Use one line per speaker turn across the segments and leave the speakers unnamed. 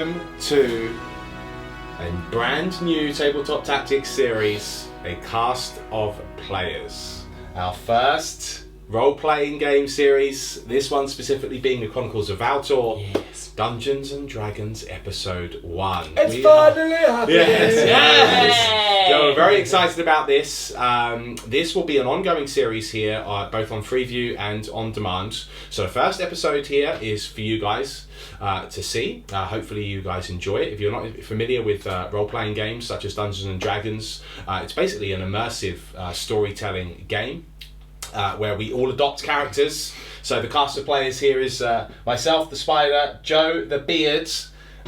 Welcome to a brand new Tabletop Tactics series, a cast of players. Our first role-playing game series, this one specifically being the Chronicles of Valtor, Dungeons and Dragons Episode 1.
It's finally happening!
Yes! So we're very excited about this. This will be an ongoing series here, both on Freeview and on demand. So the first episode here is for you guys to see. Hopefully you guys enjoy it. If you're not familiar with role-playing games such as Dungeons and Dragons, it's basically an immersive storytelling game where we all adopt characters. So the cast of players here is myself, the Spider, Joe, the Beard,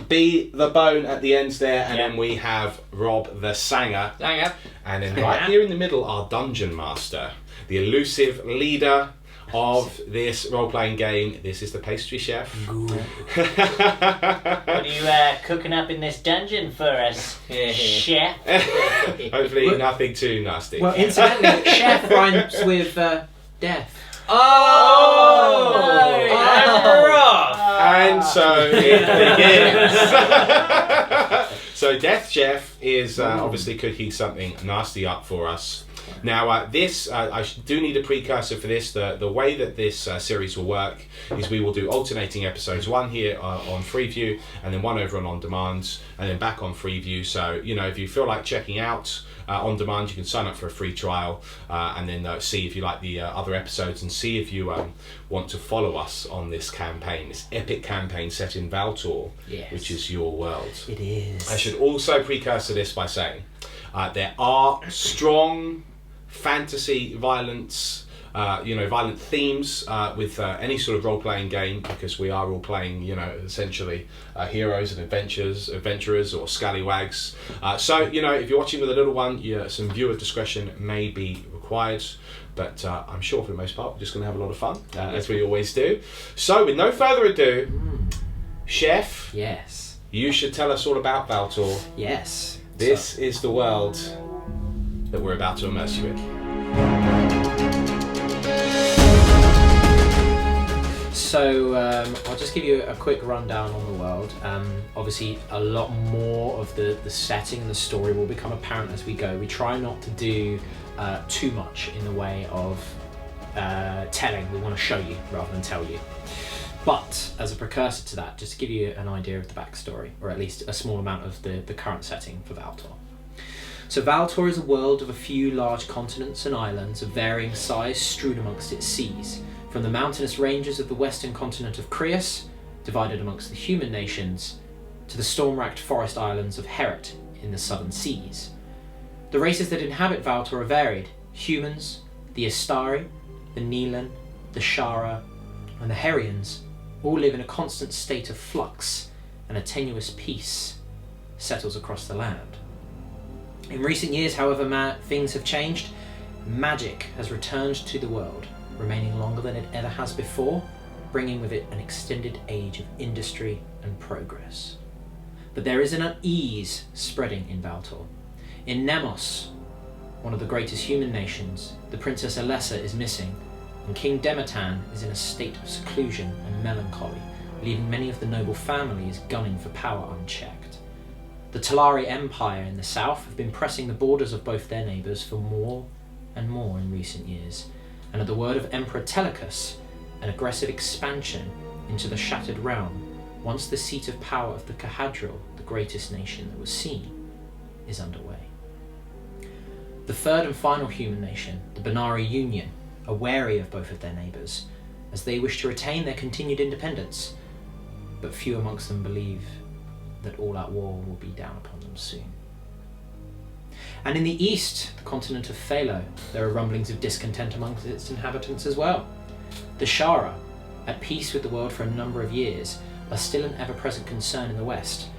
B, the Bone at the ends there, and then we have Rob, the Sanger. And then right here in the middle, our Dungeon Master, the elusive leader of this role-playing game. This is the pastry chef.
What are you cooking up in this dungeon for us, chef?
Hopefully nothing too nasty.
Well, incidentally, chef rhymes with death.
Oh! No, rough.
And so it begins. So Death Chef is obviously cooking something nasty up for us. Now this, I do need a precursor for this. The way that this series will work is we will do alternating episodes, one here on Freeview and then one over on demand and then back on Freeview. So, you know, if you feel like checking out on demand, you can sign up for a free trial and then see if you like the other episodes and see if you want to follow us on this campaign, this epic campaign set in Valtor, which is your world.
It is.
I should also precursor this by saying there are strong fantasy violence, violent themes with any sort of role-playing game, because we are all playing, essentially heroes and adventurers or scallywags. So, if you're watching with a little one, some viewer discretion may be required. But I'm sure for the most part, we're just going to have a lot of fun, as we always do. So, with no further ado, Chef.
Yes.
You should tell us all about Valtor.
Yes.
This is the world that we're about to immerse you in.
So I'll just give you a quick rundown on the world. Obviously, a lot more of the setting and the story will become apparent as we go. We try not to do too much in the way of telling. We want to show you rather than tell you. But as a precursor to that, just to give you an idea of the backstory, or at least a small amount of the current setting for Valtor. So Valtor is a world of a few large continents and islands of varying size strewn amongst its seas, from the mountainous ranges of the western continent of Creus, divided amongst the human nations, to the storm-racked forest islands of Heret in the southern seas. The races that inhabit Valtor are varied: humans, the Astari, the Neelan, the Shara, and the Herians all live in a constant state of flux, and a tenuous peace settles across the land. In recent years, however, things have changed. Magic has returned to the world, remaining longer than it ever has before, bringing with it an extended age of industry and progress. But there is an unease spreading in Valtor. In Nemos, one of the greatest human nations, the Princess Alessa is missing, and King Demetan is in a state of seclusion and melancholy, leaving many of the noble families gunning for power unchecked. The Talari Empire in the south have been pressing the borders of both their neighbours for more and more in recent years, and at the word of Emperor Telecus, an aggressive expansion into the Shattered Realm, once the seat of power of the Cahadril, the greatest nation that was seen, is underway. The third and final human nation, the Benari Union, are wary of both of their neighbours, as they wish to retain their continued independence, but few amongst them believe that all-out war will be down upon them soon. And in the east, the continent of Phalo, there are rumblings of discontent amongst its inhabitants as well. The Shara, at peace with the world for a number of years, are still an ever-present concern in the west.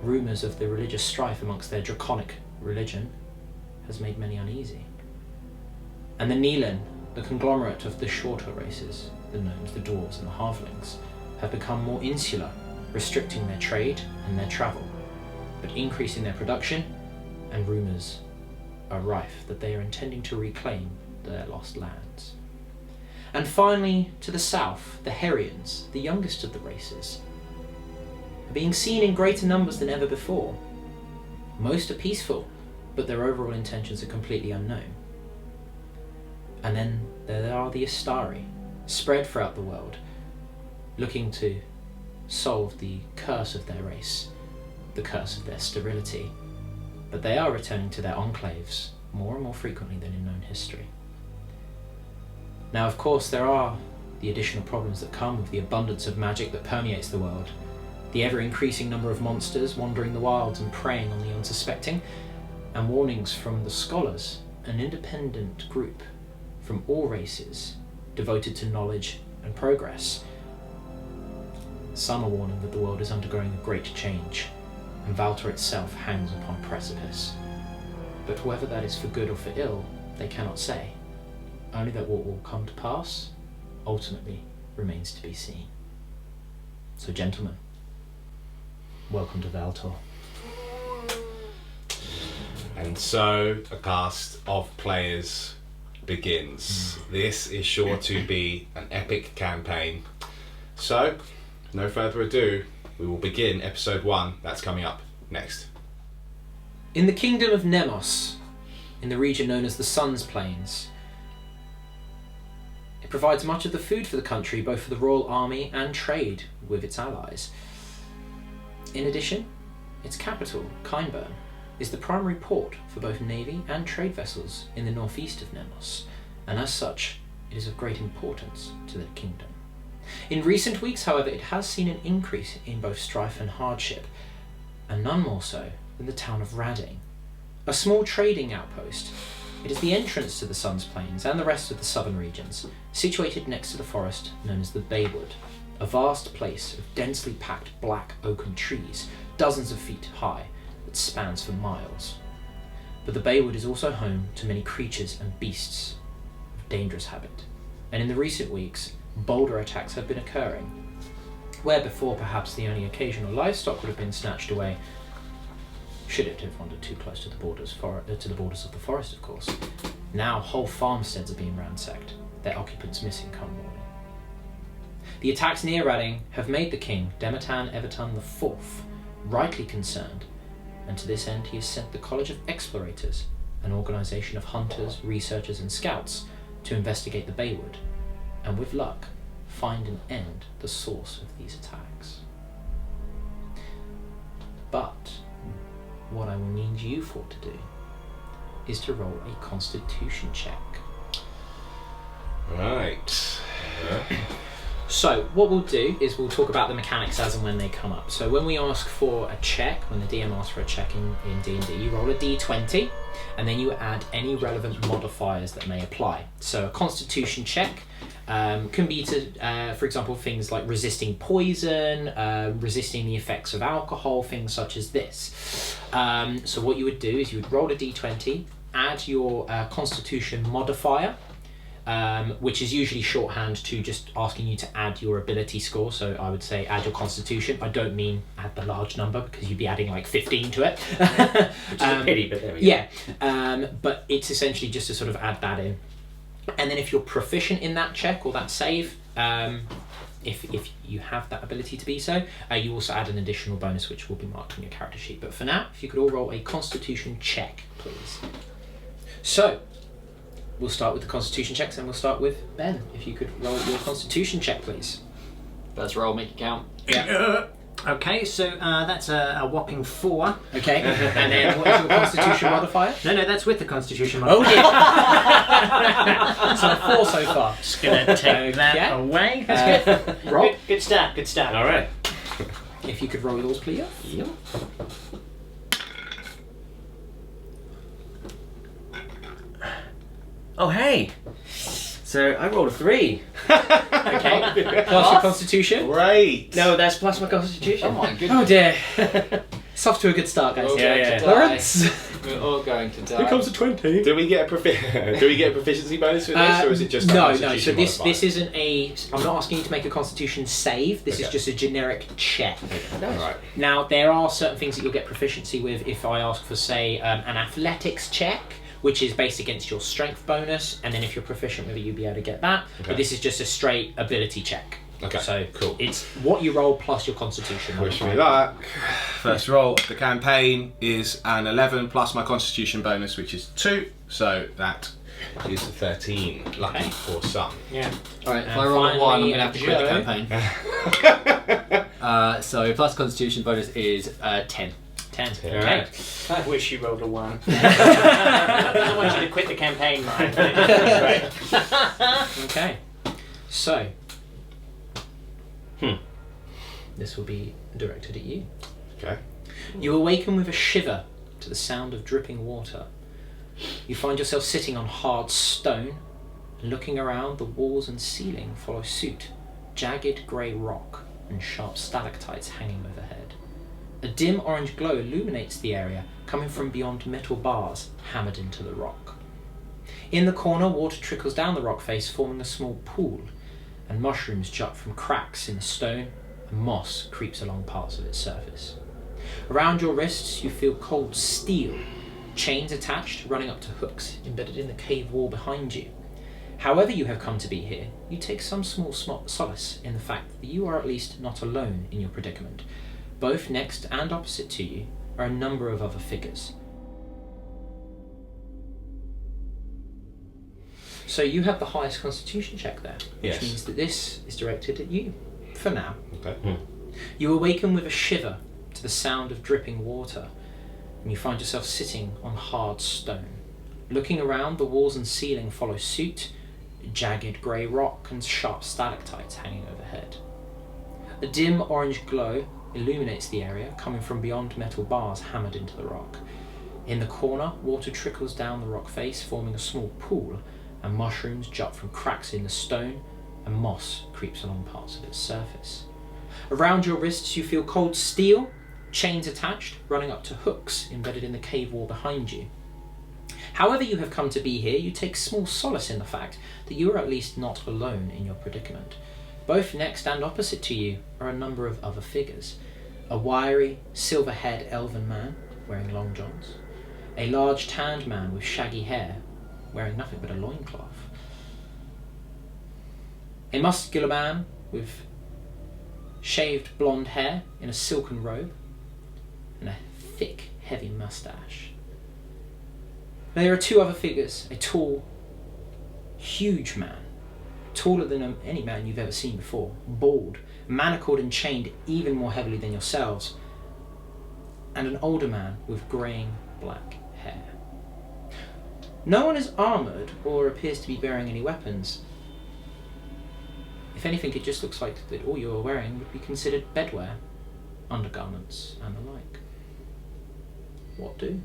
Rumours of the religious strife amongst their draconic religion has made many uneasy. And the Neelan, the conglomerate of the shorter races, the gnomes, the dwarves and the halflings, have become more insular, restricting their trade and their travel, but increasing their production, and rumours are rife that they are intending to reclaim their lost lands. And finally, to the south, the Herians, the youngest of the races, being seen in greater numbers than ever before. Most are peaceful, but their overall intentions are completely unknown. And then there are the Astari, spread throughout the world, looking to solve the curse of their race, the curse of their sterility. But they are returning to their enclaves more and more frequently than in known history. Now, of course, there are the additional problems that come with the abundance of magic that permeates the world, the ever-increasing number of monsters wandering the wilds and preying on the unsuspecting, and warnings from the Scholars, an independent group from all races devoted to knowledge and progress. Some are warning that the world is undergoing a great change, and Valtor itself hangs upon a precipice. But whether that is for good or for ill, they cannot say. Only that what will come to pass ultimately remains to be seen. So, gentlemen, welcome to Valtor.
And so a cast of players begins. This is sure to be an epic campaign. So, no further ado, we will begin episode 1. That's coming up next.
In the kingdom of Nemos, in the region known as the Sun's Plains, it provides much of the food for the country, both for the royal army and trade with its allies. In addition, its capital, Kineburn, is the primary port for both navy and trade vessels in the northeast of Nemos, and as such, it is of great importance to the kingdom. In recent weeks, however, it has seen an increase in both strife and hardship, and none more so than the town of Radding, a small trading outpost. It is the entrance to the Sun's Plains and the rest of the southern regions, situated next to the forest known as the Baywood, a vast place of densely packed black oaken trees, dozens of feet high, that spans for miles. But the Baywood is also home to many creatures and beasts of dangerous habit, and in the recent weeks, bolder attacks have been occurring. Where before perhaps the only occasional livestock would have been snatched away, should it have wandered too close to the borders of the forest, of course. Now whole farmsteads are being ransacked, their occupants missing come morning. The attacks near Radding have made the king, Demetan Everton IV, rightly concerned, and to this end he has sent the College of Explorators, an organisation of hunters, researchers and scouts, to investigate the Baywood, and with luck, find and end the source of these attacks. But what I will need you for to do is to roll a constitution check.
Right.
So what we'll do is we'll talk about the mechanics as and when they come up. So when we ask for a check, when the DM asks for a check in D&D, you roll a D20 and then you add any relevant modifiers that may apply. So a constitution check can be to, for example, things like resisting poison, resisting the effects of alcohol, things such as this. So what you would do is you would roll a D20, add your constitution modifier, which is usually shorthand to just asking you to add your ability score. So I would say add your constitution. I don't mean add the large number because you'd be adding like 15 to it.
Which is a pity, but there we go.
Yeah, but it's essentially just to sort of add that in. And then if you're proficient in that check or that save, if you have that ability to be so, you also add an additional bonus which will be marked on your character sheet. But for now, if you could all roll a constitution check, please. So, we'll start with the constitution checks and we'll start with Ben. If you could roll your constitution check, please.
First roll, make it count.
Yeah.
Okay, so that's a whopping 4.
Okay. And then what is your constitution modifier?
No, that's with the constitution
Oh
modifier.
yeah. So a 4 so far.
Just gonna take that away.
Rob,
Good start, good start.
All right.
if you could roll yours, please.
Yep. Oh, hey. So I rolled a 3.
Okay. Plus your constitution.
Great.
No, that's plus my constitution.
Oh my goodness.
Oh dear. It's off to a good start, guys.
We're all
Yeah,
going
yeah.
to die.
Lawrence.
We're all going to die.
a 20.
Do we get a proficiency bonus for this, or is it just a
no?
constitution
So this
modifier?
isn't a. I'm not asking you to make a Constitution save. This is
Okay.
just a generic check.
All right.
Now there are certain things that you'll get proficiency with if I ask for, say, an athletics check, which is based against your strength bonus, and then if you're proficient with it, you'll be able to get that.
Okay.
But this is just a straight ability check.
Okay,
So
cool.
it's what you roll plus your constitution.
Wish me luck. First roll of the campaign is an 11 plus my constitution bonus, which is 2. So that is a 13. Lucky
Okay.
for some.
Yeah.
Alright, if
And
I roll a 1, I'm
finally,
going to have to quit the
Joe.
campaign. So plus constitution bonus is 10.
10.
Yeah.
Okay.
I wish you rolled a 1.
I don't want you to quit the campaign, Mike. Right.
Okay. So. This will be directed at you.
Okay.
You awaken with a shiver to the sound of dripping water. You find yourself sitting on hard stone, and looking around, the walls and ceiling follow suit. Jagged grey rock and sharp stalactites hanging overhead. A dim orange glow illuminates the area, coming from beyond metal bars hammered into the rock. In the corner, water trickles down the rock face, forming a small pool, and mushrooms jut from cracks in the stone, and moss creeps along parts of its surface. Around your wrists, you feel cold steel, chains attached, running up to hooks embedded in the cave wall behind you. However you have come to be here, you take some small solace in the fact that you are at least not alone in your predicament. Both next and opposite to you are a number of other figures. So you have the highest constitution check there, which
Yes.
means that this is directed at you, for now.
Okay.
You awaken with a shiver to the sound of dripping water, and you find yourself sitting on hard stone. Looking around, the walls and ceiling follow suit, jagged grey rock and sharp stalactites hanging overhead. A dim orange glow illuminates the area, coming from beyond metal bars hammered into the rock. In the corner, water trickles down the rock face, forming a small pool, and mushrooms jut from cracks in the stone, and moss creeps along parts of its surface. Around your wrists, you feel cold steel, chains attached, running up to hooks embedded in the cave wall behind you. However you have come to be here, you take small solace in the fact that you are at least not alone in your predicament. Both next and opposite to you are a number of other figures. A wiry, silver-haired elven man wearing long johns. A large tanned man with shaggy hair wearing nothing but a loincloth. A muscular man with shaved blonde hair in a silken robe and a thick, heavy moustache. There are two other figures, a tall, huge man, taller than any man you've ever seen before, bald, manacled and chained even more heavily than yourselves, and an older man with greying black hair. No one is armoured or appears to be bearing any weapons. If anything, it just looks like that all you are wearing would be considered bedwear, undergarments, and the like. What do?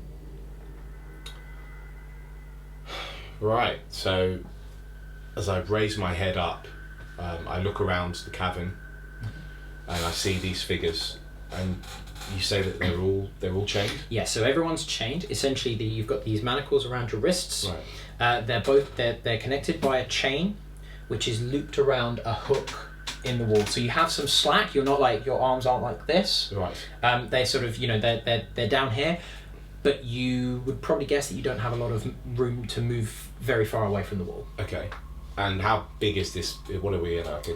Right, so as I raise my head up, I look around the cavern and I see these figures, and you say that they're all chained?
Yeah, so everyone's chained. Essentially, you've got these manacles around your wrists.
Right.
They're connected by a chain, which is looped around a hook in the wall. So you have some slack. You're not like, your arms aren't like this.
Right.
They sort of, they're down here, but you would probably guess that you don't have a lot of room to move very far away from the wall.
Okay. And how big is this? What are we in? Like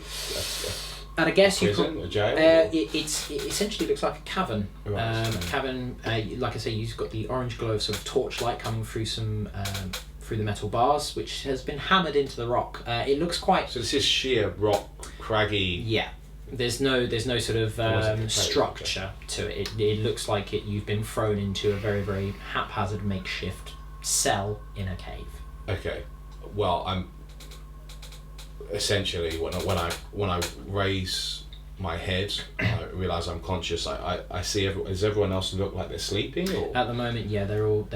At a guess,
prison, a jail?
it essentially looks like a cavern.
Right.
A cavern, like I say, you've got the orange glow of sort of torchlight coming through through the metal bars, which has been hammered into the rock. It looks quite.
So this is sheer rock, craggy.
Yeah. There's no sort of
Almost
structure to it. It looks like you've been thrown into a very, very haphazard makeshift cell in a cave.
Okay. Well, I'm essentially when I raise my head, I realise I'm conscious. I see does everyone else look like they're sleeping? Or?
At the moment, yeah, they're all.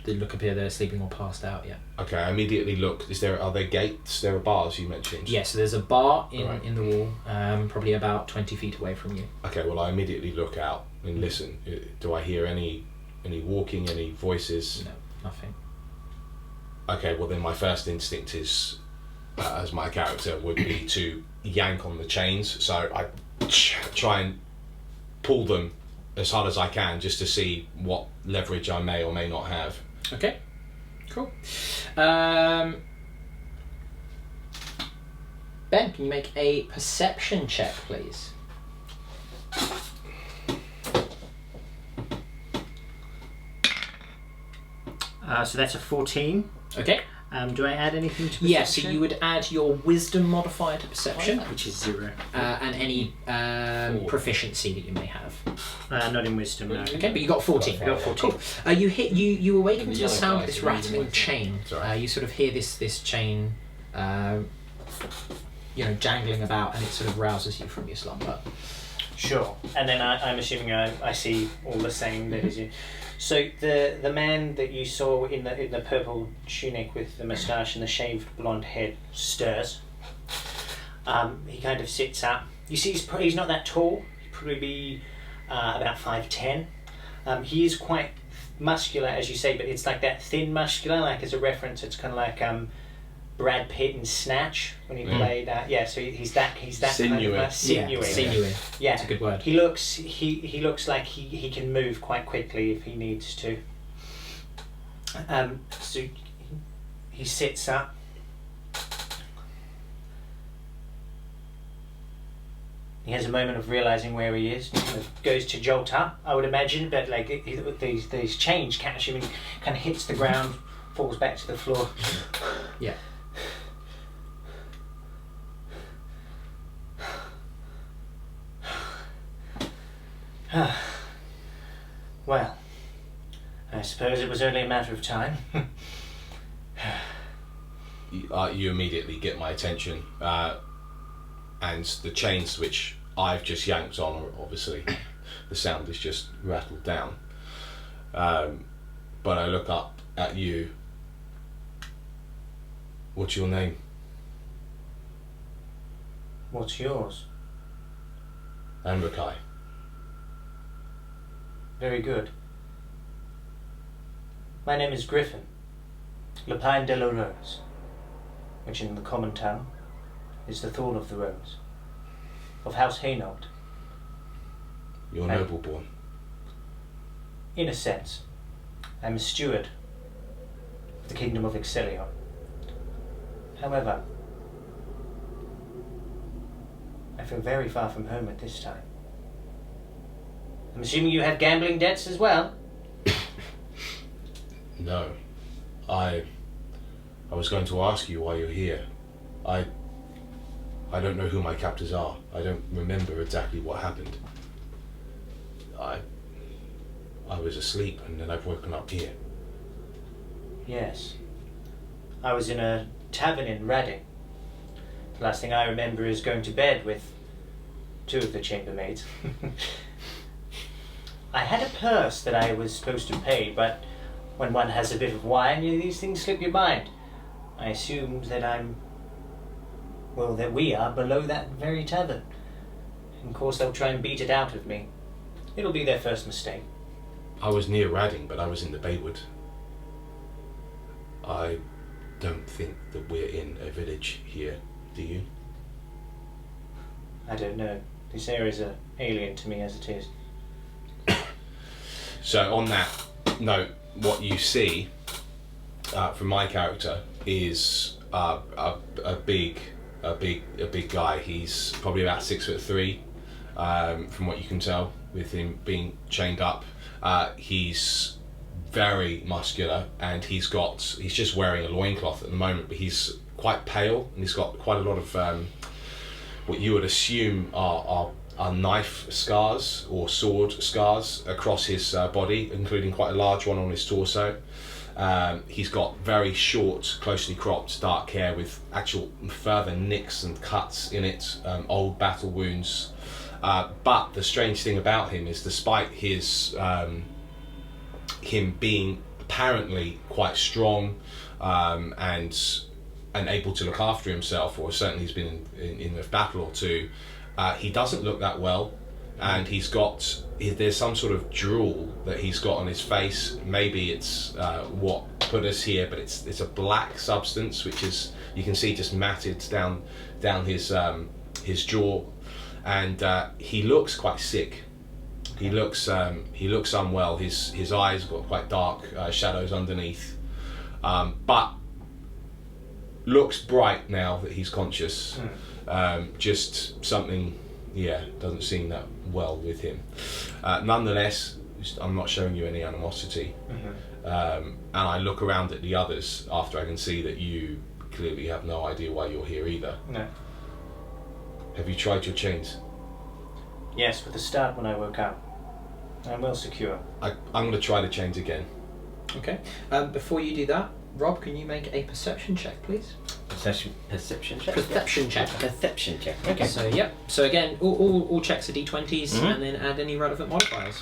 They look appear they're sleeping or passed out. Yeah.
Okay, I immediately look. Are there gates? There are bars you mentioned.
Yeah, so there's a bar in
Right.
in the wall, probably about 20 feet away from you.
Okay, well I immediately look out and listen. Do I hear any walking, any voices?
No, nothing.
Okay, well then my first instinct is, as my character would be, to yank on the chains. So I try and pull them as hard as I can, just to see what leverage I may or may not have.
Okay, cool. Ben, can you make a perception check, please?
So that's a 14.
Okay.
Do I add anything to perception?
Yeah, so you would add your wisdom modifier to perception,
Which is 0.
and any proficiency that you may have.
Not in wisdom, no.
Okay, but you got 14.
Got 14.
Cool. You awaken to the
yellow
sound of
dice
this
are really
rattling
noisy.
chain.
Sorry.
You sort of hear this chain, jangling about, and it sort of rouses you from your slumber.
Sure. And then I'm assuming I see all the same that is in. So the man that you saw in the purple tunic with the moustache and the shaved blonde head stirs. He kind of sits up. You see, he's not that tall. He'd probably be about 5'10". He is quite muscular, as you say, but it's like that thin muscular. Like as a reference, it's kind of like Brad Pitt in Snatch when he played. So he's that
Sinewy.
kind of sinewy.
Yeah, sinewy.
Yeah,
That's a good word.
He looks like he can move quite quickly if he needs to. So he sits up. He has a moment of realizing where he is. Kind of goes to jolt up, I would imagine, but like these chains catch him and kind of hits the ground, falls back to the floor.
Yeah.
Well, I suppose it was only a matter of time.
You immediately get my attention, and the chains which I've just yanked on, obviously, the sound is just rattled down. But I look up at you. What's your name?
What's yours?
Amrakai.
Very good. My name is Griffin, Lapine de la Rose, which in the common tongue is the Thorn of the Rose, of House Hainault.
You're noble born.
In a sense, I'm a steward of the Kingdom of Excellion. However, I feel very far from home at this time. I'm assuming you have gambling debts as well?
No. I was going to ask you why you're here. I don't know who my captors are. I don't remember exactly what happened. I was asleep and then I've woken up here.
Yes. I was in a tavern in Reading. The last thing I remember is going to bed with 2 of the chambermaids. I had a purse that I was supposed to pay, but when one has a bit of wine, these things slip your mind. I assumed that that we are below that very tavern. And of course they'll try and beat it out of me. It'll be their first mistake.
I was near Reading, but I was in the Baywood. I don't think that we're in a village here, do you?
I don't know. This area's alien to me as it is.
So on that note, what you see from my character is a big guy. He's probably about 6'3", from what you can tell with him being chained up. He's very muscular, and he's just wearing a loincloth at the moment, but he's quite pale, and he's got quite a lot of what you would assume are knife scars or sword scars across his body, including quite a large one on his torso. He's got very short, closely cropped, dark hair with actual further nicks and cuts in it, old battle wounds. But the strange thing about him is, despite his him being apparently quite strong and able to look after himself, or certainly he's been in a battle or two, he doesn't look that well, and there's some sort of drool that he's got on his face. Maybe it's what put us here, but it's a black substance which is, you can see, just matted down his jaw, and he looks quite sick. He looks unwell. His eyes got quite dark shadows underneath, but looks bright now that he's conscious. Just something, doesn't seem that well with him. Nonetheless, I'm not showing you any animosity. And I look around at the others after I can see that you clearly have no idea why you're here either.
No.
Have you tried your chains?
Yes, with the start when I woke up. I'm well secure.
I'm going to try the chains again.
Okay. Before you do that, Rob, can you make a perception check, please?
Perception check.
Perception check.
Perception check. Okay.
So yep. So again, all checks are d20s, and then add any relevant modifiers.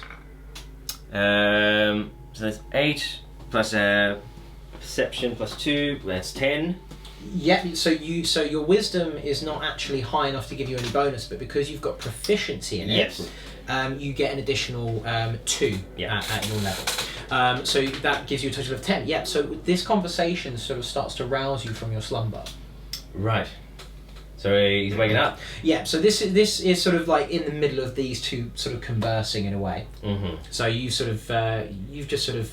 So that's 8 plus perception plus 2. That's 10.
Yeah. So your wisdom is not actually high enough to give you any bonus, but because you've got proficiency in it,
Yes.
You get an additional 2 at your level. So that gives you a total of 10. Yeah. So this conversation sort of starts to rouse you from your slumber.
Right. So he's waking up.
Yeah. So this is sort of like in the middle of these two sort of conversing in a way.
Mm-hmm.
So you sort of you've just sort of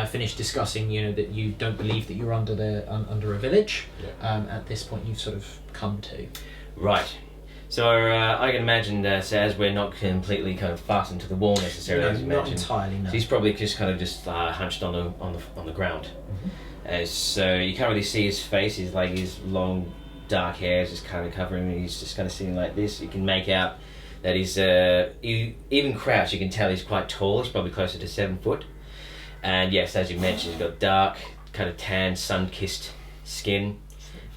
finished discussing, that you don't believe that you're under a village.
Yeah.
At this point, you've sort of come to.
Right. So I can imagine that as we're not completely kind of fastened to the wall necessarily, as you
not
mentioned.
entirely. No.
So he's probably just kind of hunched on the ground. So you can't really see his face. He's like his long dark hair is just kind of covering him. He's just kind of sitting like this. You can make out that he's even crouched. You can tell he's quite tall. He's probably closer to 7 foot. And yes, as you mentioned, he's got dark, kind of tan, sun-kissed skin,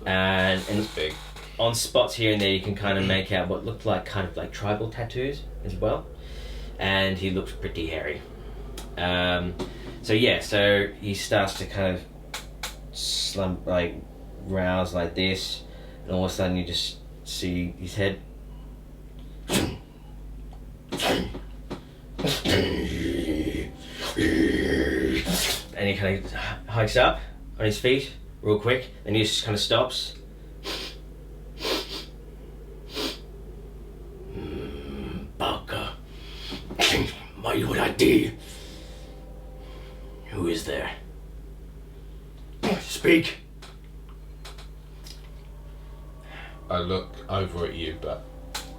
and
big.
On spots here and there, you can kind of make out what looked like kind of like tribal tattoos as well. And he looks pretty hairy. So he starts to kind of slump, like rouse like this, and all of a sudden you just see his head. And he kind of hikes up on his feet real quick, and he just kind of stops. Baka, my ID. Who is there? Speak.
I look over at you, but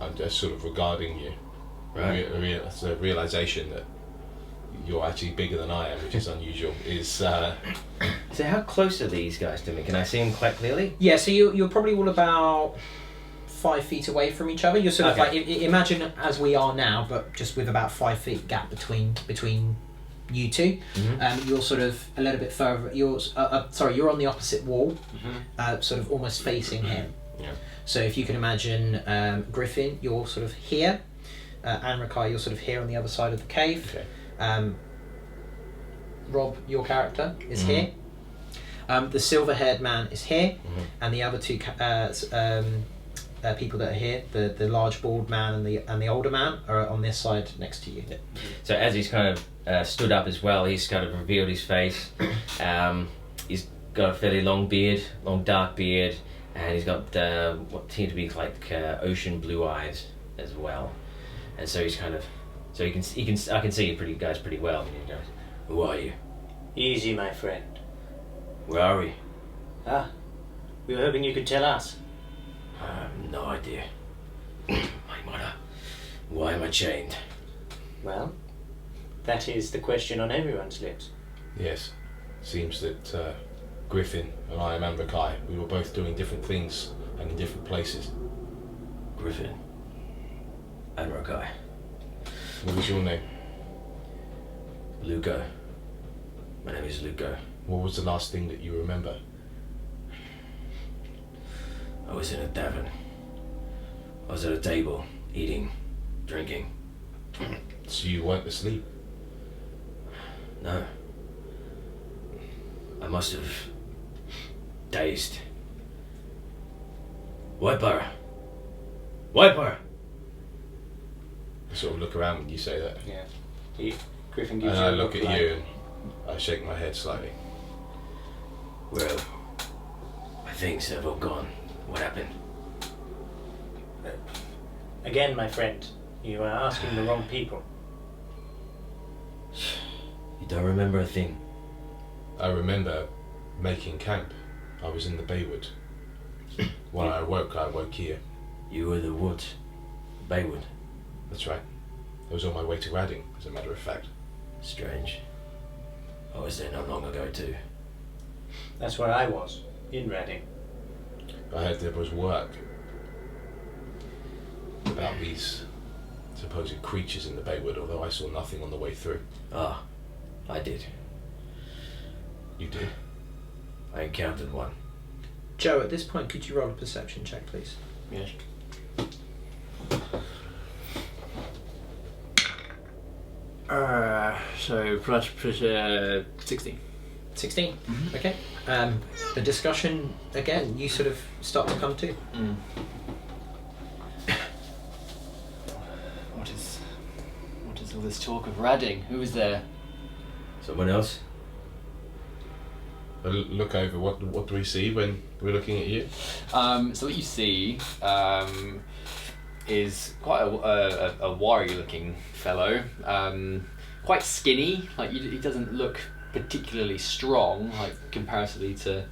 I'm just sort of regarding you.
Right.
It's a realization that you're actually bigger than I am, which is unusual.
So how close are these guys to me? Can I see them quite clearly?
Yeah. So you're probably all about 5 feet away from each other. You're sort of like imagine as we are now, but just with about 5 feet gap between you two.
Mm-hmm.
You're sort of a little bit further. You're on the opposite wall, sort of almost facing him.
Yeah.
So if you can imagine, Griffin, you're sort of here. Anrakai, you're sort of here on the other side of the cave.
Okay.
Rob, your character, is here. The silver-haired man is here, and the other two people that are here, the large bald man and the older man, are on this side next to you.
So as he's kind of stood up as well, he's kind of revealed his face. He's got a fairly long dark beard, and he's got what seem to be like ocean blue eyes as well. And so he's kind of, I can see you guys pretty well. And he goes, "Who are you?
Easy, my friend.
Where are we?"
We were hoping you could tell us.
I have no idea. My mother, why am I chained?
Well, that is the question on everyone's lips.
Yes. Seems that Griffin and I am Amrakai. We were both doing different things and in different places.
Griffin. Amrakai.
What was your name?
Luco. My name is Luco.
What was the last thing that you remember?
I was in a tavern. I was at a table, eating, drinking.
So you weren't asleep?
No. I must have dazed. Whiteborough. Whiteborough.
I sort of look around when you say that.
Yeah. Griffin gives
And
you
I
a
look at
like,
you and I shake my head slightly.
Well, my things have all gone. What happened?
Again, my friend, you are asking the wrong people.
You don't remember a thing.
I remember making camp. I was in the Baywood. When I woke here.
You were the wood. Baywood.
That's right. I was on my way to Reading, as a matter of fact.
Strange. I was there not long ago too.
That's where I was, in Reading.
I heard there was work about these supposed creatures in the Baywood, although I saw nothing on the way through.
Ah, I did.
You did?
I encountered one.
Joe, at this point, could you roll a perception check, please?
Yes.
So plus 16.
16? Okay. The discussion, again, you sort of start to come to.
What is all this talk of Reading? Who was there?
Someone else?
I look over, what do we see when we're looking at you?
So what you see is quite a warrior-looking fellow. Quite skinny. Like he doesn't look particularly strong, like comparatively to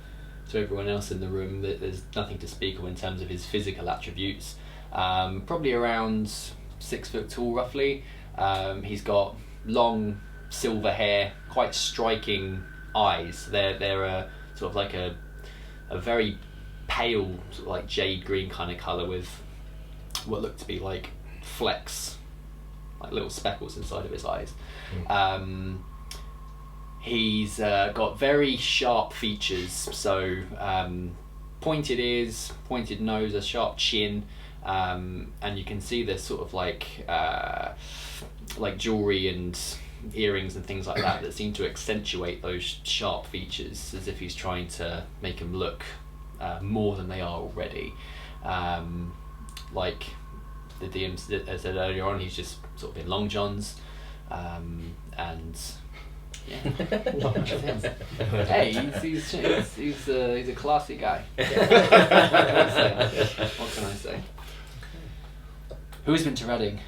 everyone else in the room. There's nothing to speak of in terms of his physical attributes. Probably around 6 foot tall, roughly. He's got long silver hair, quite striking eyes. They're sort of like a very pale, sort of like jade green kind of colour with what look to be like flecks, like little speckles inside of his eyes. He's got very sharp features, so pointed ears, pointed nose, a sharp chin, and you can see there's sort of like jewellery and earrings and things like that seem to accentuate those sharp features, as if he's trying to make them look more than they are already. Like the DM said earlier on, he's just sort of in long johns, and yeah. Hey, he's a classy guy. What can I say? Who's been to Reading?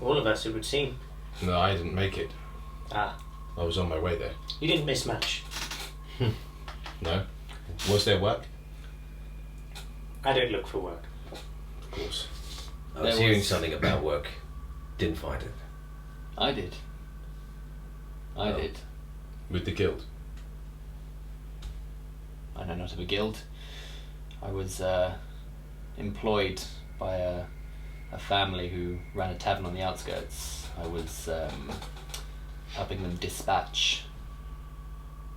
All of us, it would seem.
No, I didn't make it.
Ah,
I was on my way there.
you didn't miss much.
No? Was there work?
I don't look for work.
Of course.
I was hearing something about work. Didn't find it.
I did. I
Oh.
did.
With the guild?
I know not of a guild. I was employed by a family who ran a tavern on the outskirts. I was helping them dispatch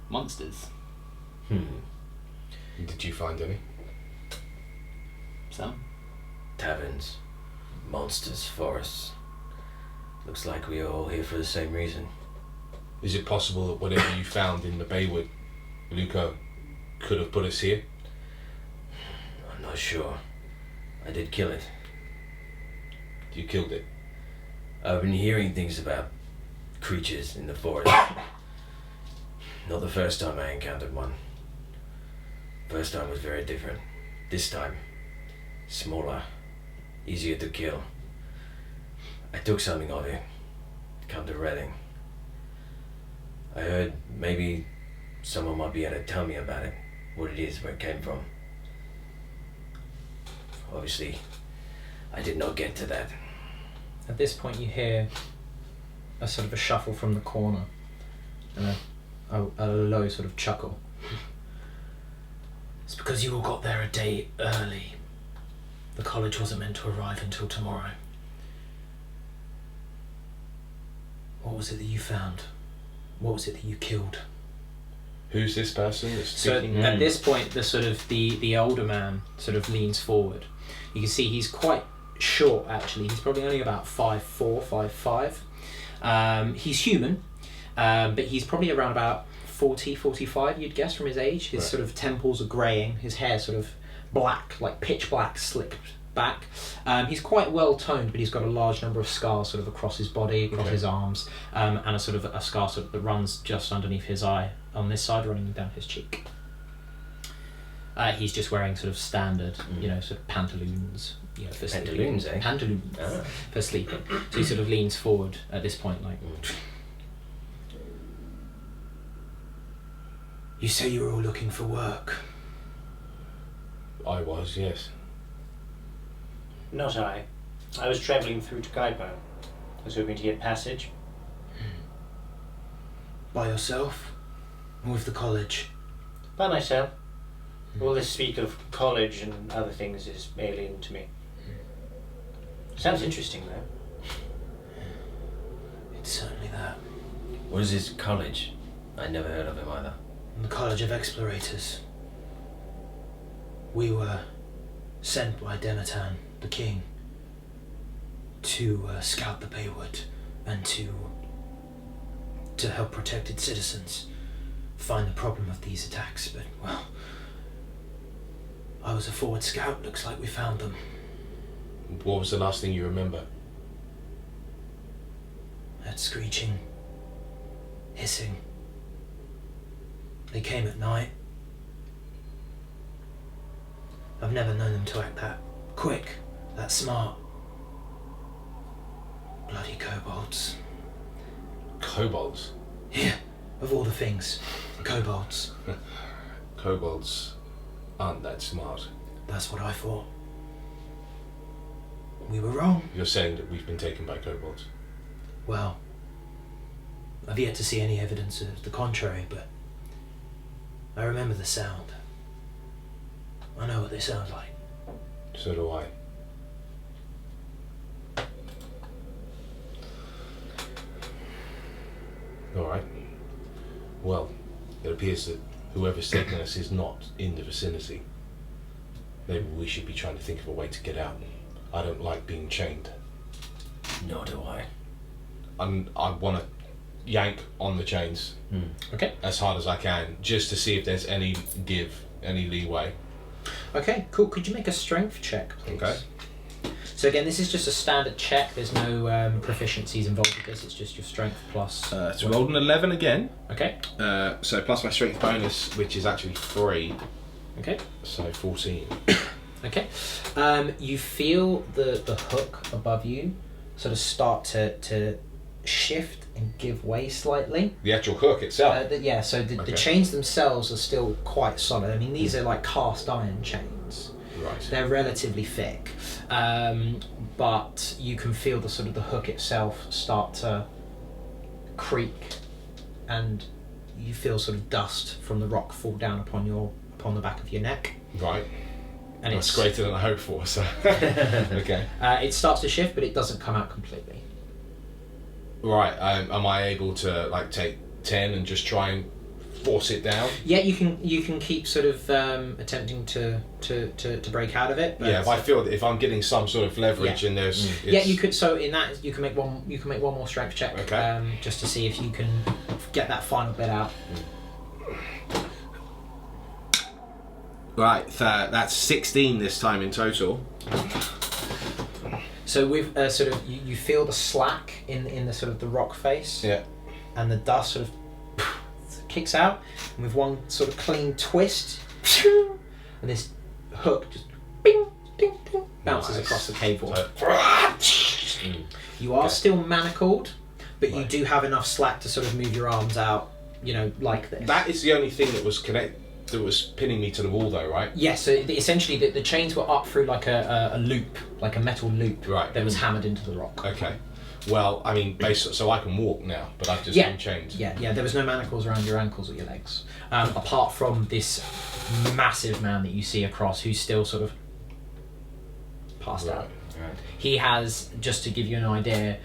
monsters.
Did you find any?
Some.
Taverns, monsters, forests. Looks like we are all here for the same reason.
Is it possible that whatever you found in the Baywood, Luco, could have put us here?
I'm not sure. I did kill it.
You killed it.
I've been hearing things about creatures in the forest. Not the first time I encountered one. First time was very different. This time, smaller, easier to kill. I took something of it. Come to Reading. I heard maybe someone might be able to tell me about it, what it is, where it came from. Obviously, I did not get to that.
At this point, you hear a sort of a shuffle from the corner and a low sort of chuckle. It's because you all got there a day early. The college wasn't meant to arrive until tomorrow. What was it that you found? What was it that you killed?
Who's this person that's
So
speaking?
at this point, the older man sort of leans forward. You can see he's quite short, actually. He's probably only about 5'4", 5'5". He's human, but he's probably around about 40, 45, you'd guess, from his age. His sort of temples are greying. His hair sort of black, like pitch black, slicked back. He's quite well toned, but he's got a large number of scars sort of across his body, across his arms, and a sort of a scar sort of that runs just underneath his eye on this side, running down his cheek. He's just wearing sort of standard, sort of pantaloons, for
Pantaloons,
sleeping.
eh?
Pantaloons
Ah.
for sleeping. So he sort of leans forward at this point, like. You say you're all looking for work.
I was, yes.
Not I. I was travelling through to Kaipo. I was hoping to get passage.
By yourself? Or with the college?
By myself. All this speak of college and other things is alien to me. Sounds interesting, though.
It's certainly that.
What is this college? I never heard of him either.
The College of Explorators. We were sent by Denatan, the king, to scout the Baywood and to help protect its citizens, find the problem of these attacks. But, well, I was a forward scout. Looks like we found them.
What was the last thing you remember?
That screeching, hissing. They came at night. I've never known them to act that quick, that smart. Bloody kobolds.
Kobolds?
Yeah, of all the things. Kobolds.
Kobolds aren't that smart.
That's what I thought. We were wrong.
You're saying that we've been taken by kobolds?
Well, I've yet to see any evidence of the contrary, but I remember the sound. I know what they sound like.
So do I. Alright. Well, it appears that whoever's taking us is not in the vicinity. Maybe we should be trying to think of a way to get out. I don't like being chained.
Nor do I.
I want to yank on the chains
Okay.
as hard as I can, just to see if there's any give, any leeway.
Okay, cool. Could you make a strength check, please?
Okay.
So again, this is just a standard check. There's no proficiencies involved with this. It's just your strength plus...
So rolled an 11 again.
Okay.
So plus my strength bonus, which is actually 3.
Okay.
So 14.
Okay. You feel the hook above you sort of start to shift and give way slightly.
The actual hook itself.
Yeah, so the chains themselves are still quite solid. I mean, these are like cast iron chains.
Right.
They're relatively thick. But you can feel the sort of the hook itself start to creak, and you feel sort of dust from the rock fall down upon the back of your neck.
Right.
And
That's
it's
greater than I hoped for, so... Okay.
It starts to shift, but it doesn't come out completely.
Right, am I able to like take 10 and just try and force it down?
Yeah, you can keep sort of attempting to break out of it. But
Yeah, if I feel that if I'm getting some sort of leverage and there's...
yeah, you could. So in that, you can make one more strength check.
Okay.
Just to see if you can get that final bit out.
Right, that's 16 this time in total.
So with sort of you feel the slack in the sort of the rock face.
Yeah.
And the dust sort of kicks out, and with one sort of clean twist, and this hook just bing, ding, ding, bounces
Nice.
across the cave wall.
So,
You are
Okay.
still manacled, but you
Right.
do have enough slack to sort of move your arms out, like this.
that is the only thing that was pinning me to the wall though, right?
Yeah, so essentially the chains were up through like a loop, like a metal loop
Right.
that was hammered into the rock.
Okay. Well, I mean, so I can walk now, but I've just
Yeah.
been chained.
Yeah, there was no manacles around your ankles or your legs, apart from this massive man that you see across, who's still sort of passed out.
Right.
He has, just to give you an idea,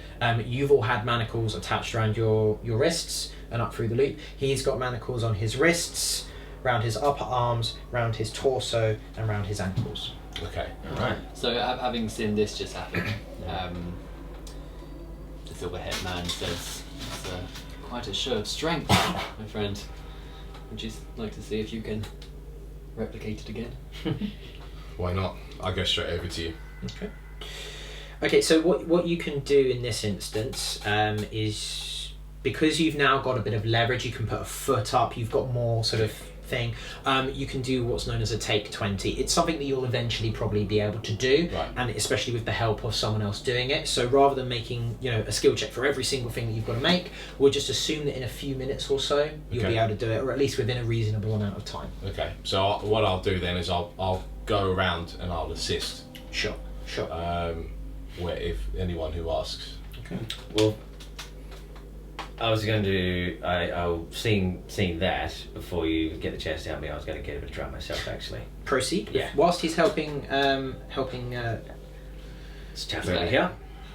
you've all had manacles attached around your wrists and up through the loop. He's got manacles on his wrists, around his upper arms, around his torso, and around his ankles.
Okay.
Alright.
So having seen this just happen, the silver-haired man says, "It's quite a show of strength, my friend. Would you like to see if you can replicate it again?"
Why not? I'll go straight over to you.
Okay, so what you can do in this instance is, because you've now got a bit of leverage, you can put a foot up, you've got more sort of thing. You can do what's known as a take 20. It's something that you'll eventually probably be able to do,
Right.
and especially with the help of someone else doing it. So rather than making a skill check for every single thing that you've got to make, we'll just assume that in a few minutes or so you'll
Okay.
be able to do it, or at least within a reasonable amount of time.
Okay, so what I'll do then is I'll go around and I'll assist.
Sure.
Where if anyone who asks.
Well, I was going to. Seeing that before you get the chance to help me, I was going to get a bit of drum myself actually.
Proceed.
Yeah.
Whilst he's helping.
It's chap over here.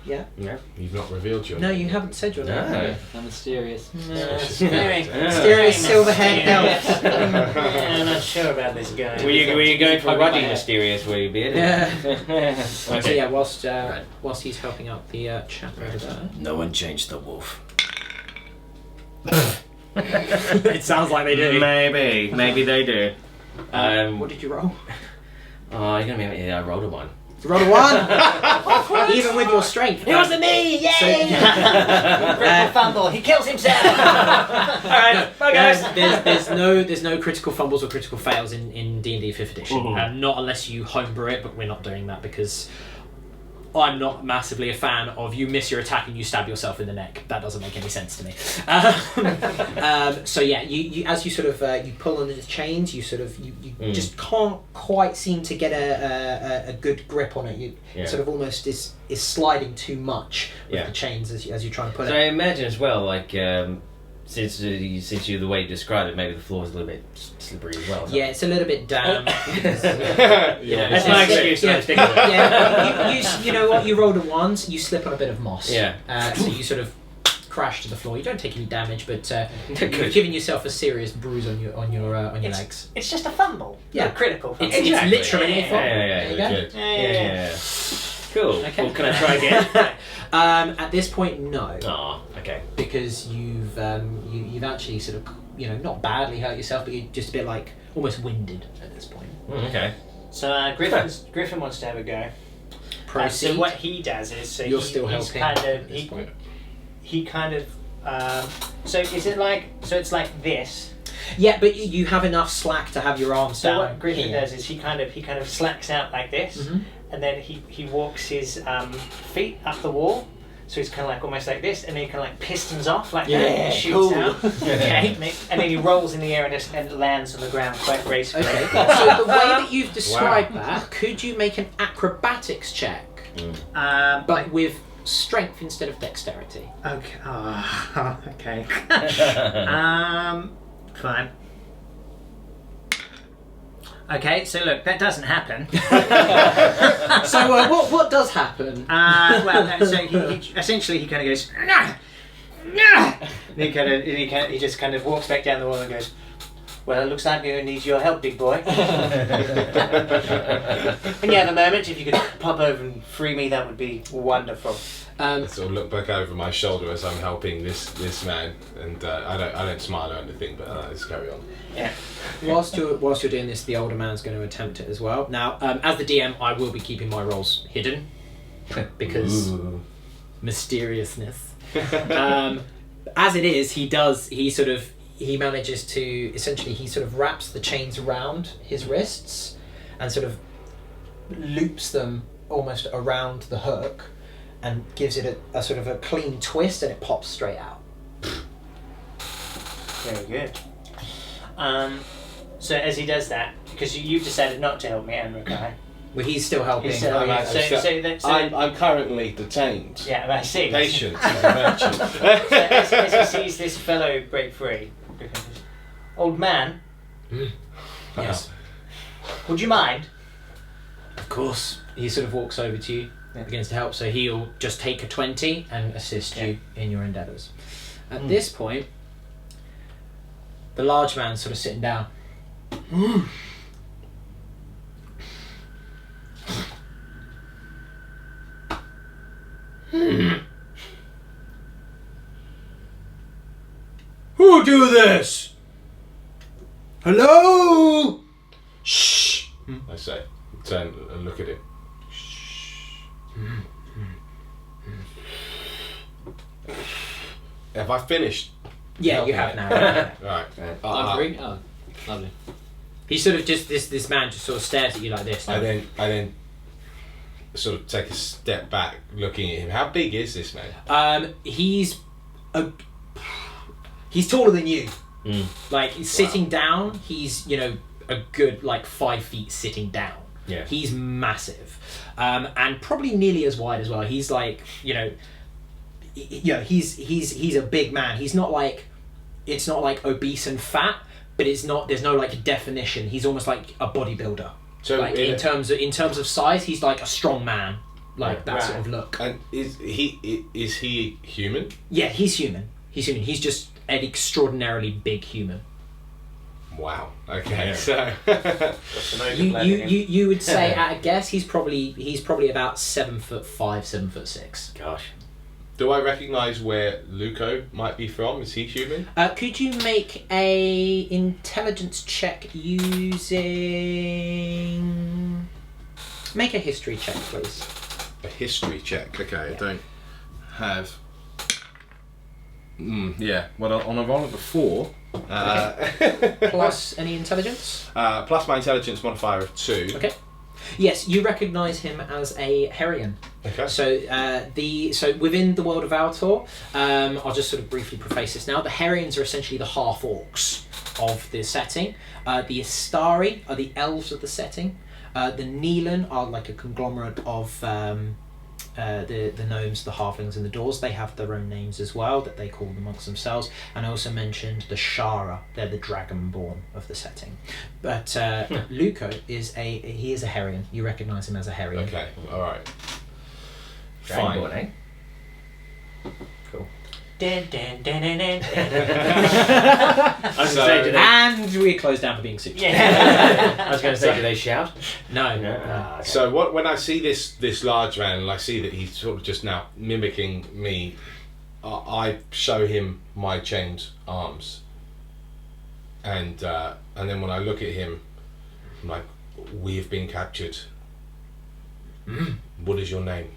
Yeah.
Yeah.
You've not revealed your
No,
name.
you haven't said your name.
No.
How mysterious.
Very
Mysterious silver-haired elf.
Yeah, I'm not sure about this guy.
Were you going for
Probably
Ruddy
my-
Mysterious, were you, Beard?
Yeah. So
Okay.
yeah, whilst he's helping out the chap over there.
No one changed the wolf.
It sounds like they do.
Maybe they do.
What did you roll?
Oh, you're gonna be. Yeah, I rolled a 1.
You rolled a 1. Even with your strength.
It wasn't me! Yay!
So-
Critical fumble. He kills himself. All right, bye guys.
There's no critical fumbles or critical fails in D&D 5th edition.
Mhm.
Not unless you homebrew it, but we're not doing that because I'm not massively a fan of you miss your attack and you stab yourself in the neck. That doesn't make any sense to me. So yeah, you as you sort of you pull on the chains, you sort of you just can't quite seem to get a good grip on it. You
Yeah.
sort of almost is sliding too much with
Yeah.
the chains as you're trying to pull
So
it.
I imagine as well, like since you the way you described it, maybe the floor is a little bit slippery as well.
Yeah, it's a little bit damp. because,
Yeah.
That's my excuse. So I'm sticking with it.
Yeah, you know what? You rolled a 1, so you slip on a bit of moss.
Yeah.
So you sort of crash to the floor. You don't take any damage, but you've
Good.
given yourself a serious bruise on your
It's-
legs.
It's just a fumble.
Yeah.
Not critical fumble.
It's
Exactly.
literally a
Yeah,
fall.
yeah, yeah,
There you
Very
go.
good.
Yeah. Cool.
Okay.
Well, can I try again?
At this point, no,
Oh, okay.
because you've actually sort of not badly hurt yourself, but you're just a bit like almost winded at this point.
Okay.
So Griffin wants to have a go.
Proceed.
So what he does is
You're still
he's
helping
kind
at
of
this point.
he kind of so is it like it's like this.
Yeah, but you have enough slack to have your arms
So
down.
what Griffin
here.
does is he kind of slacks out like this,
Mhm.
and then he walks his feet up the wall. So he's kind of like almost like this, and then he kind of like pistons off like that, and shoots
cool.
out. Okay, and then he rolls in the air and lands on the ground quite gracefully.
Okay. So the way that you've described that, could you make an acrobatics check, but with strength instead of dexterity?
Okay. Oh, okay. Fine. Okay, so look, that doesn't happen.
So what does happen?
So he essentially he kind of goes, nah, nah. And he just kind of walks back down the wall and goes, well, it looks like I'm going to need your help, big boy. When you have a moment, if you could pop over and free me, that would be wonderful.
I sort of look back over my shoulder as I'm helping this man, and I don't smile or anything, but let's carry on.
Yeah.
Whilst you're doing this, the older man's going to attempt it as well. Now, as the DM, I will be keeping my rolls hidden because mysteriousness. As it is, he manages to essentially he sort of wraps the chains around his wrists and sort of loops them almost around the hook and gives it a sort of a clean twist, and it pops straight out.
Very good. So as he does that, because you've decided not to help me, Amrakai.
Well, he's still helping.
He's still-
I'm I'm currently detained.
Yeah, I see.
Patient.
So as he sees this fellow break free, Griffin goes, old man,
Yes.
would you mind?
Of course. He sort of walks over to you, begins to help, so he'll just take a 20 and assist you in your endeavours. At this point, the large man's sort of sitting down. Who do this? Hello? Shh.
I say, turn and look at him. Have I finished?
Yeah, you have now.
Right.
I'm free. Oh. Lovely.
He sort of just this man just sort of stares at you like this.
I then sort of take a step back, looking at him. How big is this man?
He's taller than you. Like he's sitting down. He's a good like 5 feet sitting down.
Yeah.
He's massive, and probably nearly as wide as well. He's like he's a big man. He's not like, it's not like obese and fat, but there's no like definition. He's almost like a bodybuilder.
So
like in terms of size, he's like a strong man, like that sort of look.
And is he human?
Yeah, he's human. He's human. He's just an extraordinarily big human.
Wow. Okay.
Yeah.
So
you would say at a guess he's probably about 7'5", 7'6".
Gosh.
do I recognise where Luco might be from? Is he human?
Could you make a intelligence check using... Make a history check, please.
A history check. Okay,
Yeah.
I don't have... yeah, well, on a roll of a 4...
Plus any intelligence?
plus my intelligence modifier of 2.
Okay. Yes, you recognise him as a Herian.
Okay.
So so within the world of Altor, I'll just sort of briefly preface this now. The Herians are essentially the half orcs of the setting. The Istari are the elves of the setting. The Neelan are like a conglomerate of the gnomes, the halflings, and the dwarves. They have their own names as well that they call amongst themselves. And I also mentioned the Shara. They're the dragonborn of the setting. But Luco is a Herian. You recognise him as a Herian.
Okay, alright.
Dragonborn,
Fine.
eh? Cool.
Dun, dun, dun, dun, dun, dun.
I was
So-
going to say, do they...
And we close down for being super.
Yeah.
I was going to say, do they shout?
No.
No. Ah, okay.
So when I see this large man, and I see that he's sort of just now mimicking me, I show him my chained arms, and then when I look at him, I'm like, "We have been captured. What is your name?"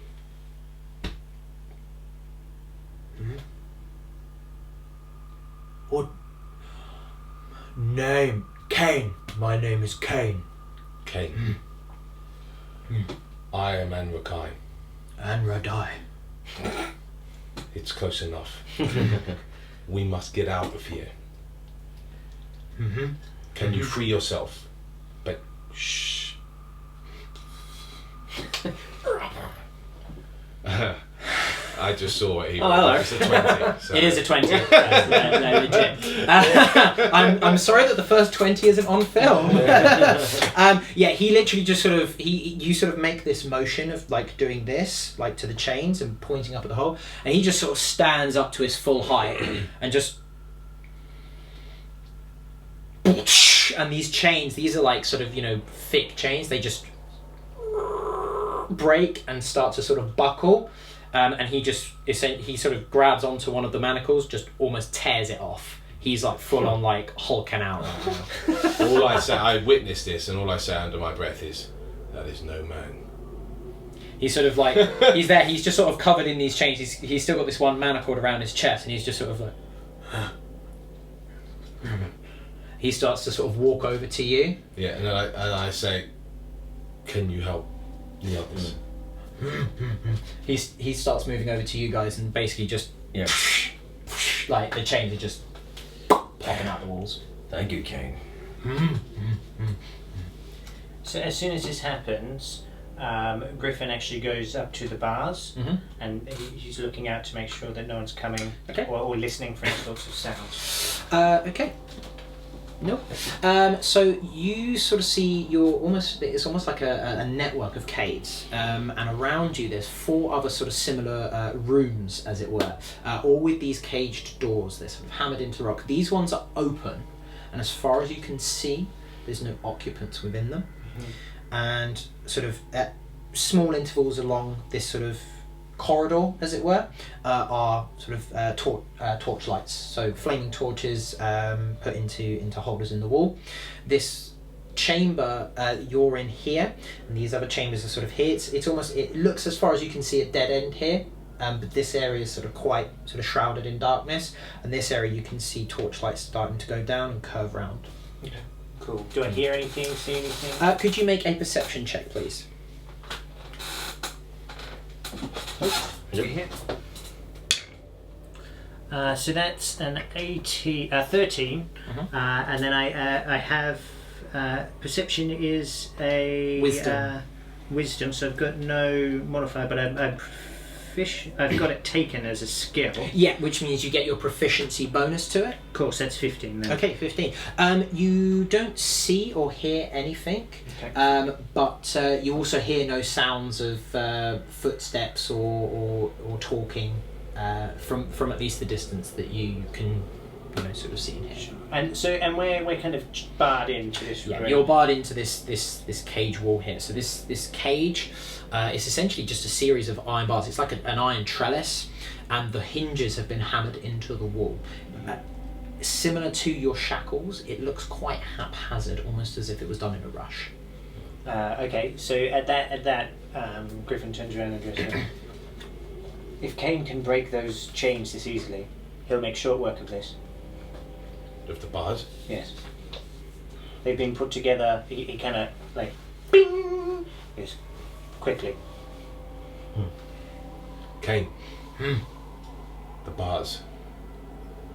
What name? Kane. My name is Kane.
Kane. I am Anrakai.
And Radai.
It's close enough. We must get out of here. Can you free yourself? But shh. I just saw what he
Oh, hello.
It's a 20. So.
It is a 20. No, legit. I'm sorry that the first 20 isn't on film. Yeah, he literally just sort of you sort of make this motion of like doing this, like to the chains and pointing up at the hole, and he just sort of stands up to his full height and just. And these chains, these are like sort of thick chains. They just break and start to sort of buckle. And he sort of grabs onto one of the manacles, just almost tears it off. He's like full on like hulking out right now.
All I say, I witnessed this, and all I say under my breath is, "That is no man."
He's sort of like he's there. He's just sort of covered in these chains. He's still got this one manacle around his chest, and he's just sort of like. He starts to sort of walk over to you.
Yeah, and I say, "Can you help the others?"
He starts moving over to you guys, and basically just like the chains are just popping out the walls.
Thank you, Kane.
So as soon as this happens, Griffin actually goes up to the bars and he's looking out to make sure that no one's coming or listening for any sorts of sounds.
Okay. No. So you sort of see it's almost like a network of caves, and around you there's 4 other sort of similar rooms, as it were, all with these caged doors. They're sort of hammered into the rock. These ones are open, and as far as you can see, there's no occupants within them. And sort of at small intervals along this sort of corridor, as it were, are sort of torch lights, so flaming torches put into holders in the wall. This chamber you're in here, and these other chambers are sort of here. It looks, as far as you can see, a dead end here, but this area is sort of quite sort of shrouded in darkness, and this area you can see torch lights starting to go down and curve round.
Cool. Do I hear anything? See anything?
Could you make a perception check, please?
Hit. So that's an 13, and then I have perception is a
Wisdom.
Wisdom. So I've got no modifier, but I've got it taken as a skill.
Yeah, which means you get your proficiency bonus to it.
Of course, that's 15 then.
Okay, 15. You don't see or hear anything,
Okay.
but you also hear no sounds of footsteps or talking from at least the distance that you can, sort of see and hear.
And we're kind of barred into this room.
Yeah, you're barred into this cage wall here. So this cage is essentially just a series of iron bars. It's like an iron trellis, and the hinges have been hammered into the wall. Similar to your shackles, it looks quite haphazard, almost as if it was done in a rush.
Okay, so at that, Griffin turns around and goes, if Kane can break those chains this easily, he'll make short work of this.
Of the bars.
Yes. They've been put together, he kind of like, bing! Yes, quickly.
Kane. The bars.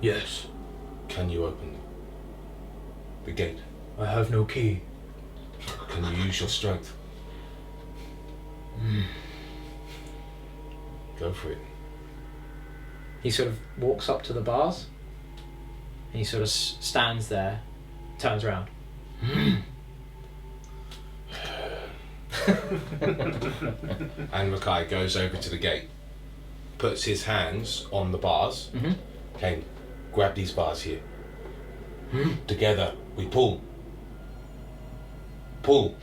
Yes.
Can you open the gate?
I have no key.
Can you use your strength? Go for it.
He sort of walks up to the bars. And he sort of stands there, turns around.
And Mackay goes over to the gate, puts his hands on the bars. Kane, grab these bars here. Together, we pull. Pull.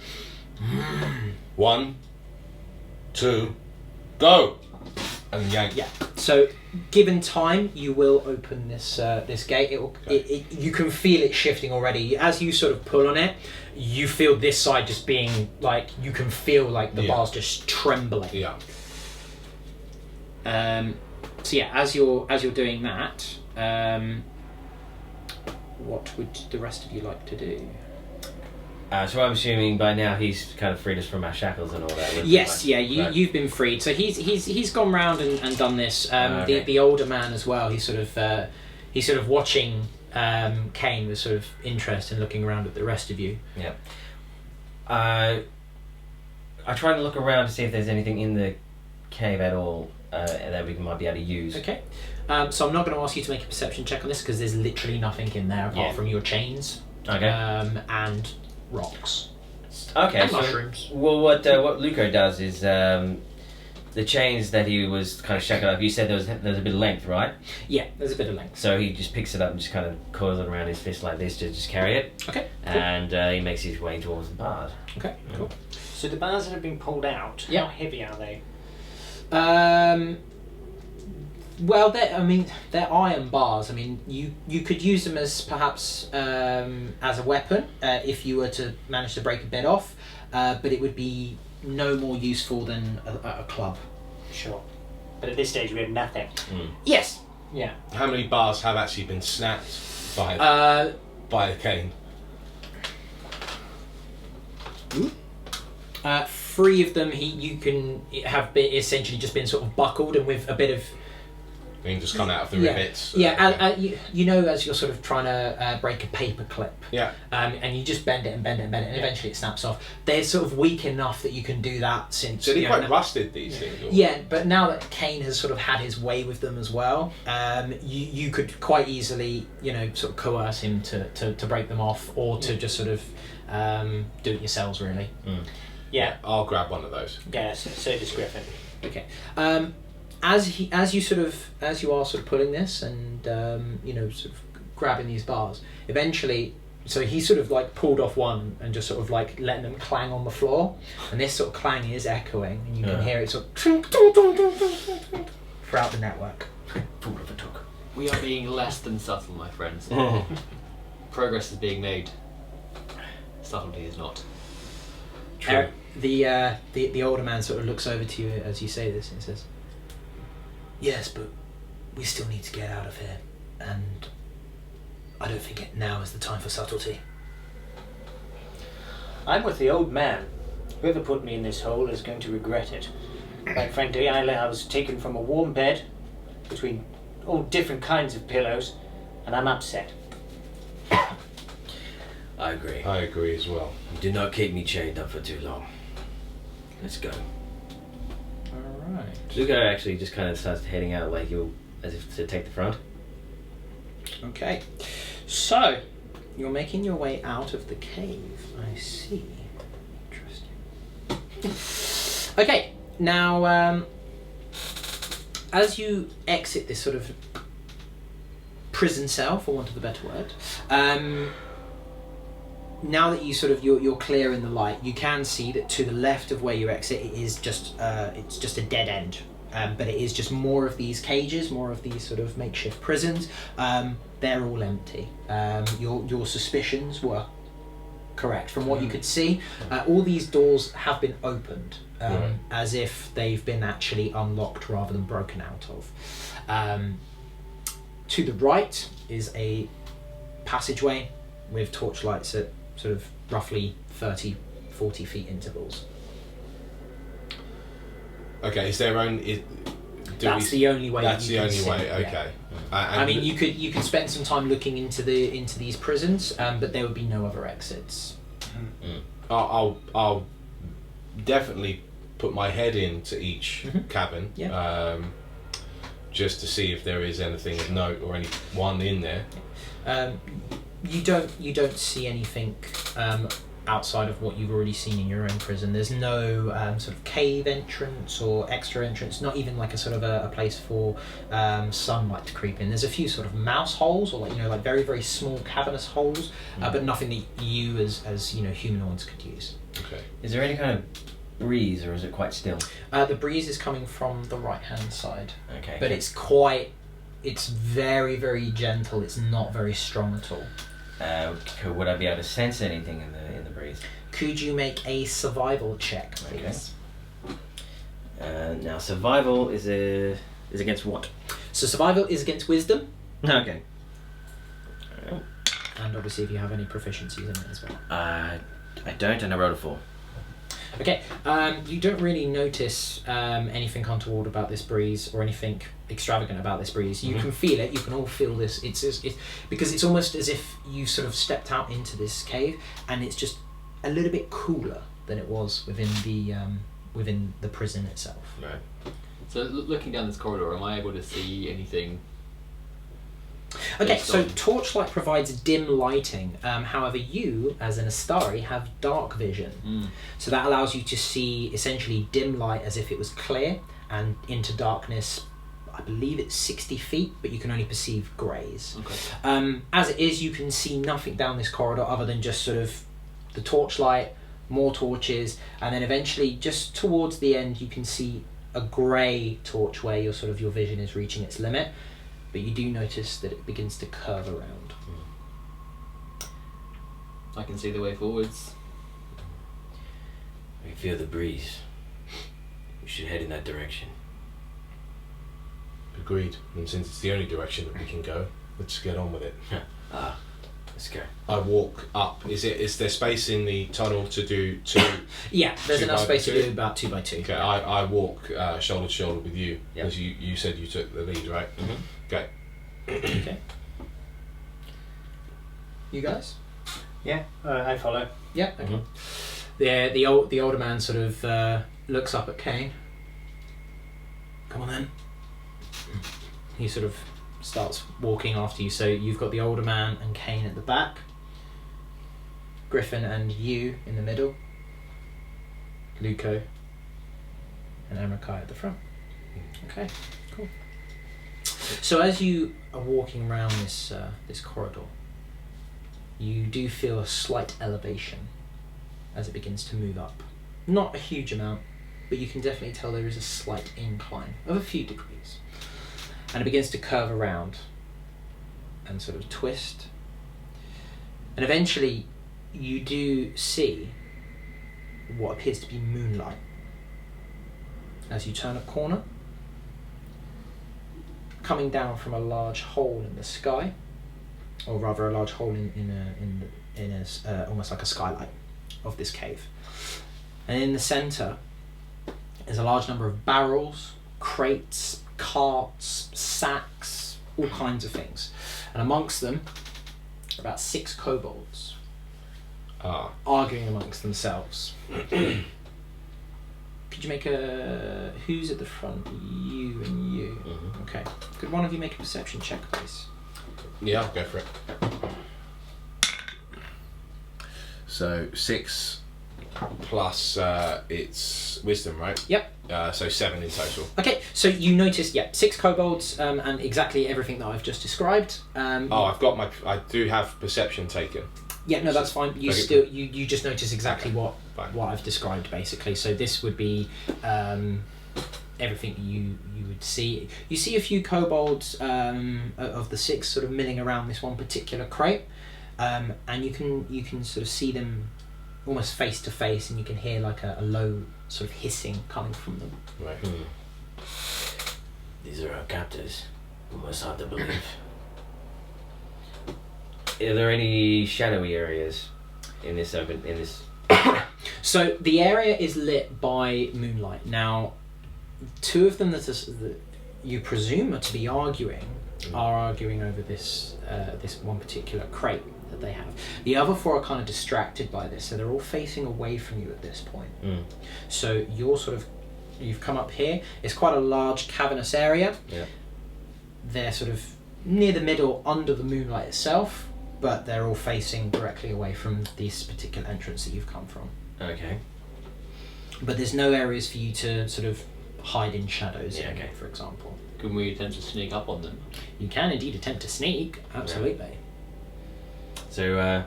1, 2, go! And yank.
Yeah. So, given time, you will open this this gate. You can feel it shifting already. As you sort of pull on it, you feel this side just being like, you can feel like the bars just trembling.
Yeah.
So yeah, as you're doing that, what would the rest of you like to do?
So I'm assuming by now he's kind of freed us from our shackles and all that.
Yes,
right?
yeah,
Right.
you've been freed. So he's gone round and done this.
Okay.
The older man as well. He's sort of watching Kane with sort of interest and looking around at the rest of you.
Yeah. I try to look around to see if there's anything in the cave at all that we might be able to use.
Okay. So I'm not going to ask you to make a perception check on this because there's literally nothing in there apart from your chains.
Okay.
And rocks.
Okay.
And
So,
mushrooms.
well, what Luco does is the chains that he was kind of shackled up. You said there was a bit of length, right?
Yeah, there's a bit of length.
So he just picks it up and just kind of coils it around his fist like this to just carry it.
Okay. Cool.
And he makes his way towards the bars.
Okay. Cool.
So the bars that have been pulled out,
Yeah.
how heavy are they?
Well, they're iron bars. I mean, you could use them as perhaps as a weapon if you were to manage to break a bit off, but it would be no more useful than a club.
Sure. But at this stage we have nothing.
Yes.
Yeah.
How many bars have actually been snapped by Kane?
3 of them you can have been essentially just been sort of buckled and with a bit of
Being just come out of the rivets.
you know, as you're sort of trying to break a paper clip,
Yeah.
and you just bend it and bend it and bend it, and eventually it snaps off. They're sort of weak enough that you can do that since.
So they're
you know,
quite rusted, these things. Or?
Yeah, but now that Kane has sort of had his way with them as well, you could quite easily, sort of coerce him to break them off, or to just sort of do it yourselves, really.
Yeah.
I'll grab one of those.
Yeah, so does Griffin.
Okay. As you are sort of pulling this and sort of grabbing these bars, eventually, so he sort of like pulled off one and just sort of like letting them clang on the floor, and this sort of clang is echoing, and you can hear it sort of throughout the network.
Fool of a took.
We are being less than subtle, my friends. Progress is being made. Subtlety is not.
True.
The older man sort of looks over to you as you say this and says, "Yes, but we still need to get out of here, and I don't think now is the time for subtlety."
I'm with the old man. Whoever put me in this hole is going to regret it. Quite frankly, I was taken from a warm bed between all different kinds of pillows, and I'm upset.
I agree.
I agree as well.
Do not keep me chained up for too long. Let's go.
Alright.
Zuko actually just kind of starts heading out like you'll, as if to take the front.
Okay. So, you're making your way out of the cave. I see. Interesting. Okay, now, as you exit this sort of prison cell, for want of a better word, now that you sort of you're clear in the light, you can see that to the left of where you exit, it is just it's just a dead end. But it is just more of these cages, more of these sort of makeshift prisons. They're all empty. Your suspicions were correct. From what you could see, all these doors have been opened, as if they've been actually unlocked rather than broken out of. To the right is a passageway with torchlights at sort of roughly 30, 40 feet intervals.
Okay, is there only...
That's the only way.
That's
you
the
can
only
see,
way.
yeah.
Okay.
I mean, you could spend some time looking into these prisons, but there would be no other exits.
I'll definitely put my head into each cabin, just to see if there is anything of note or anyone in there.
You don't see anything outside of what you've already seen in your own prison. There's no sort of cave entrance or extra entrance, not even like a sort of a place for sunlight to creep in. There's a few sort of mouse holes, or like very, very small cavernous holes, but nothing that you as humanoids could use.
Okay.
Is there any kind of breeze, or is it quite still?
The breeze is coming from the right hand side,
Okay.
but it's very, very gentle. It's not very strong at all.
Would I be able to sense anything in the breeze?
Could you make a survival check, please?
Now survival is against what?
So survival is against wisdom,
Okay.
and obviously if you have any proficiencies in it as well.
I don't, and I rolled a 4.
Okay, you don't really notice anything untoward about this breeze or anything extravagant about this breeze. You can feel it. You can all feel this. It's because it's almost as if you sort of stepped out into this cave, and it's just a little bit cooler than it was within the prison itself.
Right.
So looking down this corridor, am I able to see anything?
Okay,
Based
so
on-
torchlight provides dim lighting. However, you, as an Astari, have dark vision. So that allows you to see essentially dim light as if it was clear, and into darkness, I believe it's 60 feet, but you can only perceive greys.
Okay.
As it is, you can see nothing down this corridor other than just sort of the torchlight, more torches, and then eventually just towards the end you can see a grey torch where your vision is reaching its limit. But you do notice that it begins to curve around.
I can see the way forwards.
I feel the breeze. We should head in that direction.
Agreed. And since it's the only direction that we can go, let's get on with it.
Let's go.
I walk up. Is there space in the tunnel to do two?
Yeah, there's
2
enough
by
space to
2?
do about 2 by 2.
Okay, I walk shoulder to shoulder with you,
Yep.
because you said you took the lead, right? Okay.
Okay. You guys?
Yeah, I follow.
Yeah. Okay. The older man sort of looks up at Kane. Come on then. He sort of starts walking after you. So you've got the older man and Kane at the back, Griffin and you in the middle, Luco and Amrakai at the front. Okay, cool. So as you are walking around this corridor, you do feel a slight elevation as it begins to move up. Not a huge amount, but you can definitely tell there is a slight incline of a few degrees. And it begins to curve around and sort of twist. And eventually you do see what appears to be moonlight. As you turn a corner, coming down from a large hole in the sky, or rather a large hole in almost like a skylight. of this cave. And in the centre is a large number of barrels, crates, carts, sacks, all kinds of things. And amongst them are about 6 kobolds arguing amongst themselves. Could you make a... Who's at the front? You and you.
Mhm.
Okay. Could one of you make a perception check, please?
Yeah, I'll go for it. So 6 plus it's wisdom, right?
Yep.
So 7 in total.
Okay, so you noticed, 6 kobolds and exactly everything that I've just described.
I do have perception taken.
Yeah, no, that's fine. You
Okay.
still you just notice exactly
Okay,
what
fine.
I've described basically. So this would be everything you would see. You see a few kobolds of the 6 sort of milling around this one particular crate, and you can sort of see them almost face to face, and you can hear like a low sort of hissing coming from them.
Right.
These are our captors. Almost hard to believe. Are there any shadowy areas in this open? In this?
So the area is lit by moonlight. Now, 2 of them that you presume are to be arguing are arguing over this this one particular crate that they have. The other 4 are kind of distracted by this, so they're all facing away from you at this point. So you've come up here. It's quite a large cavernous area.
Yeah.
They're sort of near the middle under the moonlight itself, but they're all facing directly away from this particular entrance that you've come from.
Okay.
But there's no areas for you to sort of hide in shadows
Yeah,
in,
okay.
for example.
Can we attempt to sneak up on them?
You can indeed attempt to sneak, absolutely.
So,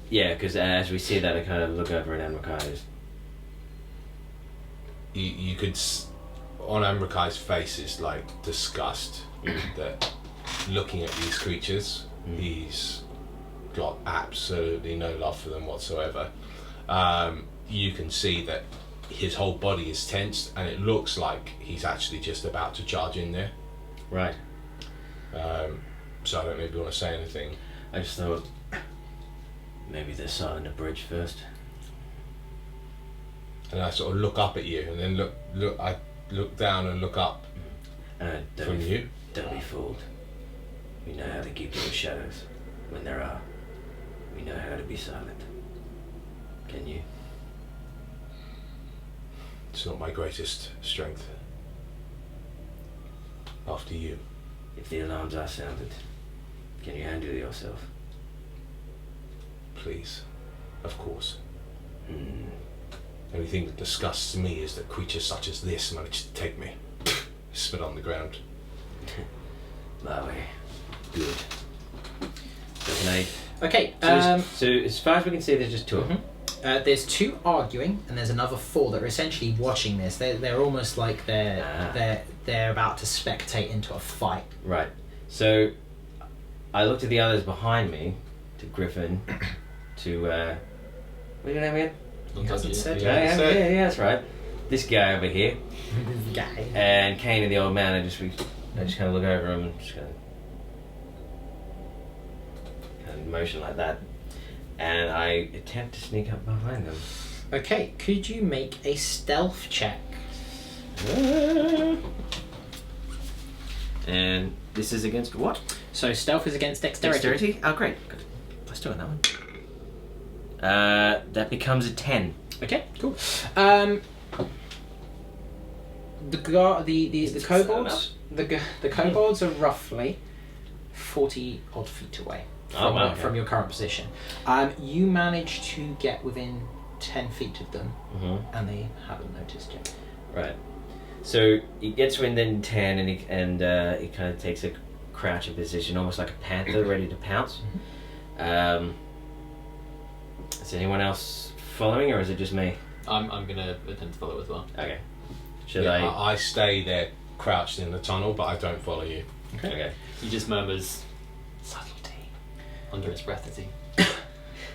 because as we see that, I kind of look over at Amrakai.
You could on Amrakai's face is like disgust that looking at these creatures, he's got absolutely no love for them whatsoever. You can see that his whole body is tensed, and it looks like he's actually just about to charge in there.
Right.
So I don't know if you want to say anything.
I just thought maybe they're silent the bridge first.
And I sort of look up at you, and then I look down and look up from you.
Don't be fooled. We know how to keep to the shadows when there are. We know how to be silent. Can you?
It's not my greatest strength. After you.
If the alarms are sounded, can you handle yourself?
Please. Of course.
Hmm.
The only thing that disgusts me is that creatures such as this manage to take me. Spit on the ground.
My way. Good. So can I...
Okay,
So as far as we can see, there's just 2 of them.
there's 2 arguing, and there's another 4 that are essentially watching this. They're almost like they're about to spectate into a fight.
Right. So I looked at the others behind me, to Griffin, to what's your name again?
He hasn't said
Yeah,
yet.
that's right. This guy over here,
This guy.
and Kane and the old man. I just kind of look over him and just kind of motion like that, and I attempt to sneak up behind them.
Okay, could you make a stealth check?
And this is against what?
So stealth is against dexterity.
Oh, great. Good. Let's do it that one. That becomes a 10.
Okay, cool. The kobolds, the kobolds are roughly 40 odd feet away from your current position. You manage to get within 10 feet of them, and they haven't noticed yet.
Right. So he gets within 10, and he kind of takes a crouching position, almost like a panther ready to pounce. Is anyone else following, or is it just me?
I'm gonna attempt to follow as well.
Okay. Should I?
I stay there crouched in the tunnel, but I don't follow you.
Okay.
He just murmurs subtlety under his breath as he.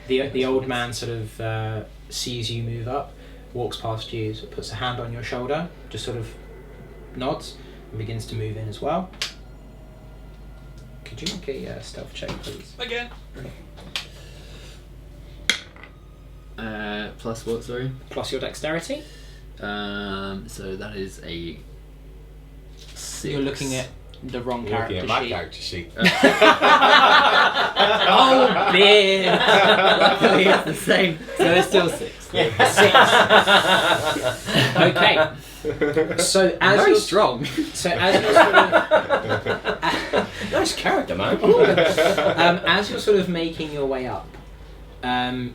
The old man sort of sees you move up, walks past you, sort of puts a hand on your shoulder, just sort of nods, and begins to move in as well. Could you make a stealth check, please?
Again. Plus what? Sorry.
Plus your dexterity.
So that is a 6.
You're looking at the wrong
You're looking
character
at my
sheet.
character sheet.
Oh, beer!
Luckily, it's the same. So it's still 6.
Okay. So as
Very
you're
strong.
So as you're sort of,
Nice character, man.
as you're sort of making your way up, the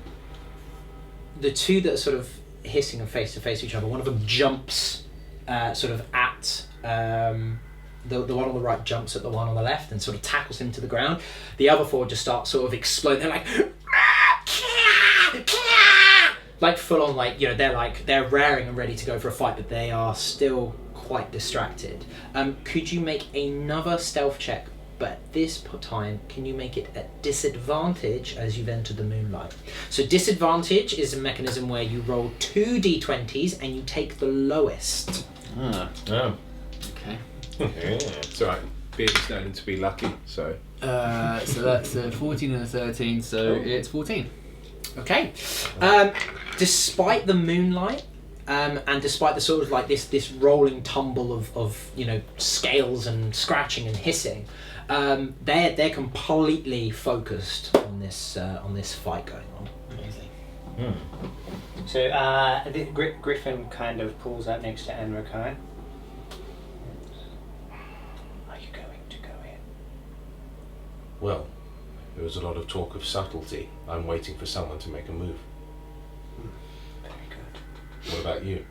two that are sort of hissing and face to face with each other, one of them jumps sort of at the one on the right jumps at the one on the left and sort of tackles him to the ground. The other four just start sort of exploding. They're like full on, like, you know, they're raring and ready to go for a fight, but they are still quite distracted. Could you make another stealth check? But at this time, can you make it at disadvantage as you've entered the moonlight? So disadvantage is a mechanism where you roll 2 d20s and you take the lowest.
Oh.
Okay.
It's alright. Beard is known to be lucky, so.
So that's a 14 and a 13, so it's 14.
Okay. Despite the moonlight, and despite the sort of like this rolling tumble of you know, scales and scratching and hissing, they're completely focused on this fight going on.
Amazing.
Hmm.
So Griffin kind of pulls up next to Amrakai. Are you going to go in?
Well, there was a lot of talk of subtlety. I'm waiting for someone to make a move.
Very good.
What about you?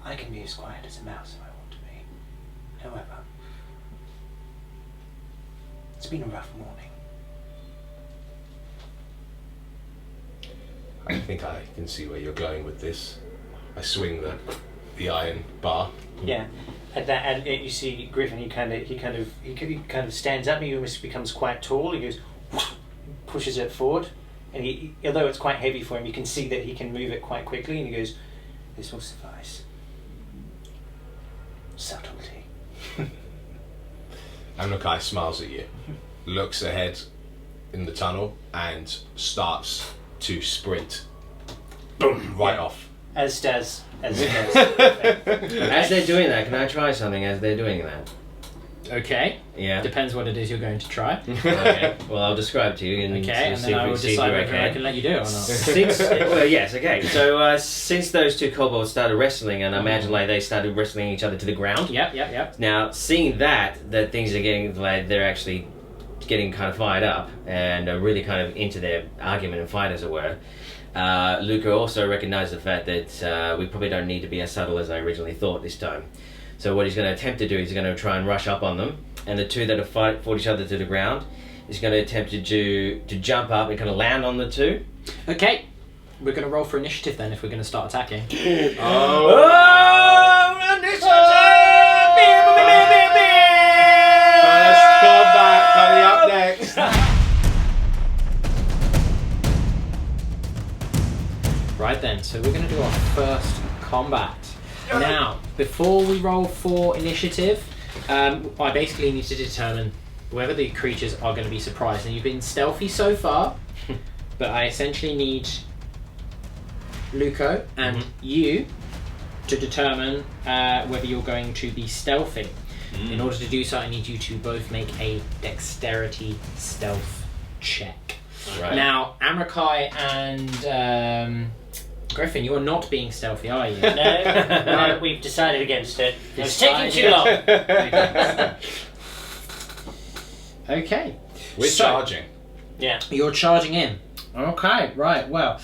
I can be as quiet as a mouse if I want to be. However, it's been a rough morning.
I think I can see where you're going with this. I swing the iron bar.
Yeah, and you see Griffin. He kind of stands up. And he almost becomes quite tall. He goes, pushes it forward, and he, although it's quite heavy for him, you can see that he can move it quite quickly. And he goes, "This will suffice." Subtlety.
Amrakai smiles at you, looks ahead in the tunnel, and starts to sprint. Boom! Right off.
As does.
As they're doing that, can I try something as they're doing that?
Okay.
Yeah.
Depends what it is you're going to try.
Okay. Well, I'll describe to you. And
Okay, and
see
then
if
I
we
will
see if
decide
you
whether I
reckon.
can let you do it or not.
Well, yes, okay. So since those two kobolds started wrestling, and I imagine like they started wrestling each other to the ground.
Yep.
Now, seeing that things are getting like they're actually getting kind of fired up and really kind of into their argument and fight, as it were. Luca also recognised the fact that we probably don't need to be as subtle as I originally thought this time. So what he's going to attempt to do is he's going to try and rush up on them, and the two that have fought each other to the ground, he's going to attempt to jump up and kind of land on the two.
Okay. We're going to roll for initiative then if we're going to start attacking.
First combat coming up next.
Right then, so we're going to do our first combat. Now, before we roll for initiative, I basically need to determine whether the creatures are going to be surprised. And you've been stealthy so far, but I essentially need Luco and you to determine whether you're going to be stealthy. In order to do so, I need you to both make a dexterity stealth check.
Right.
Now, Amrakai and Griffin, you are not being stealthy, are you?
No, we've decided against it. It's taking too long.
Okay.
We're
So-
charging.
Yeah.
You're charging in. Okay, right, well.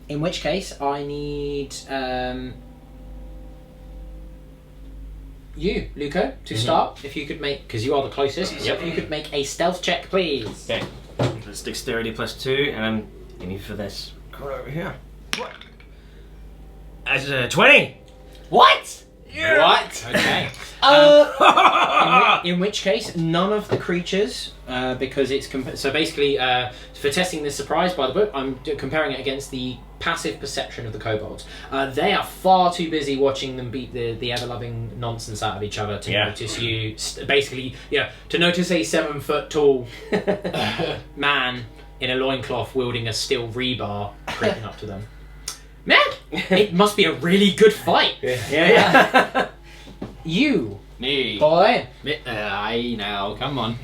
In which case, I need you, Luco, to start. If you could make, because you are the closest, so if you could make a stealth check, please.
Okay. That's dexterity +2, and I'm aiming for this corner over here. What? That's 20.
What?
What?
Okay. In which case, none of the creatures, because it's so basically for testing this surprise by the book, I'm comparing it against the passive perception of the kobolds. They are far too busy watching them beat the ever-loving nonsense out of each other to notice you. Basically, to notice a 7-foot-tall man in a loincloth wielding a steel rebar creeping up to them. Man, it must be a really good fight. Yeah. You.
Me.
Boy.
I now, come on.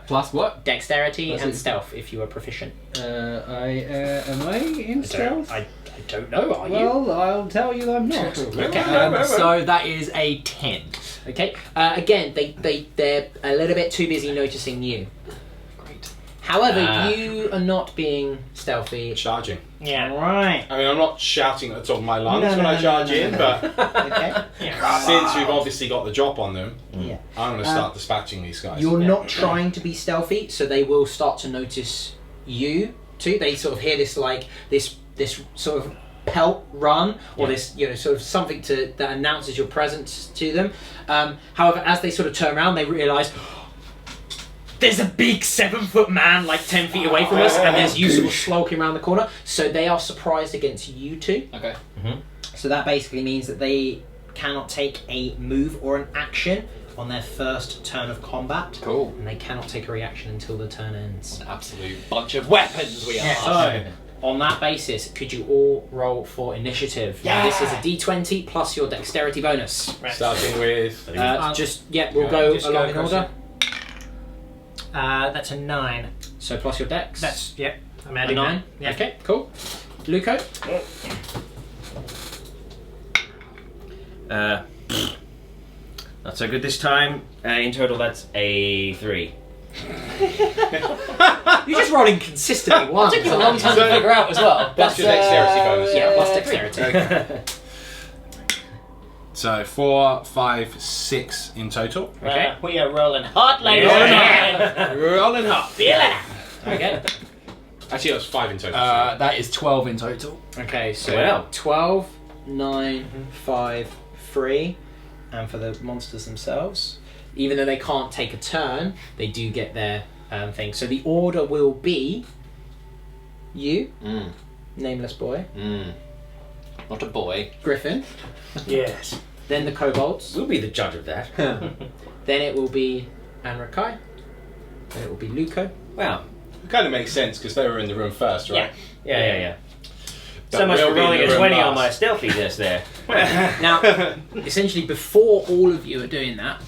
Plus what?
Dexterity
Plus
and
it.
stealth if you are proficient.
Am I in stealth?
I don't know, are you?
Well, I'll tell you I'm not.
Okay.
So that is a 10.
Okay. Again, they're a little bit too busy noticing you.
Great.
However, you are not being stealthy.
Charging.
Yeah.
Right.
I mean, I'm not shouting at the top of my lungs
No,
when
no,
I
no,
charge
no, no,
in,
no.
but
Okay.
since we've obviously got the drop on them,
Yeah.
I'm going to start dispatching these guys.
You're not trying to be stealthy, so they will start to notice you too. They sort of hear this this sort of pelt run, or this sort of something that announces your presence to them. However, as they sort of turn around, they realise there's a big 7-foot man like 10 feet away from us, and there's you sort of slogging around the corner. So they are surprised against you two.
Okay.
So that basically means that they cannot take a move or an action on their first turn of combat.
Cool.
And they cannot take a reaction until the turn ends.
An absolute bunch of weapons we are.
So, on that basis, could you all roll for initiative? Now, this is a d20 plus your dexterity bonus.
Starting with...
We'll go
Just
along
go
in
across
order.
That's a 9.
So plus your dex.
I'm
a
adding
9.
that. Yeah.
Okay, cool. Luco?
Not so good this time. In total, that's a 3.
You're just rolling consistently once.
Took you a long time to figure out as well.
Plus your dexterity bonus.
Yeah, plus dexterity.
Okay. So 4, 5, 6 in total.
Okay.
We are rolling hot, ladies
Yeah.
and gentlemen.
We're rolling up.
Feel it.
Okay.
Actually, that was 5 in total.
That is 12 in total.
Okay, so
Wow.
12, 9, 5, 3. And for the monsters themselves, even though they can't take a turn, they do get their thing. So the order will be you, nameless boy,
Not a boy.
Griffin,
Yes.
then the kobolds,
We'll be the judge of that.
then it will be Anrakai, then it will be Luco.
Wow.
It kind of makes sense because they were in the room first, right?
Yeah.
But
So much
we'll
for
be in
rolling
the
a
room
20 on
last.
my stealthiness there.
Now, essentially, before all of you are doing that,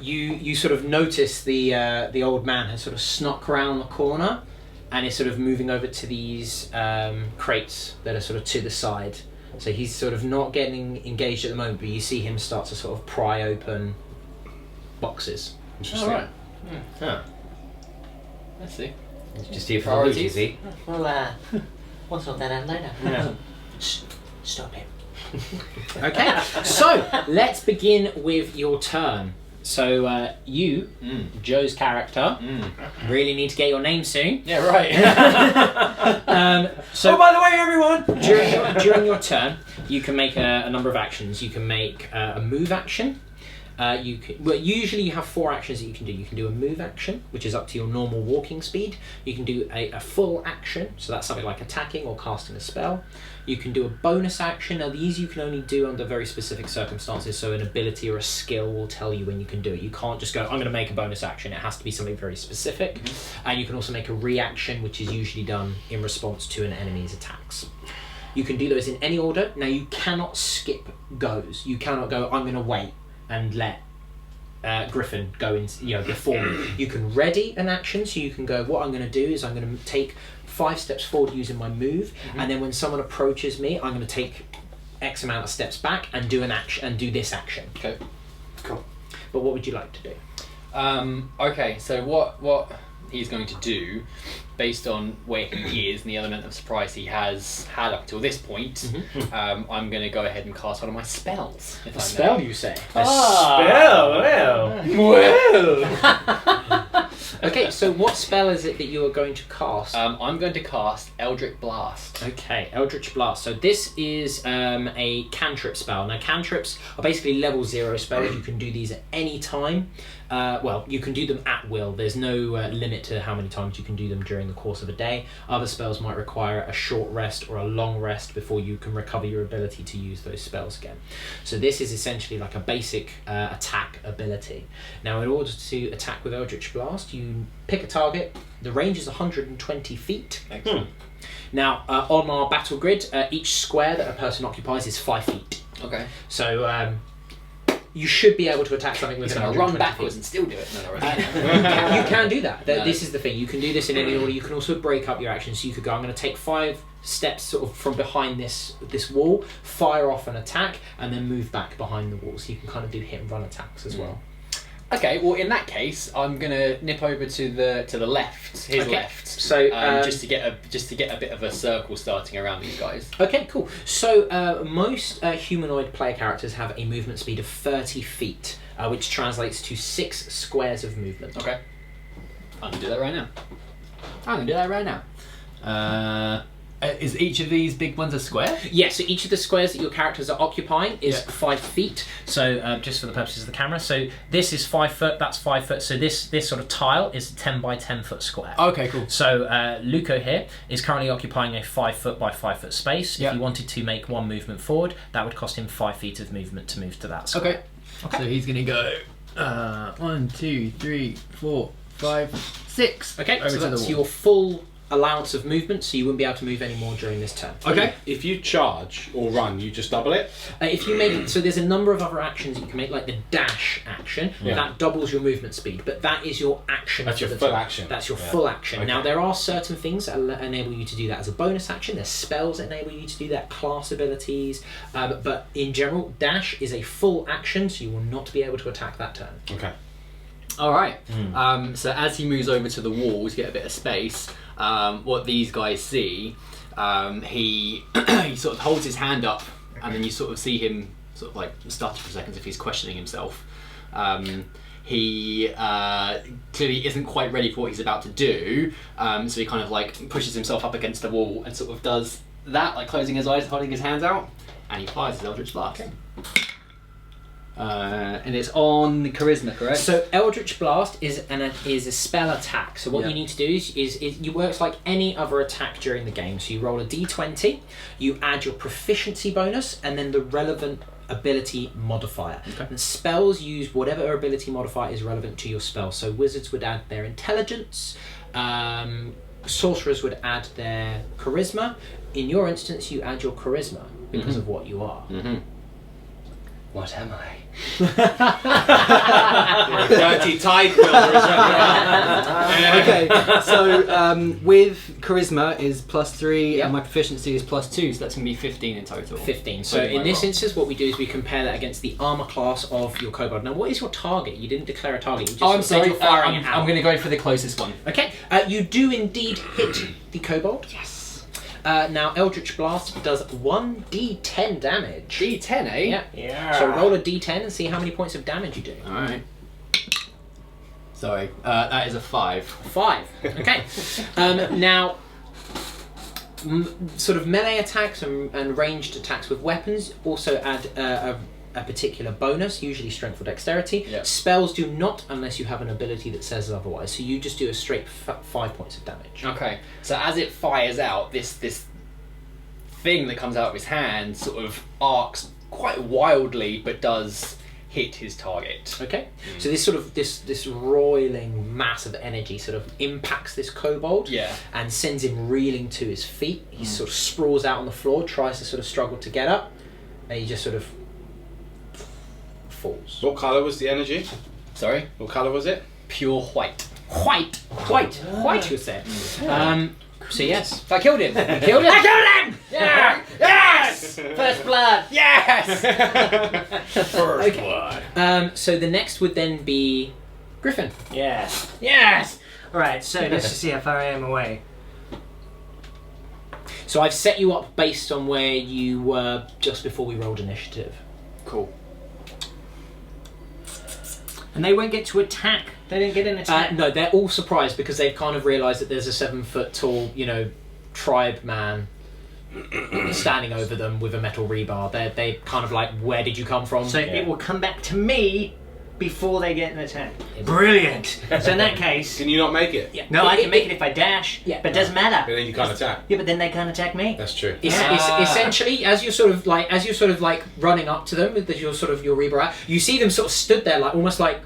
you sort of notice the old man has sort of snuck around the corner and is sort of moving over to these crates that are sort of to the side. So he's sort of not getting engaged at the moment, but you see him start to sort of pry open boxes.
Interesting.
Alright.
Huh.
Let's see.
Just here for the loot, you see.
Well, we'll sort that out later.
Yeah.
Stop him.
Okay, so let's begin with your turn. So you, Joe's character, really need to get your name soon.
Yeah, right.
So
by the way, everyone!
during your turn, you can make a number of actions. You can make a move action. Usually you have 4 actions that you can do. You can do a move action, which is up to your normal walking speed. You can do a full action, so that's something like attacking or casting a spell. You can do a bonus action. Now these you can only do under very specific circumstances, so an ability or a skill will tell you when you can do it. You can't just go, I'm going to make a bonus action. It has to be something very specific. And you can also make a reaction, which is usually done in response to an enemy's attacks. You can do those in any order. Now you cannot skip goes. You cannot go, I'm going to wait and let Griffin go in, before me. You can ready an action, so you can go, what I'm going to do is I'm going to take 5 steps forward using my move, and then when someone approaches me, I'm going to take X amount of steps back and do an action and do this action.
Okay.
Cool. But what would you like to do?
Okay, so what he's going to do, based on where he is and the element of surprise he has had up till this point, I'm going to go ahead and cast one of my spells. If I may.
you say?
Spell, well.
Okay, so what spell is it that you are going to cast?
I'm going to cast Eldritch Blast.
Okay, Eldritch Blast. So this is a cantrip spell. Now cantrips are basically level 0 spells. You can do these at any time. Well, you can do them at will. There's no limit to how many times you can do them during the course of a day. Other spells might require a short rest or a long rest before you can recover your ability to use those spells again. So this is essentially like a basic attack ability. Now in order to attack with Eldritch Blast, you pick a target. The range is 120 feet.
Excellent.
Now on our battle grid, each square that a person occupies is 5 feet.
Okay.
So you should be able to attack something
He's
within
going to
120
run backwards
feet.
and still do it. No,
You can do that.
No.
This is the thing. You can do this in any order. You can also break up your actions. So you could go, I'm going to take 5 steps sort of from behind this wall, fire off an attack, and then move back behind the wall. So you can kind of do hit and run attacks as well.
Okay, well in that case, I'm gonna nip over to the left, his
Okay.
left.
So
just to get a bit of a circle starting around these guys.
Okay, cool. So most humanoid player characters have a movement speed of 30 feet, which translates to 6 squares of movement.
Okay. I'm gonna do that right now. Is each of these big ones a square?
Yeah, so each of the squares that your characters are occupying is
Yeah.
5 feet.
So just for the purposes of the camera, so this is 5 foot, that's 5 foot. So this sort of tile is a 10 by 10 foot square.
Okay, cool.
So Luco here is currently occupying a 5 foot by 5 foot space.
Yeah.
If he wanted to make one movement forward, that would cost him 5 feet of movement to move to that square.
Okay. So he's gonna go 1, 2, 3, 4, 5, 6.
Okay,
over
so
to the
that's
wall.
your full allowance of movement, so you wouldn't be able to move any more during this turn.
Okay.
If you charge or run, you just double it.
If you make so there's a number of other actions you can make, like the dash action.
Yeah.
That doubles your movement speed, but that is your action.
That's
for
your
the
full
turn.
action.
That's your
Yeah.
full action.
Okay.
Now there are certain things that enable you to do that as a bonus action. There's spells that enable you to do that, class abilities, but in general, dash is a full action, so you will not be able to attack that turn.
Okay.
All right. So as he moves over to the wall to get a bit of space, what these guys see, he he sort of holds his hand up, and then you sort of see him sort of like stutter for a second as if he's questioning himself. He clearly isn't quite ready for what he's about to do, so he kind of like pushes himself up against the wall and sort of does that, like closing his eyes, holding his hands out, and he fires his Eldritch Blast.
Okay.
And it's on charisma, correct?
So Eldritch Blast is a spell attack. So what
Yeah.
you need to do is it works like any other attack during the game. So you roll a d20, you add your proficiency bonus, and then the relevant ability modifier.
Okay.
And spells use whatever ability modifier is relevant to your spell. So wizards would add their intelligence, sorcerers would add their charisma. In your instance, you add your charisma because of what you are.
Mm-hmm.
What am I?
Dirty tide builder as well.
Okay, so with charisma is +3
Yep.
and my proficiency is +2, so that's going to be 15 in total.
15. So
Okay,
in
my
this
roll.
instance, what we do is we compare that against the armor class of your kobold. Now, what is your target? You didn't declare a target. You just
Oh, I'm
said
sorry,
you're firing it out.
I'm going to go for the closest one.
Okay, you do indeed hit the kobold.
Yes.
Now, Eldritch Blast does 1d10 damage.
D10, eh?
Yeah.
Yeah.
So roll a d10 and see how many points of damage you do.
Alright. Sorry, that is a 5.
5. Okay. Now, sort of melee attacks and ranged attacks with weapons also add a particular bonus, usually strength or dexterity.
Yeah.
Spells do not, unless you have an ability that says otherwise. So you just do a straight 5 points of damage.
Okay, so as it fires out, this thing that comes out of his hand sort of arcs quite wildly, but does hit his target.
Okay, so this sort of this roiling mass of energy sort of impacts this kobold,
Yeah.
and sends him reeling to his feet. He sort of sprawls out on the floor, tries to sort of struggle to get up, and he just sort of falls.
What colour was the energy?
Sorry?
What colour was it?
Pure white.
White, you said. So yes,
So I killed him.
killed him.
I killed him!
Yeah.
Yes!
First blood.
Yes!
Okay. So the next would then be Griffin.
Yes. Yes. All right. So let's just see how far I am away.
So I've set you up based on where you were just before we rolled initiative.
Cool.
And they won't get to attack. They don't get an attack.
No, they're all surprised because they've kind of realised that there's a 7-foot tall, tribe man standing over them with a metal rebar. They kind of like, where did you come from?
So it will come back to me before they get an attack. Brilliant. So in that case,
Can you not make it?
Yeah.
no, I can make it if I dash.
Yeah.
But it doesn't matter.
But then you can't attack.
Yeah, but then they can't attack me.
That's true.
It's essentially as you're sort of like running up to them with your rebar out, you see them sort of stood there like almost like.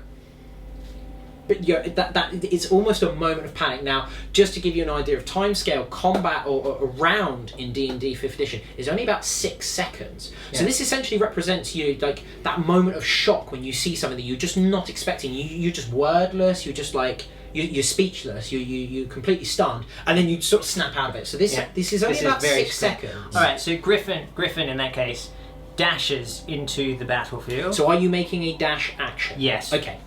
But that it's almost a moment of panic. Now, just to give you an idea of timescale, combat or a round in D&D 5th edition is only about 6 seconds. So this essentially represents you like that moment of shock when you see something that you're just not expecting. You're just wordless. You're just like you're speechless. You're completely stunned, and then you sort of snap out of it. So this is only about 6 seconds.
All right. So Griffin in that case dashes into the battlefield.
So are you making a dash action?
Yes.
Okay.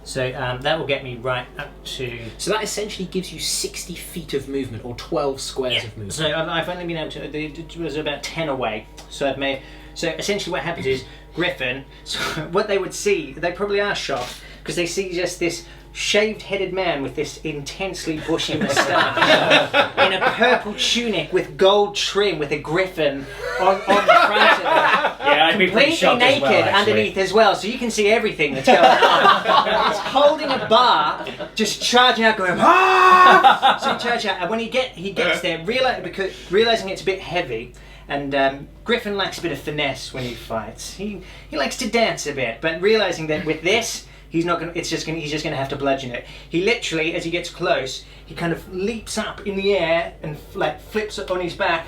So that will get me right up to.
So that essentially gives you 60 feet of movement, or 12 squares of movement.
So I've only been able to. It was about 10 away. So I've made. So essentially, what happens is Griffin. So what they would see, they probably are shocked because they see just this shaved-headed man with this intensely bushy moustache in a purple tunic with gold trim with a griffin on the front of it.
Yeah, I'd be pretty
Completely
shocked
naked
as well, actually.
underneath as well, so you can see everything that's going on. He's holding a bar, just charging out, going ah! So he charges out, and when he gets there, realizing it's a bit heavy, and Griffin lacks a bit of finesse when he fights. He likes to dance a bit, but realizing that with this, he's just gonna have to bludgeon it. He literally, as he gets close, he kind of leaps up in the air and like flips it on his back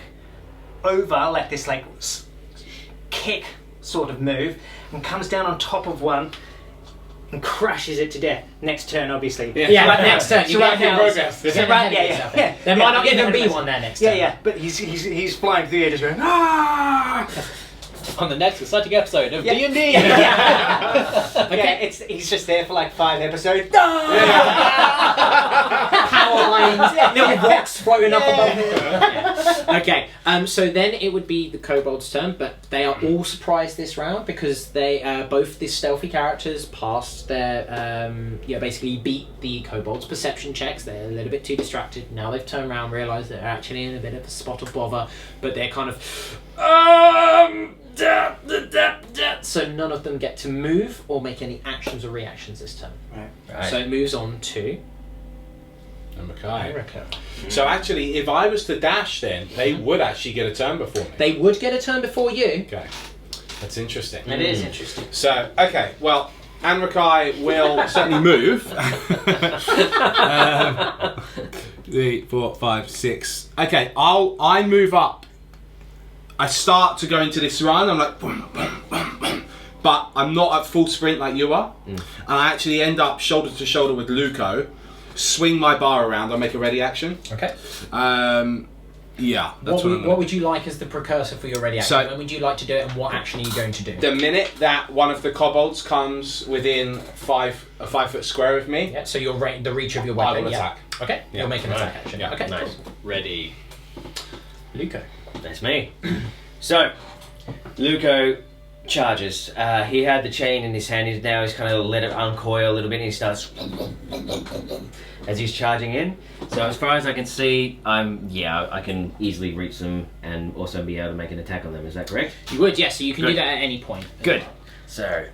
over like this like kick sort of move, and comes down on top of one and crushes it to death. Next turn, obviously.
Yeah, right, next turn. You
right
get
now.
progress.
So right, yeah.
There might not even be one there next
Yeah,
turn.
yeah. But he's flying through the air, just going ah.
On the next exciting episode of D&D.
Okay. Yeah, he's just there for like 5 episodes.
Power lines, little rocks floating up above him. Yeah. Okay, so then it would be the kobolds' turn, but they are all surprised this round because they both the stealthy characters passed their basically beat the kobolds' perception checks. They're a little bit too distracted. Now they've turned around, realised they're actually in a bit of a spot of bother, but they're kind of so none of them get to move or make any actions or reactions this turn.
Right.
So it moves on to
And Mackay.
Erica.
So actually, if I was to dash, then they would actually get a turn before me.
They would get a turn before you.
Okay, that's interesting.
It is interesting.
So okay, well, Anrakai will certainly move. 3, 4, 5, 6. Okay, I move up. I start to go into this run. I'm like, boom, boom, boom, boom. But I'm not at full sprint like you are. And I actually end up shoulder to shoulder with Luco, swing my bar around, I make a ready action.
Okay.
Yeah, that's
What would you like as the precursor for your ready action?
So-
when would you like to do it, and what action are you going to do?
The minute that one of the kobolds comes within a 5-foot square of me,
Yeah, so your the reach of your
I
weapon.
will
yeah.
attack.
Okay,
Yeah.
you'll make an
Right.
attack action.
Yeah.
Okay,
Nice.
cool.
Ready.
Luco.
That's me. So, Luco charges. He had the chain in his hand. He's kind of let it uncoil a little bit, and he starts as he's charging in. So as far as I can see, I can easily reach them and also be able to make an attack on them. Is that correct?
You would, yes. So you can
Good.
do that at any point.
Good. So,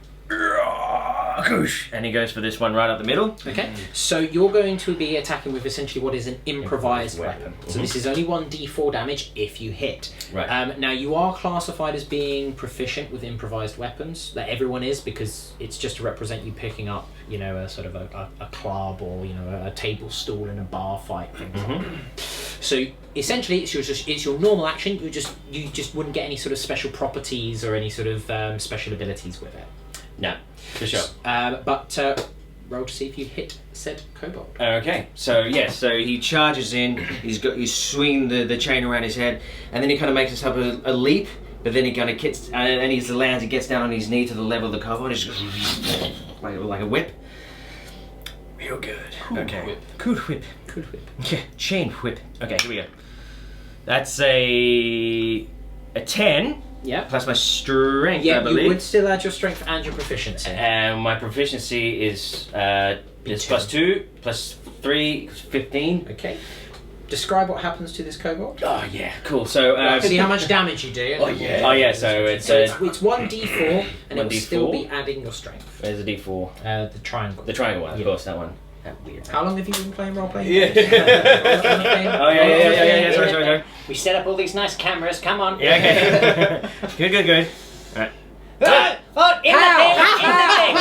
and he goes for this one right up the middle.
Okay, so you're going to be attacking with essentially what is an improvised weapon. So this is only 1d4 damage if you hit.
Right.
Now you are classified as being proficient with improvised weapons. That everyone is, because it's just to represent you picking up, a sort of a club or a table stool in a bar fight. Things like that. So essentially, it's your normal action. You just wouldn't get any sort of special properties or any sort of special abilities with it.
No, for sure.
But roll to see if you hit said kobold.
Okay, so he charges in. He's swinging the chain around his head, and then he kind of makes himself a leap. But then he kind of gets, and he lands. He gets down on his knee to the level of the kobold. He just goes like a whip. Real good. Okay.
Whip.
Good whip.
Good whip.
Yeah, chain whip. Okay, here we go. That's a 10.
Yeah.
plus my strength, I
Yeah, you
believe.
would still add your strength and your proficiency.
And my proficiency is plus 2, plus 3, 15.
Okay. Describe what happens to this kobold.
Oh yeah, cool. So
See how much damage you do.
oh yeah, so it's
It's 1d4, and it will
1d4.
still be adding your strength.
there's a D4,
The triangle.
the triangle one, of
Yeah.
course, that one. That weird.
How long have you been playing role-playing?
Yeah.
Oh yeah. Sorry.
We set up all these nice cameras. Come on.
Yeah, okay. good.
Oh, in the thing.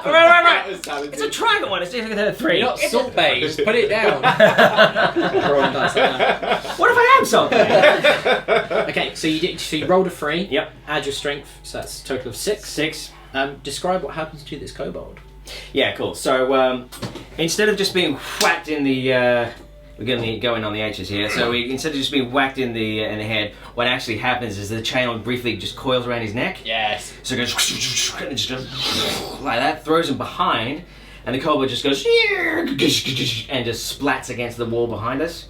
Right. It's a
Talented.
triangle one. It's just like 3.
You're not salt bay. Just put it down.
Rolling dice like that.
What if I am something?
Okay, so you rolled a 3.
Yep.
Add your strength, so that's a total of 6.
6.
Describe what happens to this kobold.
Yeah, cool. So instead of just being whacked in the, we're going on the H's here. So instead of just being whacked in the head, what actually happens is the chain briefly just coils around his neck.
Yes.
So it goes and it just goes like that, throws him behind, and the kobold just goes and just splats against the wall behind us,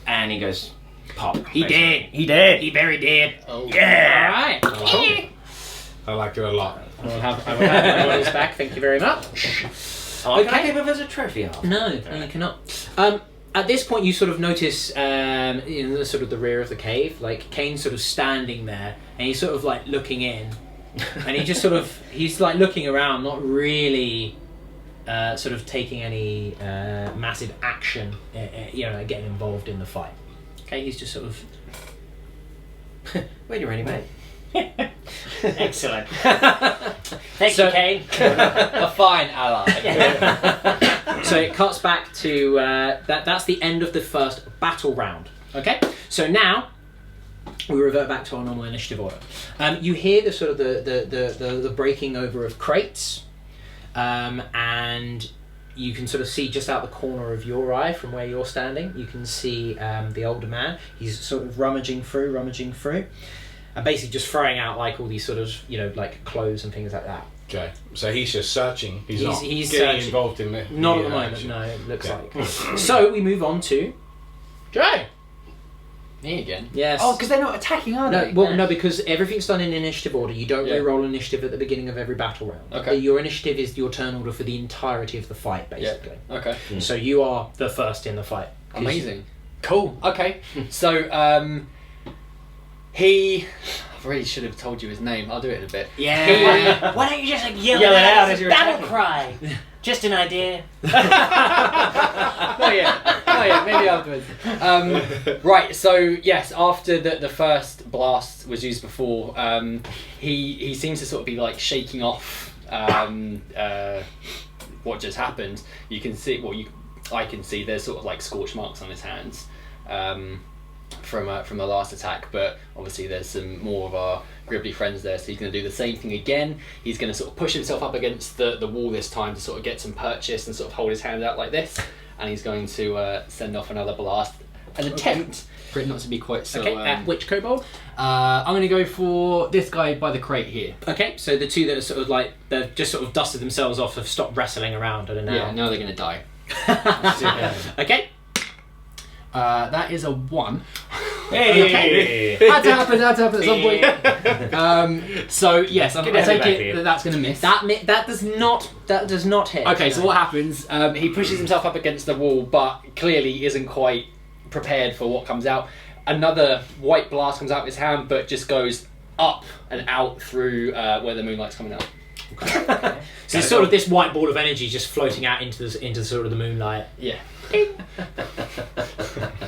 and he goes pop.
He dead.
He dead.
He very dead.
Oh.
Yeah.
Alright.
I like it a lot.
I will have my models back, thank you very much.
Oh, can I
Okay.
give him as a trophy?
No, you cannot. At this point, you sort of notice in the sort of the rear of the cave, like Kane's sort of standing there, and he's sort of like looking in, and he just sort of he's like looking around, not really sort of taking any massive action, getting involved in the fight. Okay, he's just sort of.
When you're ready, mate.
Excellent. Thank you, Kane.
A fine ally.
So it cuts back to that's the end of the first battle round. Okay, so now we revert back to our normal initiative order. You hear the sort of the breaking over of crates, and you can sort of see just out the corner of your eye from where you're standing. You can see the older man. He's sort of rummaging through, and basically just throwing out like all these sort of like clothes and things like that.
Okay, so he's just searching. He's not
he's
getting
searching.
involved in it.
Not at the moment, no. It looks
Okay.
like. So we move on to Jay.
Me again.
Yes.
Oh, because they're not attacking, are they?
No, because everything's done in initiative order. You don't
Yeah.
re-roll initiative at the beginning of every battle round.
Okay.
Your initiative is your turn order for the entirety of the fight, basically.
Okay.
So you are the first in the fight.
Amazing. Cool. Okay. So, he. I really should have told you his name. I'll do it in a bit.
Yeah.
Why don't you just like yell
Yell
it
it out
out
as
as a
you're
battle
attacking.
cry? Just an idea.
Not yet. Maybe afterwards. Right. So yes, after the first blast was used before, he seems to sort of be like shaking off what just happened. You can see. I can see there's sort of like scorch marks on his hands. From the last attack, but obviously there's some more of our gribbly friends there, so he's going to do the same thing again. He's going to sort of push himself up against the wall this time to sort of get some purchase and sort of hold his hand out like this, and he's going to send off another blast, an attempt for it not to be quite so.
Okay, at which kobold?
I'm going to go for this guy by the crate here.
Okay, so the two that are sort of like, they've just sort of dusted themselves off, have stopped wrestling around and are
Yeah,
now...
now they're going to die.
Okay.
That is a 1.
Hey!
Had to happen at some point. So yes, I
Get down
take
back
it
here.
that that's going to miss.
That does not hit.
Okay, so what happens? He pushes himself up against the wall, but clearly isn't quite prepared for what comes out. Another white blast comes out of his hand, but just goes up and out through where the moonlight's coming out.
So it's sort of this white ball of energy just floating out into sort of the moonlight.
Yeah.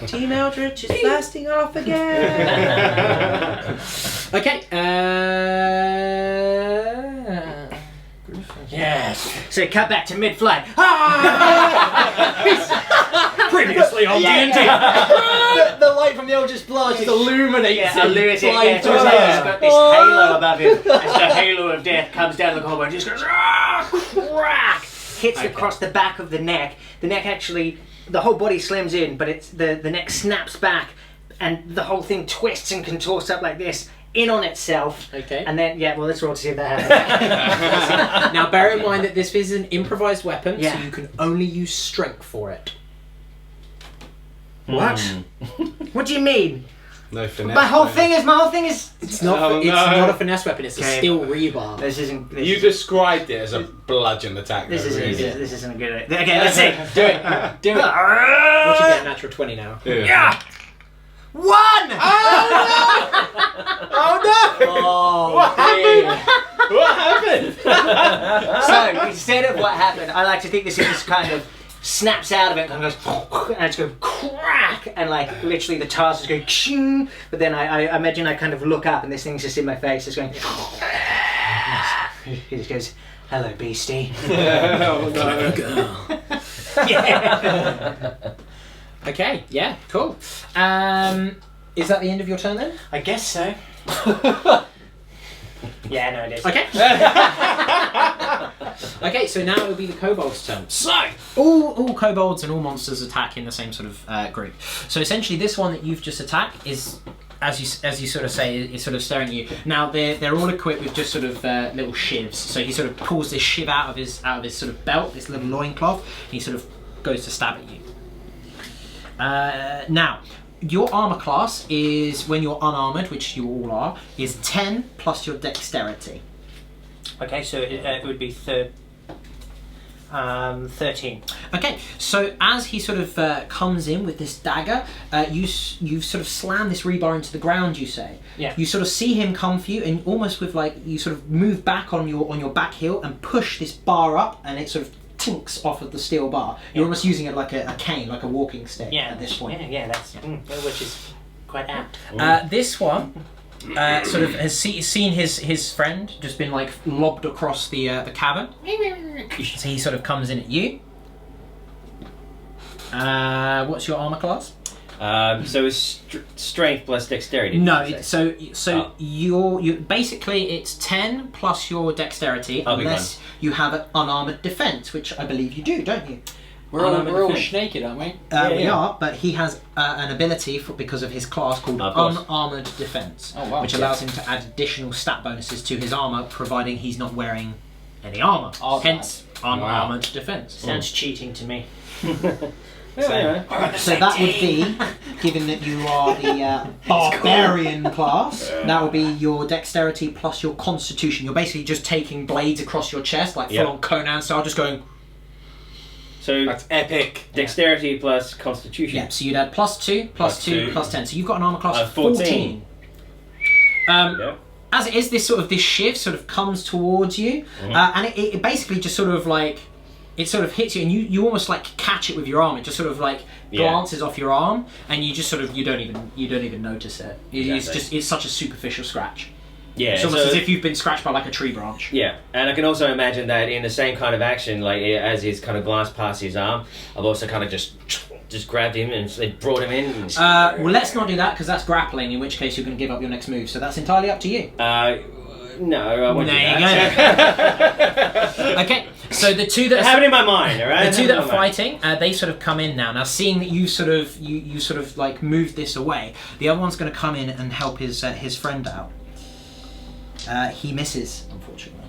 Team Eldritch is blasting off again. Okay.
Yes. So cut back to mid-flight.
Previously on D&D.
The light from the Eldritch Blast just illuminates him.
Illuminates it.
flying
Yeah,
through
it's
the
like
air.
he's got this halo above him. As the halo of death comes down the corridor and just goes crack, hits across the back of the neck. The neck actually, the whole body slims in, but it's the neck snaps back, and the whole thing twists and contorts up like this, in on itself.
Okay.
And then let's roll to see if that happens.
Now bear in mind that this is an improvised weapon,
Yeah.
so you can only use strength for it.
What? What do you mean?
No finesse.
My whole thing is.
It's not.
Oh,
It's
no.
not a finesse weapon. It's a
Okay.
steel rebar.
This isn't. This
You
is-
described it as a bludgeon attack.
This
though,
isn't.
really.
This isn't a good idea. Okay, let's see.
Do it. Do it.
What you get a natural 20 now?
Yeah.
1!
Oh no!
Oh,
What happened? What happened?
So instead of what happened, I like to think this is kind of snaps out of it and goes and it's going crack and like literally the tiles is going ching, but then I imagine I kind of look up and this thing's just in my face. It's going. He just goes, "Hello, beastie."
Oh no!
Yeah.
Okay, yeah, cool. Is that the end of your turn then?
I guess so. Yeah, no, it is.
Okay. Okay, so now it will be the kobold's turn. So, all kobolds and all monsters attack in the same sort of group. So essentially, this one that you've just attacked is, as you sort of say, is sort of staring at you. Now they're all equipped with just sort of little shivs. So he sort of pulls this shiv out of his sort of belt, this little loincloth, and he sort of goes to stab at you. Now, your armor class is, when you're unarmored, which you all are, is 10 plus your dexterity.
Okay, so it would be 13.
Okay, so as he sort of comes in with this dagger, you've sort of slammed this rebar into the ground, you say.
Yeah.
You sort of see him come for you, and almost with like, you sort of move back on your back heel and push this bar up, and it sort of tinks off of the steel bar. You're almost using it like a cane, like a walking stick at this point.
Yeah, that's which is quite apt.
This one sort of has seen his friend just been like lobbed across the cabin. So he sort of comes in at you. What's your armor class?
So it's strength plus dexterity.
No,
did you say?
so you basically it's 10 plus your dexterity
Oh, big
unless you have an unarmored defense, which I believe you do, don't you?
We're all
Unarmored
naked, aren't we?
We are, but he has an ability because of his class called
Of course.
Unarmored Defense,
Oh, wow.
which allows him to add additional stat bonuses to his armor, providing he's not wearing any armor.
Oh,
Hence, Unarmored Defense.
Sounds cheating to me.
So that would be, given that you are the barbarian class, that would be your dexterity plus your constitution. You're basically just taking blades across your chest, like
Yep.
full on Conan style, just going.
So
That's epic.
dexterity plus constitution.
Yeah, so you'd add plus 2, plus 2,
2.
plus 10. So you've got an armor class of
14.
14.
Yeah.
As it is, this shift sort of comes towards you, and it basically just sort of like, it sort of hits you, and you almost like catch it with your arm. It just sort of like
Yeah.
glances off your arm, and you just sort of you don't even notice it. It's
Exactly.
it's such a superficial scratch.
Yeah.
It's almost
so-
as if you've been scratched by like a tree branch.
Yeah, and I can also imagine that in the same kind of action, like as he's kind of glanced past his arm, I've also kind of just grabbed him and brought him in. And,
Well, let's not do that because that's grappling. In which case, you're going to give up your next move. So that's entirely up to you.
no, I won't do
There you
that.
Okay, so the two that
I have it in my mind, all right?
the two
Have
that
it
are
in my mind.
fighting, they sort of come in now. Now, seeing that you sort of like moved this away, the other one's going to come in and help his friend out. He misses, unfortunately.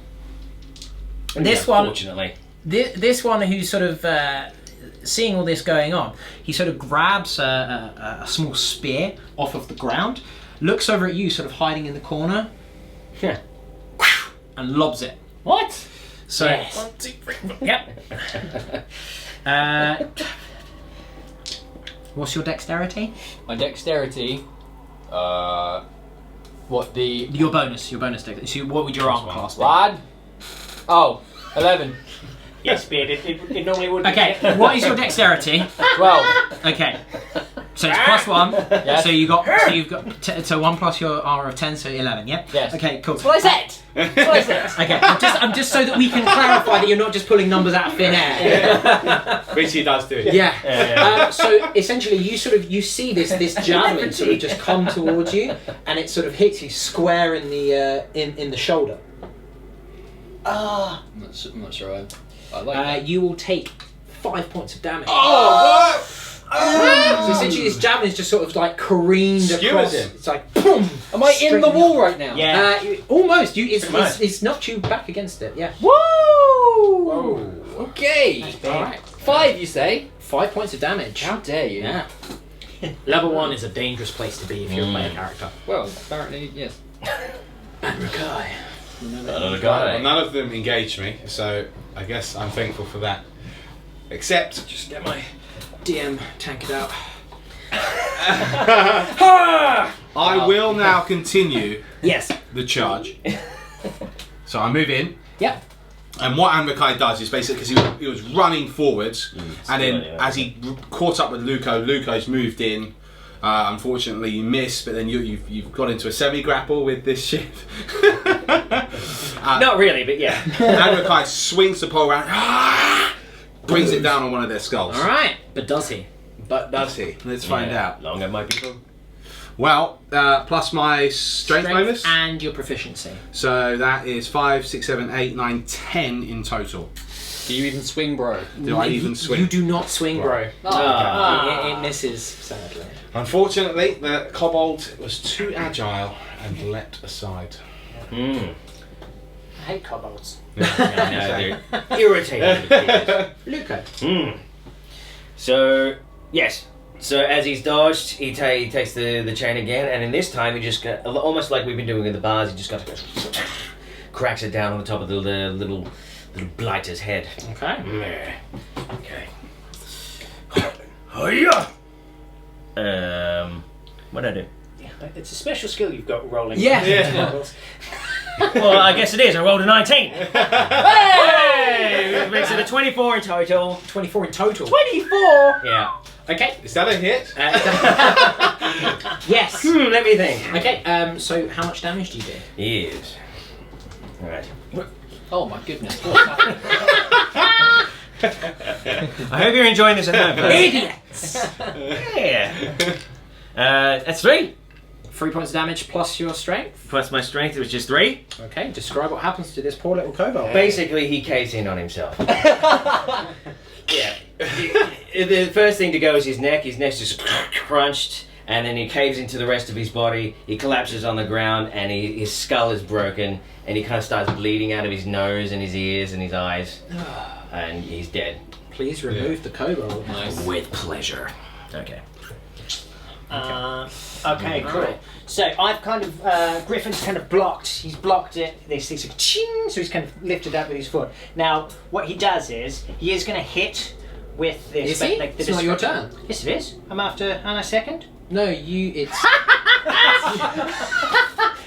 And this one,
Unfortunately.
this one who's sort of seeing all this going on, he sort of grabs a small spear off of the ground, looks over at you, sort of hiding in the corner,
Yeah.
and lobs it.
What?
So,
Yes.
1, 2, 3, 4. Yep. What's your dexterity?
My dexterity. What the
Your bonus dexterity. So what would your armor class be?
lad? Oh, 11.
Yes, Beard, it normally would be.
Okay, what is your dexterity?
12.
Okay, so it's plus 1.
Yes.
So you've got so 1 plus your armor of 10, so 11. Yeah.
Yes.
Okay, cool.
That's what I said. That's what I said.
Okay, I'm just so that we can clarify that you're not just pulling numbers out of thin air.
Which he does do.
Yeah. So essentially, you see this javelin sort of just come towards you, and it sort of hits you square in the shoulder.
I'm not sure I like that.
You will take 5 points of damage.
Oh, what?
So essentially, this javelin is just sort of like careened
Skewers
across.
him.
It's like boom.
Am I in the
straight
wall right now?
Yeah.
Almost.
Pretty much.
It's knocked you back against it. Yeah.
Woo! Okay.
All right.
5, you say?
5 points of damage.
How dare you?
Yeah. Level 1 is a dangerous place to be if you're a player character.
Well, apparently, yes.
Adrokai.
Another
Well, none of them engaged me, so I guess I'm thankful for that. Except,
Just get my DM tanked out.
I will now continue
Yes.
the charge. So I move in.
Yep.
And what Amrakai does is basically, because he was running forwards, and then as he caught up with Luco's moved in. Unfortunately, you missed, but then you've got into a semi-grapple with this ship.
Not really, but yeah.
Amrakai swings the pole around, brings it down on one of their skulls.
Alright. But does he?
But does he? Let's find out.
Long at my people.
Well, plus my strength bonus.
and your proficiency.
So that is 5, 6, 7, 8, 9, 10 in total.
Do you even swing, bro?
Do I even swing?
You do not swing, bro. It misses, sadly.
Unfortunately, the kobold was too agile and leapt aside.
I hate kobolds.
They're irritating.
Luca.
So, yes. So as he's dodged, he takes the chain again, and in this time he just got, almost like we've been doing in the bars, he just got cracks it down on the top of the little blighter's head.
Okay.
Okay. Hiya! What'd I do?
It's a special skill you've got rolling.
Yeah.
Well, I guess it is. I rolled a 19. Hey! Which makes it a 24 in total.
24 in total.
24? Yeah.
Okay.
Is that a hit?
Yes.
Let me think.
Okay, so how much damage do you do?
Yes. Alright.
Oh my goodness.
I hope you're enjoying this at home.
Idiots!
Yeah. That's 3.
3 points of damage plus your strength.
Plus my strength, it was just 3.
Okay, describe what happens to this poor little kobold.
Basically, he caves in on himself. Yeah. The first thing to go is his neck. His neck's just crunched, and then he caves into the rest of his body. He collapses on the ground, and his skull is broken, and he kind of starts bleeding out of his nose and his ears and his eyes, and he's dead.
Please remove the kobold.
Nice.
With pleasure. Okay.
Okay, cool. So I've kind of Griffin's kind of blocked. He's blocked it. This like ching. So he's kind of lifted up with his foot. Now what he does is he is going to hit with this.
Is he?
Like, the
It's not your turn.
Yes, it is. I'm after Anna second.
No, it's...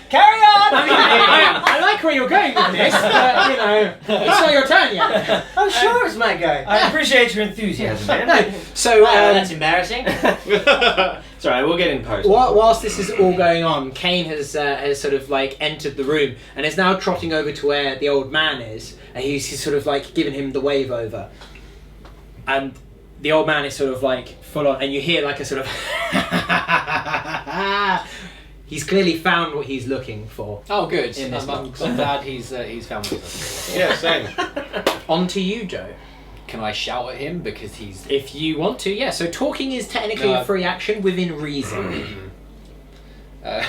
Carry on.
I mean, I like where you're going with this, but, you know, it's not your turn yet.
I'm sure it's my go.
I appreciate your enthusiasm, man.
No, so...
That's embarrassing.
It's alright, we'll get in post.
Whilst this is all going on, Kane has sort of like entered the room and is now trotting over to where the old man is, and he's sort of like giving him the wave over. And the old man is sort of like full on, and you hear like a sort of... He's clearly found what he's looking for.
Oh, good.
In this
I'm glad he's found something.
Yeah, same.
On to you, Joe.
Can I shout at him because he's...
If you want to, yeah. So talking is technically a free action within reason. Bear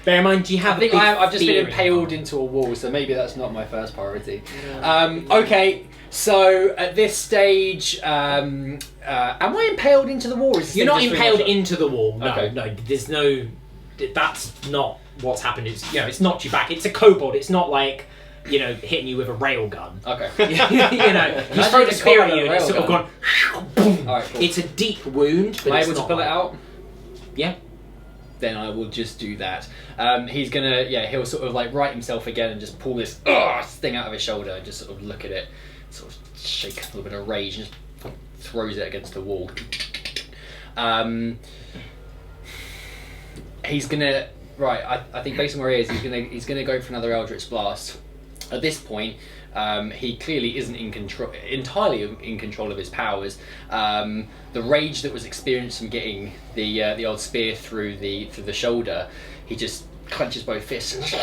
in mind, do you have
I think
a big
I've just
fear
been
in
impaled
your
into a wall, so maybe that's not my first priority. Okay, so at this stage, am I impaled into the wall? Or is this
You're
thing
not
just
impaled
pretty much-
into the wall. No,
Okay.
no. There's no. That's not what's happened. It's it's knocked you back. It's a kobold. It's not like hitting you with a rail gun.
Okay.
He's thrown a spear at you and it's sort of gone. Boom.
Alright, cool.
It's a deep wound. But
Am I
it's
able to
not
pull it
like-
out?
Yeah.
Then I will just do that. He's gonna, he'll sort of like right himself again and just pull this thing out of his shoulder and just sort of look at it, sort of shake a little bit of rage and just throws it against the wall. He's gonna, I think based on where he is, he's gonna go for another Eldritch Blast. At this point, he clearly isn't entirely in control of his powers. The rage that was experienced from getting the old spear through the shoulder, he just clenches both fists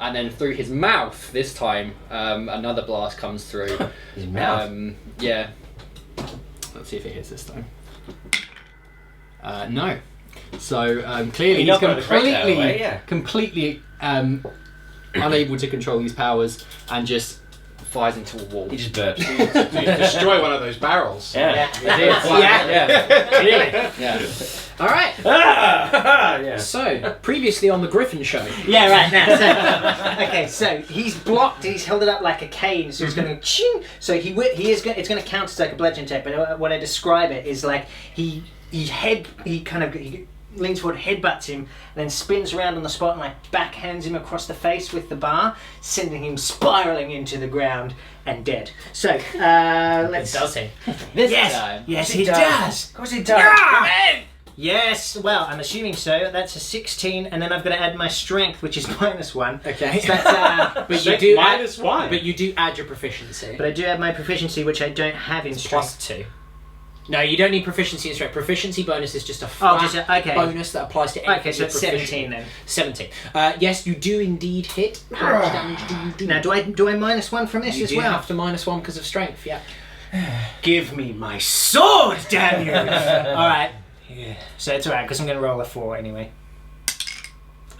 and then through his mouth this time another blast comes through.
His mouth?
Yeah. Let's see if it hits this time. No. So clearly
You're
he's
not gonna break that away,
completely unable to control his powers and just fires into a wall.
He just burps.
You destroy one of those barrels.
Yeah.
Clearly.
Yeah.
All right.
Yeah.
So, previously on the Griffin show.
Yeah, right now. So, okay, so he's blocked. He's held it up like a cane, so he's going to ching. So he is going. It's going to count as like a bludgeon attack. But when I describe it is like he leans forward, headbutts him, and then spins around on the spot and like backhands him across the face with the bar, sending him spiraling into the ground and dead. So let's.
Does he?
This
time.
Yes, he does. Of course he does. Yeah! Yes, well, I'm assuming so. That's a 16, and then I've got to add my strength, which is -1.
Okay.
So that's,
But you do
-1.
But you do add your proficiency.
but I do have my proficiency, which I don't have in strength.
+2. No, you don't need proficiency in strength. Proficiency bonus is just a flat
okay.
bonus that applies to anything.
Okay, so
you're
it's
proficient
17
in.
then.
17. Yes, you do indeed hit. How much damage do you do?
Now, do I -1 from this
You
as
do
well?
have to -1 because of strength. Yeah.
Give me my sword, damn you! All right. Yeah. So it's all right because I'm going to roll a 4 anyway.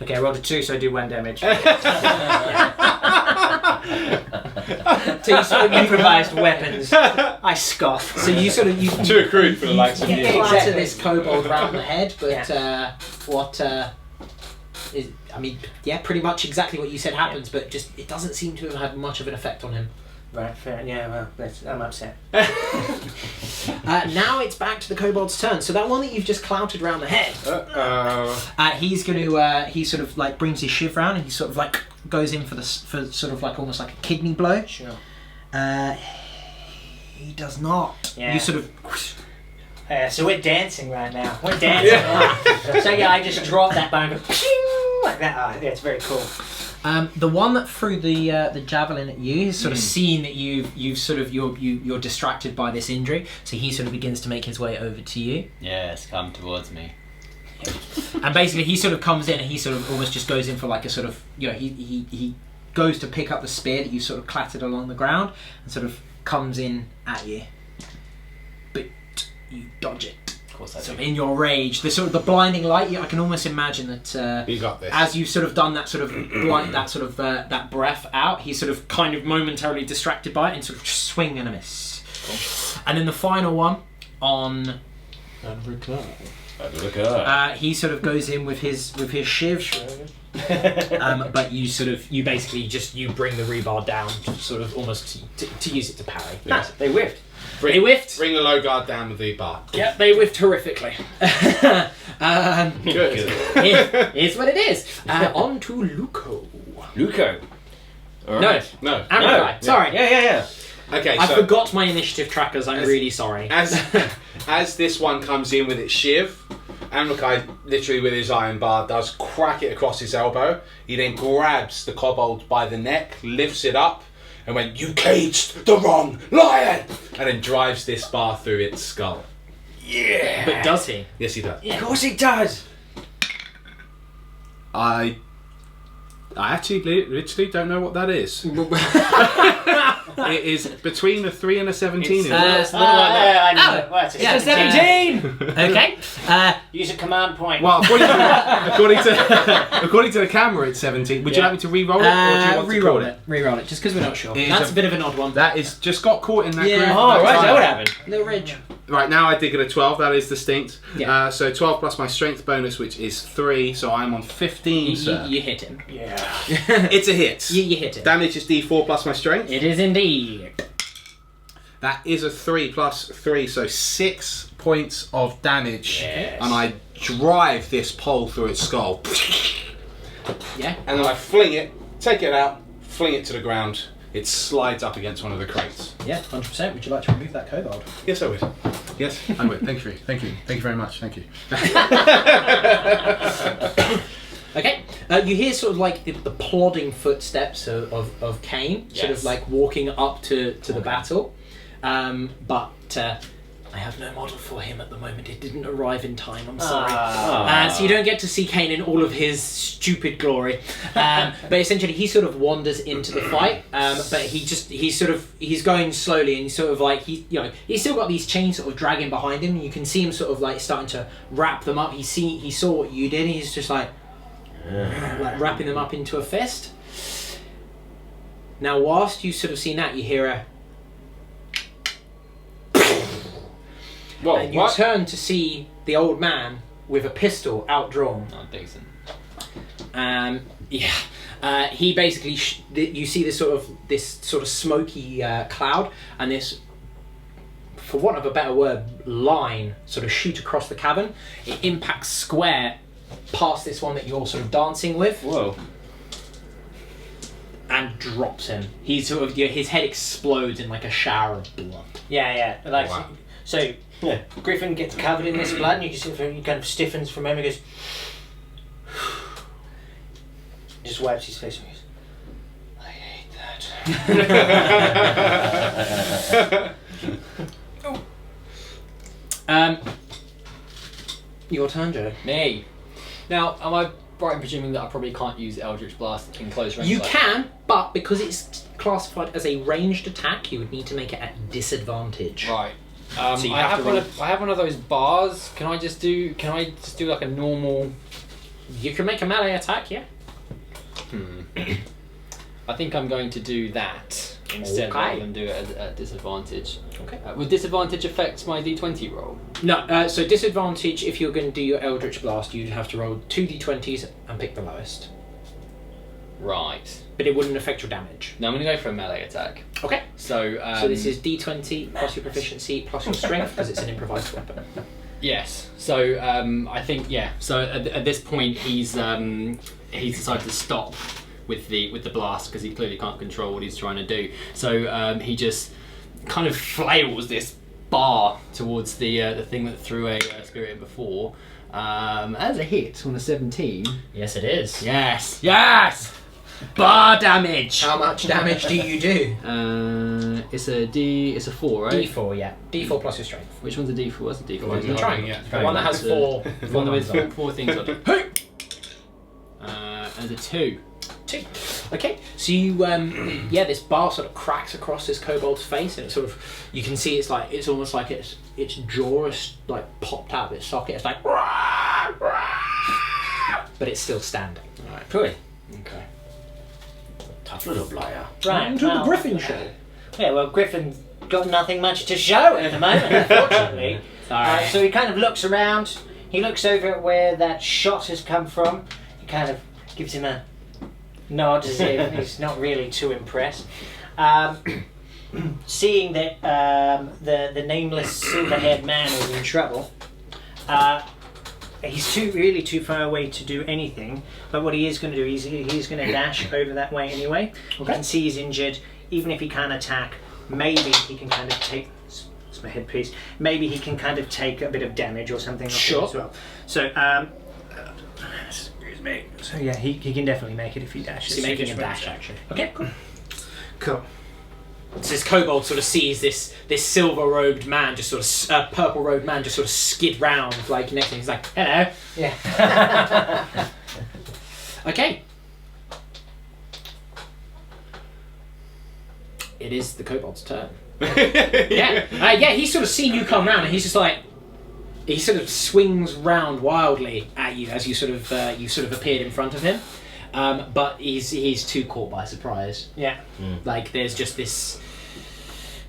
Okay, I rolled a 2, so I do 1 damage. So you sort of improvised weapons. I scoff.
So you sort of you
Too crude for the likes of you.
clatter
Exactly.
this kobold around the head, but what is? I mean, yeah, pretty much exactly what you said happens, but just it doesn't seem to have had much of an effect on him.
Right, fair. Yeah, well, I'm upset.
Now it's back to the kobold's turn. So that one that you've just clouted around the head. He's going to he sort of like brings his shiv round and he sort of like goes in for sort of like almost like a kidney blow.
Sure.
He does not.
Yeah.
You sort of.
So we're dancing right now. We're dancing. So yeah, I just drop that bone, and go, ping, like that. Oh, yeah, it's very cool.
The one that threw the javelin at you has sort of seen that you're distracted by this injury, so he sort of begins to make his way over to you.
Yes, come towards me.
And basically he sort of comes in and he sort of almost just goes in for like a sort of, you know, he goes to pick up the spear that you sort of clattered along the ground and sort of comes in at you. But you dodge it.
Of course I
So
do.
in your rage, the sort of the blinding light, I can almost imagine that
You got this.
as you've sort of done that sort of that breath out, he's sort of kind of momentarily distracted by it and sort of swing and a miss. Cool. And then the final one on he sort of goes in with his shiv, but you basically just bring the rebar down, sort of almost to use it to parry.
Yes.
They whiffed.
They whiffed.
Bring the low guard down with the bar.
Yep, they whiffed horrifically.
Good.
Here's what it is. On to Luco.
Luco. All right.
No.
Amrakai. Sorry.
Yeah.
Okay,
I
so
forgot my initiative trackers. I'm really sorry.
as this one comes in with its shiv, Amrakai, literally with his iron bar, does crack it across his elbow. He then grabs the kobold by the neck, lifts it up, and went, "You caged the wrong lion!" and then drives this bar through its skull.
Yeah.
But does he?
Yes, he does.
Of course he does.
I actually literally don't know what that is. It is between a 3 and a 17. isn't it?
It's a little like that. I know. Well, it's a
Yeah,
17.
Okay.
Use a command point.
Well, according to the camera, it's 17. Would you like me to re-roll it, or do you want to call it?
Reroll it, just because we're not sure.
It is
That's
a-
a bit of an odd one.
That is just got caught in that
Yeah.
groove.
Oh,
That's
right. Is that what
fine.
happened?
Little ridge.
Right now, I did get a 12. That is distinct.
Yeah.
So 12 plus my strength bonus, which is 3. So I'm on 15. Sir.
You hit him.
Yeah.
It's a hit.
You hit him.
Damage is D4 plus my strength.
It is indeed.
That is a 3 plus 3, so 6 points of damage.
Yes.
And I drive this pole through its skull.
Yeah.
And then I fling it, take it out, fling it to the ground. It slides up against one of the crates.
Yeah, 100%. Would you like to remove that kobold?
Yes, I would. Yes, I would. Thank you. Thank you. Thank you very much. Thank you.
Okay. You hear sort of like the plodding footsteps of Cain, sort of
Yes.
like walking up to the battle. But I have no model for him at the moment. It didn't arrive in time. I'm sorry. So you don't get to see Cain in all of his stupid glory. But essentially, he sort of wanders into the fight. But he's going slowly, and he's sort of like he's still got these chains sort of dragging behind him. And you can see him sort of like starting to wrap them up. He saw what you did. And he's just like wrapping them up into a fist. Now, whilst you sort of seen that, you hear a...
Whoa,
and you
what?
turn to see the old man with a pistol outdrawn.
Oh, decent.
He basically you see this sort of smoky cloud, and this, for want of a better word, line sort of shoot across the cabin. It impacts square past this one that you're sort of dancing with.
Whoa.
And drops him. He sort of his head explodes in like a shower of blood.
Yeah. Like
Wow.
so. Yeah. Griffin gets covered in this blood, and you can see he kind of stiffens for a moment. Goes. Just wipes his face and goes, I hate that.
Your turn, Joe.
Me. Now, am I right in presuming that I probably can't use Eldritch Blast in close range?
You
like-
can, but because it's classified as a ranged attack, you would need to make it at disadvantage.
Right.
So you
I
have
have
to
I have one of those bars. Can I just do like a normal?
You can make a melee attack, yeah.
I think I'm going to do that instead
Okay.
rather than do it at disadvantage.
Okay.
Would disadvantage affect my d20 roll?
No, so disadvantage, if you're going to do your Eldritch Blast, you'd have to roll 2d20s and pick the lowest.
Right.
But it wouldn't affect your damage.
Now I'm going to go for a melee attack.
Okay.
So
So this is d20 plus your proficiency plus your strength, because it's an improvised weapon.
yes. So I think So at this point he's decided to stop with the blast because he clearly can't control what he's trying to do. So he just kind of flails this bar towards the thing that threw a spirit in before. As a hit on a 17.
Yes, it is.
Yes. Bar damage.
How much damage do you do?
It's a 4, right?
D4, yeah. D4 plus your strength.
Which one's a D4? What's a D4?
one's
The
not-
triangle.
yeah.
The one that has four.
One with
numbers on it.
four things on it. And a 2.
Two. Okay, so you, this bar sort of cracks across this kobold's face, and it sort of, you can see it's almost like its jaw is like popped out of its socket. It's like, but it's still standing.
Right. Cool.
Okay.
Tough little player.
Right.
To the
well,
Griffin show.
Yeah, well, Griffin's got nothing much to show at the moment, unfortunately. So he kind of looks around. He looks over at where that shot has come from. He kind of gives him a nod as if he's not really too impressed. Seeing that the nameless silver-haired man is in trouble, he's really too far away to do anything. But what he is going to do, he's going to dash over that way anyway. You can see he's injured. Even if he can't attack, maybe he can kind of take. It's my headpiece. Maybe he can kind of take a bit of damage or something.
Sure.
As well. So, excuse me. So yeah, he can definitely make it if he dashes.
So you're making a
just
dash
runs.
action.
Okay, cool.
So this kobold sort of sees this silver-robed man, just sort of purple-robed man, just sort of skid round like next to him. He's like, hello.
Yeah.
Okay. It is the kobold's turn. Yeah, he's sort of seen you come round, and he's just like, he sort of swings round wildly at you as you sort of appeared in front of him, but he's too caught by surprise.
Yeah.
Like there's just this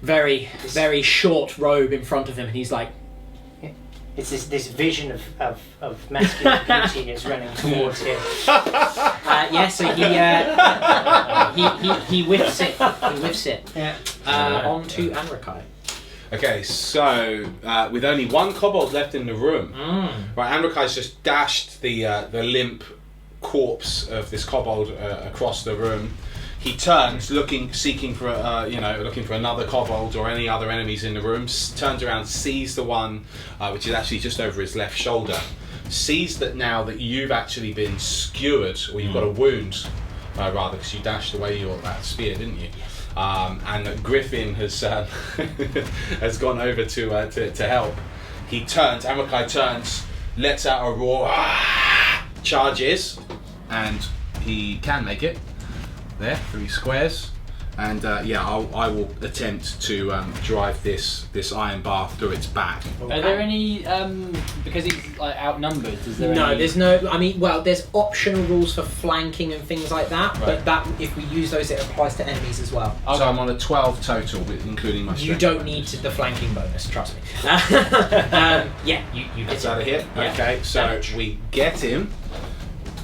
very very short robe in front of him, and he's like,
It's this vision of masculine beauty is running towards him.
so he whiffs it. He whiffs it.
Yeah.
On to Anrakai.
Okay, so with only one kobold left in the room, right, Amrakai's just dashed the limp corpse of this kobold across the room. He turns, seeking for looking for another kobold or any other enemies in the room. Turns around, sees the one which is actually just over his left shoulder. Sees that now that you've actually been skewered, or you've got a wound, rather, because you dashed away that spear, didn't you? And that Griffin has has gone over to help. He turns. Amrakai turns, lets out a roar, charges, and he can make it. There, 3 squares, And I will attempt to drive this iron bar through its back.
Are there any because he's like outnumbered? Is there
No,
any...
there's no. I mean, well, there's optional rules for flanking and things like that,
Right.
but that if we use those, it applies to enemies as well.
So I'm on a 12 total, including my
You
strength
don't
bonus.
need the flanking bonus, trust me. Yeah, you
That's
get
out of
it.
here.
Yeah.
Okay, so
Damage.
we get him,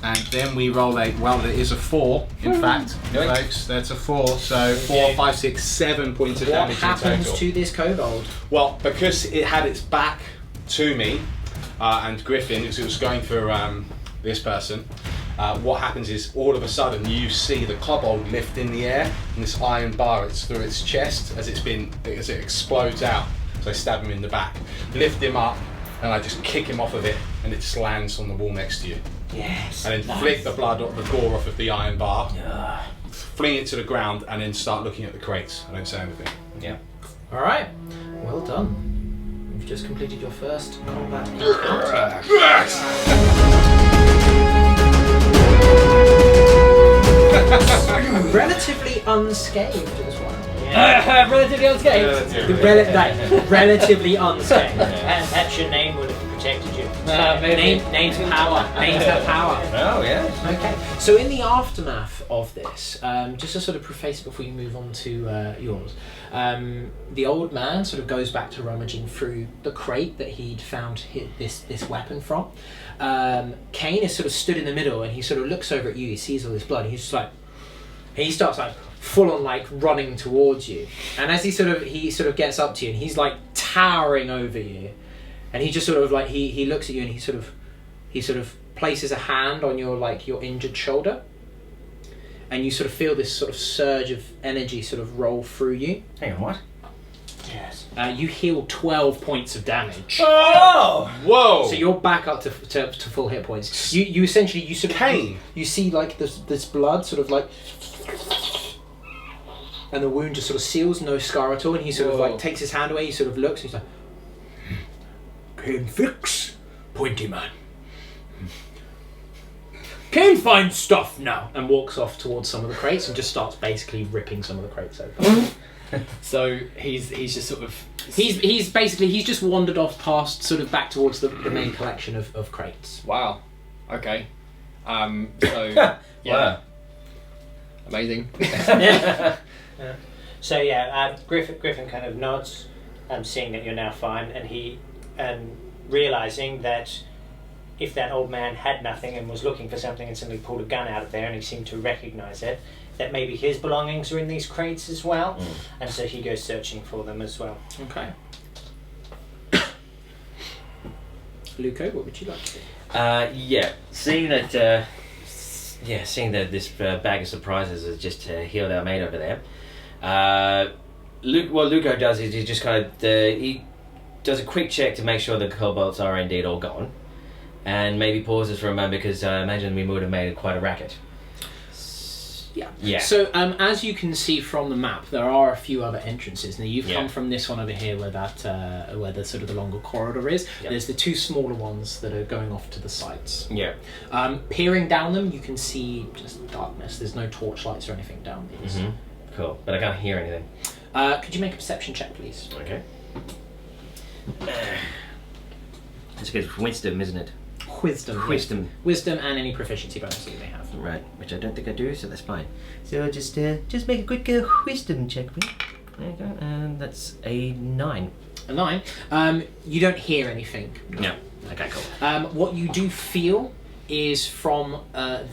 and then we roll a. Well, it is a 4. In fact, folks, that's a 4. So 4, 5, 6, 7 points of
What
damage in
happens
total.
to this kobold?
Well, because it had its back to me, and Griffin, because it was going for this person. What happens is all of a sudden you see the kobold lift in the air, and this iron bar it's through its chest as it explodes out. So I stab him in the back, lift him up, and I just kick him off of it, and it just lands on the wall next to you.
Yes.
And then flick the blood, the gore off of the iron bar, fling it to the ground, and then start looking at the crates. I don't say anything.
Yeah.
All right. Well done. You've just completed your first combat encounter. Relatively unscathed as well.
Relatively unscathed.
Relatively unscathed.
Perhaps your name would have protected you.
Names power. Names have power.
Oh yeah.
Okay, so in the aftermath of this, just to sort of preface before you move on to yours, the old man sort of goes back to rummaging through the crate that he'd found this weapon from. Kane is sort of stood in the middle, and he sort of looks over at you. He sees all this blood, and he's just like, he starts like full on like running towards you, and as he sort of gets up to you, and he's like towering over you, and he just sort of like he looks at you, and he sort of places a hand on your injured shoulder, and you sort of feel this sort of surge of energy sort of roll through you.
Hang on, what?
Yes.
You heal 12 points of damage.
Oh!
Whoa!
So you're back up to full hit points. You essentially you sort of
Kane.
you see like this blood sort of like, and the wound just sort of seals, no scar at all, and he sort of like takes his hand away. He sort of looks, and he's like, "Kane fix, pointy man. Kane finds stuff now," and walks off towards some of the crates and just starts basically ripping some of the crates open.
So he's just sort of
He's basically just wandered off past sort of back towards the main collection of crates.
wow. Okay. So
Wow.
amazing.
So Griffin kind of nods, seeing that you're now fine, and he realizing that if that old man had nothing and was looking for something and suddenly pulled a gun out of there, and he seemed to recognize it, that maybe his belongings are in these crates as well, and so he goes searching for them as well.
Okay. Luco, what would you like to do?
Seeing that this bag of surprises has just healed our mate over there. What Luco does is he just kind of he does a quick check to make sure the kobolds are indeed all gone, and maybe pauses for a moment because I imagine we would have made quite a racket. Yeah.
So as you can see from the map, there are a few other entrances. Now you've come from this one over here where where the sort of the longer corridor is.
Yep.
There's the two smaller ones that are going off to the sides.
Yeah.
Peering down them, you can see just darkness. There's no torchlights or anything down these.
Mm-hmm. Cool. But I can't hear anything.
Could you make a perception check, please?
Okay. It's good for wisdom, isn't it?
Wisdom. yeah.
Wisdom.
Wisdom and any proficiency bonus that you may have.
Right, which I don't think I do, so that's fine. So just make a quick wisdom check, please. There you go, and that's a 9.
A 9. You don't hear anything.
No. Okay, cool.
What you do feel is from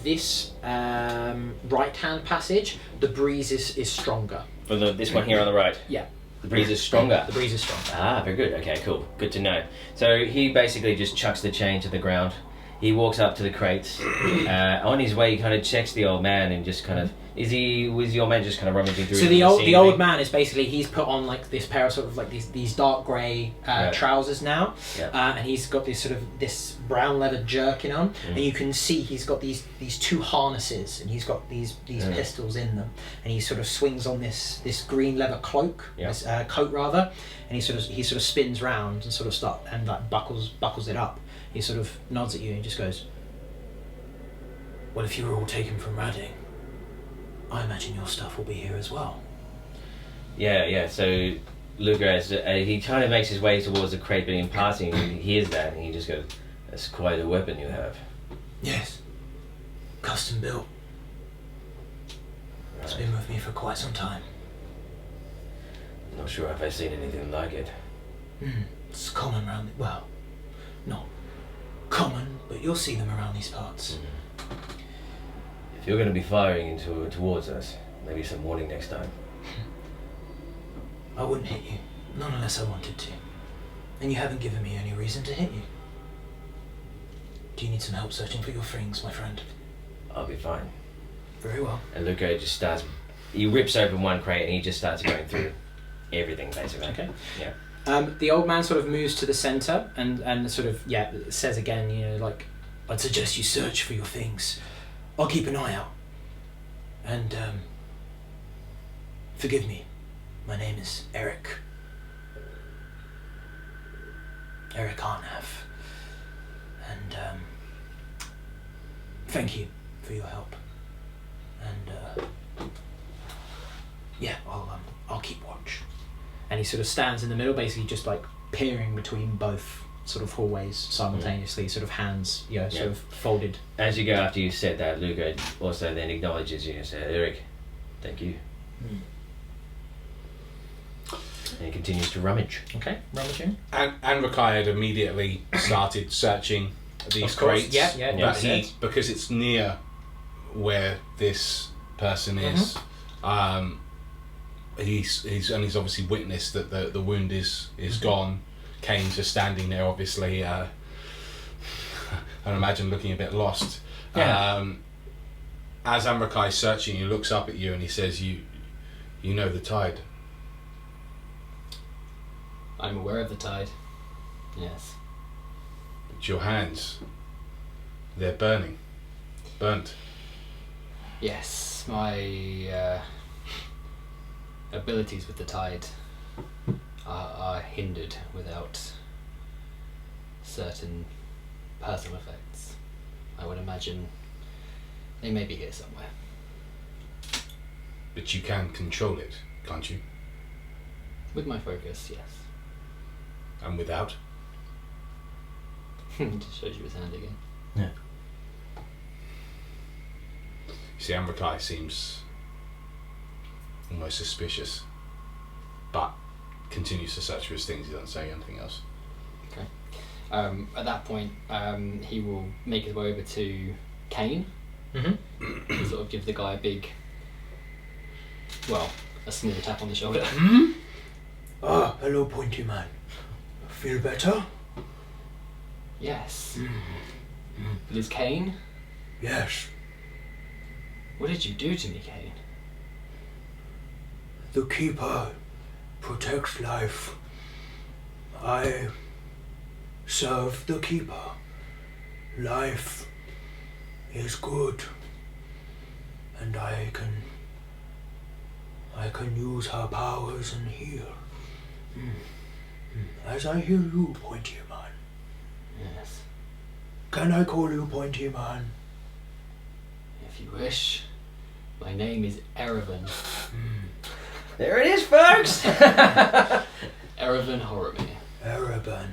this right-hand passage, the breeze is stronger.
For this one here on the right.
Yeah.
The breeze is stronger.
The breeze is stronger.
Ah, very good. Okay, cool. Good to know. So he basically just chucks the chain to the ground. He walks up to the crates. On his way, he kind of checks the old man and just kind of... Was the old man just kind of rummaging through?
So the old man is basically, he's put on like this pair of sort of like these dark grey trousers now, and he's got this brown leather jerkin on, and you can see he's got these two harnesses, and he's got these pistols in them, and he sort of swings on this green leather cloak, this coat rather, and he sort of spins round and sort of buckles it up. He sort of nods at you and just goes, "Well, if you were all taken from Radding, I imagine your stuff will be here as well."
Yeah. So Luger, he kind of makes his way towards the crate, but in passing, he hears that, and he just goes, "That's quite a weapon you have."
Yes. Custom built. It's been with me for quite some time.
Not sure if I've seen anything like it.
It's common around. Well, not common, but you'll see them around these parts.
If you're going to be firing towards us, maybe some warning next time.
I wouldn't hit you, not unless I wanted to. And you haven't given me any reason to hit you. Do you need some help searching for your things, my friend?
I'll be fine.
Very well.
And Luca just starts. He rips open one crate and he just starts going through everything, basically.
Okay.
Yeah.
The old man sort of moves to the centre and sort of, says again, like, I'd suggest you search for your things. I'll keep an eye out. And, forgive me. My name is Eric. Eric Arnav. And, thank you for your help. And, I'll keep watch. And he sort of stands in the middle, basically just like peering between both sort of hallways simultaneously, sort of hands, sort of folded.
As you go after you said that, Luca also then acknowledges you and says, "Eric, thank you." And he continues to rummage.
Okay, rummaging.
And Rakai had immediately started searching these
Of course,
crates.
yeah,
But because it's near where this person is, he's obviously witnessed that the wound is gone. Kane's just standing there, obviously. I imagine looking a bit lost.
Yeah.
As Amrakai's searching, he looks up at you and he says, "You know the tide."
I'm aware of the tide. Yes.
But your hands, they're burnt.
Yes, my abilities with the tide are hindered without certain personal effects. I would imagine they may be here somewhere.
But you can control it, can't you?
With my focus, yes.
And without?
Just shows you his hand again.
Yeah.
You see, Amrakai seems almost suspicious, but continues to search for his things. He doesn't say anything else.
Okay. At that point, he will make his way over to Kane. And sort of give the guy a small tap on the shoulder.
Ah, hello, Pointy Man. Feel better?
Yes. Liz Kane?
Yes.
What did you do to me, Kane?
The Keeper protects life. I serve the Keeper. Life is good. And I can use her powers and heal. As I heal you, Pointy Man.
Yes.
Can I call you Pointy Man?
If you wish. My name is Erevan.
There it is, folks!
Erevan Horomir.
Ereban.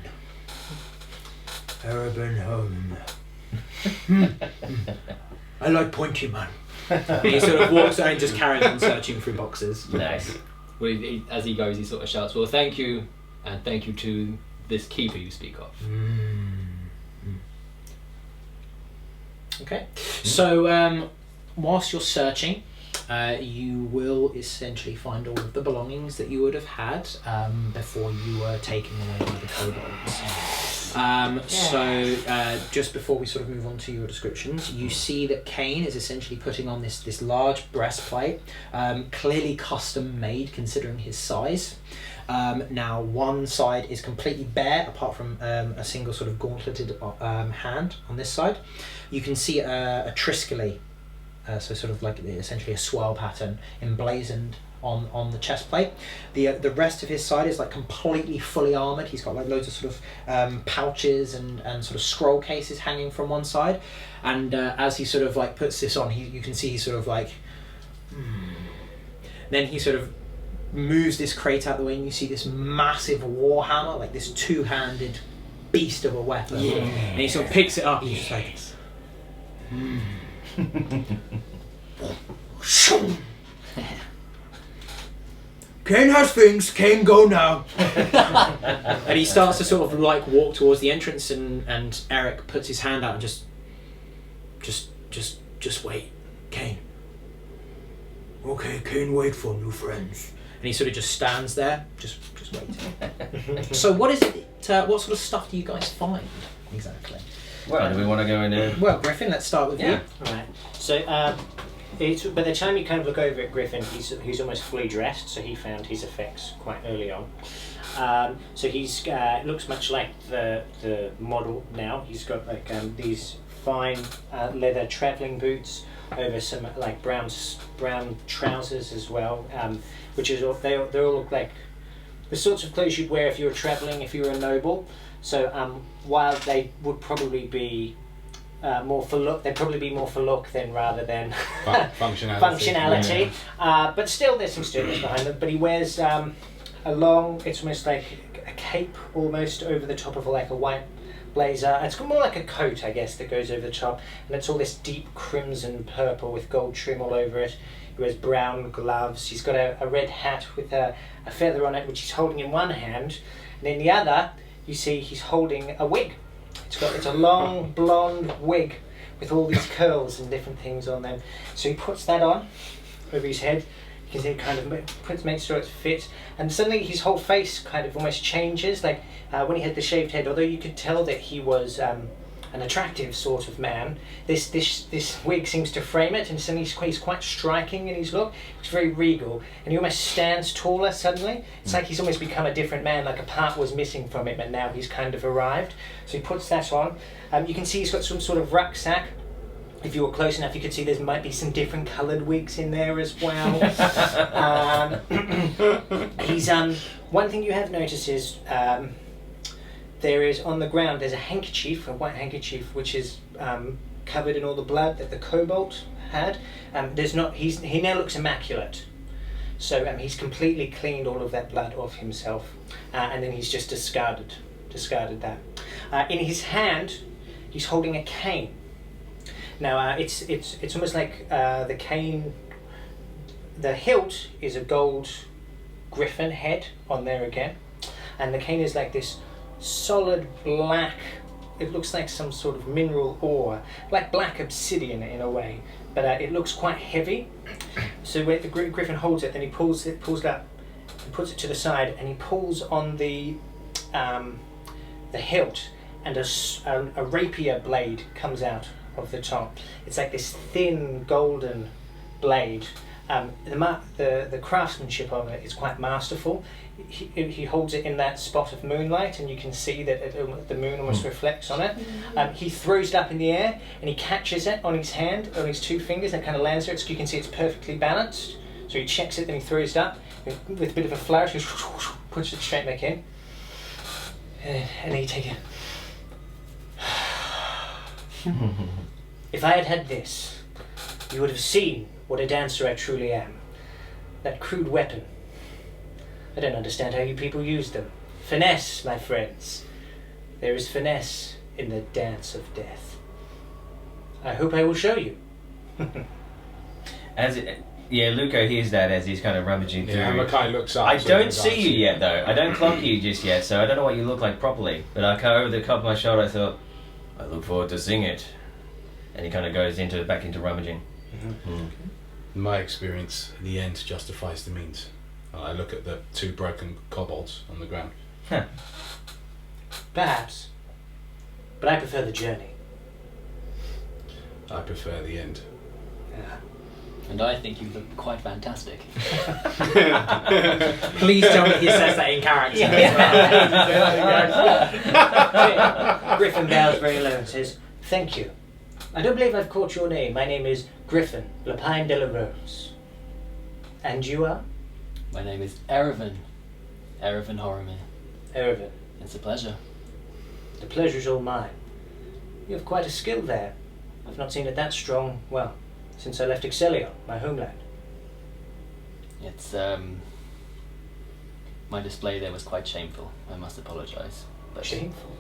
Home. I like Pointy Man. He sort of walks out and just carries on searching through boxes.
Nice.
Well, as he goes, he sort of shouts, "Well, thank you, and thank you to this keeper you speak of."
Okay. So, whilst you're searching, you will essentially find all of the belongings that you would have had before you were taken away by the kobolds. So, just before we sort of move on to your descriptions, you see that Kane is essentially putting on this large breastplate, clearly custom made considering his size. Now, one side is completely bare, apart from a single sort of gauntleted hand on this side. You can see a Triskele, so sort of like essentially a swirl pattern emblazoned on the chest plate. The rest of his side is like completely fully armoured. He's got like loads of sort of pouches and sort of scroll cases hanging from one side. And as he sort of like puts this on, you can see he's sort of like... Then he sort of moves this crate out the way, and you see this massive warhammer, like this two-handed beast of a weapon. And he sort of picks it up, and he's just like, Kane has things, Kane go now. And he starts to sort of like walk towards the entrance, and Eric puts his hand out and just wait, Kane. Okay, Kane, wait for new friends. And he sort of just stands there, just waiting. So what is it? What sort of stuff do you guys find exactly?
Well, do we want to go in?
Well, Griffin, let's start with you.
Right. So, by the time you kind of look over at Griffin, he's almost fully dressed. So he found his effects quite early on. So he's looks much like the model now. He's got like these fine leather travelling boots over some like brown trousers as well, which is they all look like the sorts of clothes you'd wear if you were travelling, if you were a noble. So while they would probably be more for look, they'd probably be more for look than rather than functionality. But still, there's some sturdiness behind them. But he wears a long, it's almost like a cape almost over the top of like a white blazer. It's more like a coat, I guess, that goes over the top, and it's all this deep crimson purple with gold trim all over it. He wears brown gloves. He's got a red hat with a feather on it, which he's holding in one hand, and in the other, you see he's holding a wig. It's a long blonde wig with all these curls and different things on them. So he puts that on over his head. You can see it kind of makes sure it's fit, and suddenly his whole face kind of almost changes. Like when he had the shaved head, although you could tell that he was an attractive sort of man, this wig seems to frame it, and suddenly he's quite striking in his look. He's very regal, and he almost stands taller suddenly. It's like he's almost become a different man, like a part was missing from him, and now he's kind of arrived. So he puts that on. You can see he's got some sort of rucksack. If you were close enough, you could see there might be some different coloured wigs in there as well. He's one thing you have noticed is there is on the ground there's a handkerchief, a white handkerchief, which is covered in all the blood that the kobold had. He now looks immaculate. So he's completely cleaned all of that blood off himself, and then he's just discarded that. In his hand, he's holding a cane. Now it's almost like the cane. The hilt is a gold griffin head on there again, and the cane is like this solid black. It looks like some sort of mineral ore, like black obsidian in a way, but it looks quite heavy. So when the griffin holds it, then he pulls it up, and puts it to the side, and he pulls on the hilt, and a rapier blade comes out of the top. It's like this thin golden blade. The craftsmanship of it is quite masterful. He holds it in that spot of moonlight, and you can see that the moon almost reflects on it. He throws it up in the air, and he catches it on his hand, on his two fingers, and it kind of lands there. You can see it's perfectly balanced. So he checks it, then he throws it up with a bit of a flourish. He puts it straight back in, and then you take it. If I had had this, you would have seen what a dancer I truly am. That crude weapon. I don't understand how you people use them. Finesse, my friends. There is finesse in the dance of death. I hope I will show you.
Luco hears that as he's kind of rummaging through.
Yeah, Mackay looks up.
I don't see you yet, though. I don't clock you just yet, so I don't know what you look like properly. But I come over the top of my shoulder, I thought, I look forward to seeing it. And he kind of goes back into rummaging.
In my experience, the end justifies the means. I look at the two broken kobolds on the ground.
Perhaps. But I prefer the journey.
I prefer the end.
Yeah.
And I think you look quite fantastic.
Please tell me he says that in character.
Griffin bows very low and says, "Thank you. I don't believe I've caught your name. My name is Griffin, Lapine de la Rose. And you are?"
My name is Erevan. Erevan Horriman.
Erevan.
It's a pleasure.
The pleasure's all mine. You have quite a skill there. I've not seen it that strong, since I left Excellion, my homeland.
It's My display there was quite shameful. I must apologise. But
Shameful.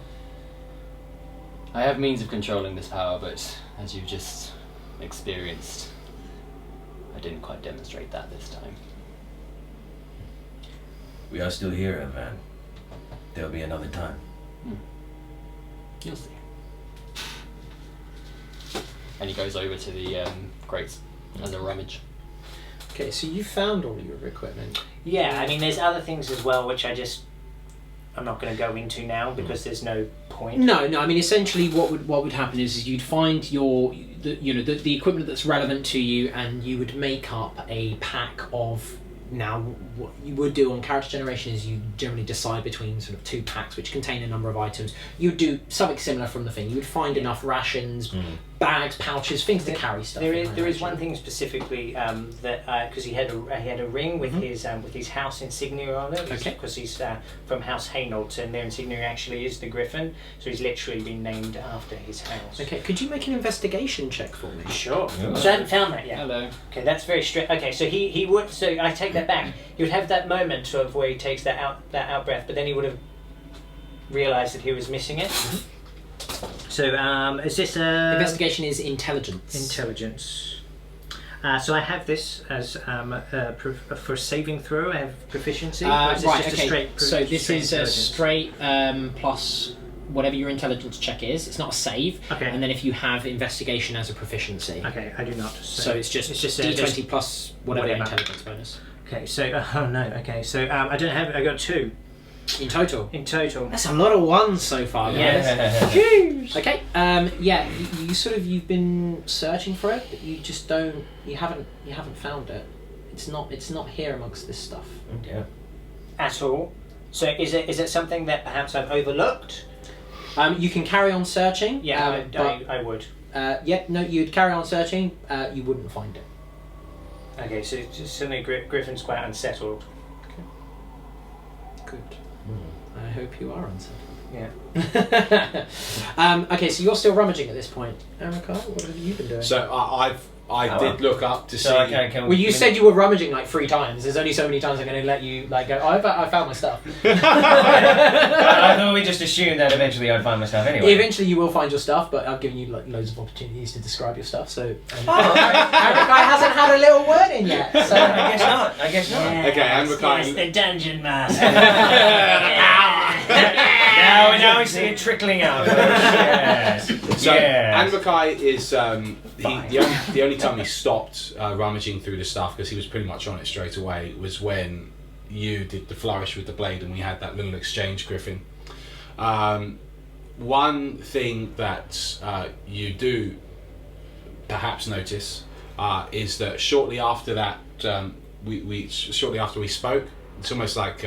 I have means of controlling this power, but as you've just experienced, I didn't quite demonstrate that this time.
We are still here, Elvan. There'll be another time.
You'll see. And he goes over to the crates and the rummage.
Okay, so you found all your equipment.
Yeah, I mean, there's other things as well, which I'm not going to go into now because there's no point.
No. I mean, essentially, what would happen is you'd find the equipment that's relevant to you, and you would make up a pack of. Now, what you would do on character generation is you generally decide between sort of 2 packs which contain a number of items. You'd do something similar from the thing. You would find enough rations, bags, pouches, things to carry stuff.
There is one thing specifically that because he had a ring with his house insignia on it.
Okay.
Because he's from House Hainault, and their insignia actually is the Griffin, so he's literally been named after his house.
Okay, could you make an investigation check for me?
Sure.
Yeah.
So I haven't found that yet.
Hello.
Okay, that's very strict. Okay, so he would. So I take that back. He would have that moment of where he takes that out breath, but then he would have realised that he was missing it. So is this a
Investigation is intelligence.
intelligence? So I have this as for saving throw. I have proficiency. Or is this
Right,
just
okay.
a straight
So this
straight
is a
intelligence?
straight plus whatever your intelligence check is. It's not a save.
Okay.
And then if you have investigation as a proficiency.
Okay, I do not.
So it's just
a-
D20 plus whatever
whatever.
intelligence bonus.
Okay, so oh no. Okay, so I don't have. I got 2
In total.
in total.
That's a lot of ones so far, guys.
Yeah.
Huge.
Okay, you've been searching for it, but you just you haven't found it. It's not here amongst this stuff.
Yeah.
At all. So is it something that perhaps I've overlooked?
You can carry on searching.
Yeah,
but
I would.
you'd carry on searching. You wouldn't find it.
Okay, so suddenly Griffin's quite unsettled.
Good. I hope you are unsettled.
Yeah.
Okay, so you're still rummaging at this point. Erica, what have you been doing?
So I did look up to see.
So okay,
Well, you said you were rummaging like 3 times. There's only so many times I'm going to let you like go. Oh, I found my stuff.
I thought we just assumed that eventually I'd find my stuff anyway.
Eventually, you will find your stuff, but I've given you like loads of opportunities to describe your stuff. So Erica hasn't had a little word in yet. So
I guess not.
Okay, and we're kind
Yes,
of-
the dungeon master.
Now we see it trickling out. Yes.
So
Yes.
Anvakai is the only time he stopped rummaging through the stuff, because he was pretty much on it straight away, was when you did the flourish with the blade and we had that little exchange, Griffin. One thing that you do perhaps notice is that shortly after that, shortly after we spoke, it's almost like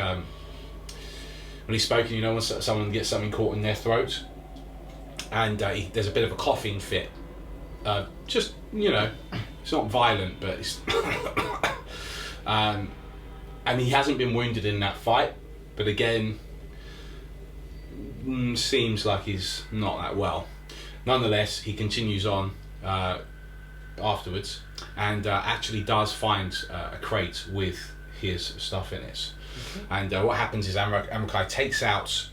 when he's spoken, when someone gets something caught in their throat, and there's a bit of a coughing fit. Just it's not violent, but it's and he hasn't been wounded in that fight, but again, seems like he's not that well. Nonetheless, he continues on afterwards, and actually does find a crate with his stuff in it. Okay. And what happens is Amakai takes out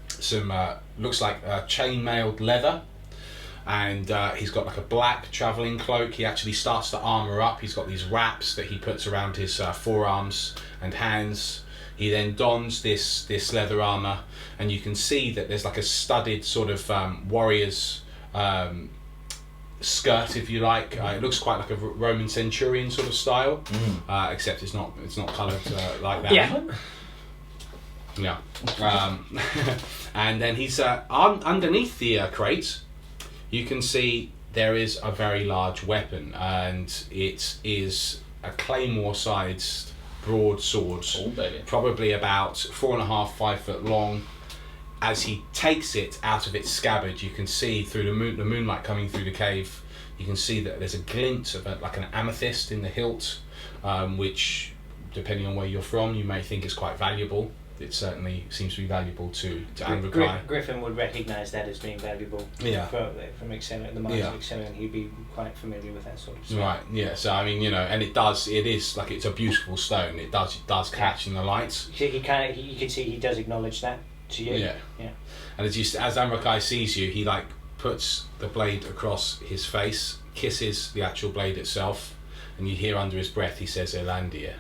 some looks like chain-mailed leather, and he's got like a black travelling cloak. He actually starts to armour up. He's got these wraps that he puts around his forearms and hands. He then dons this leather armour, and you can see that there's like a studded sort of warrior's skirt, if you like. It looks quite like a Roman centurion sort of style, except it's not coloured like that. Yeah. And then he's underneath the crate. You can see there is a very large weapon, and it is a claymore-sized broadsword, probably about 4.5, 5 foot long. As he takes it out of its scabbard, you can see through the moonlight coming through the cave, you can see that there's a glint of like an amethyst in the hilt, which, depending on where you're from, you may think is quite valuable. it certainly seems to be valuable to
Gri-
Amrakai.
Griffin would recognise that as being valuable
Yeah.
from Excellent, the minds
Yeah.
of Excellent. He'd be quite familiar with that sort of stuff.
Right, yeah, so I mean, you know, and it is like, it's a beautiful stone. It does catch in the lights.
You can see he does acknowledge that to you.
Yeah.
Yeah.
And as Amrakai sees you, he like puts the blade across his face, kisses the actual blade itself, and you hear under his breath he says Elandia.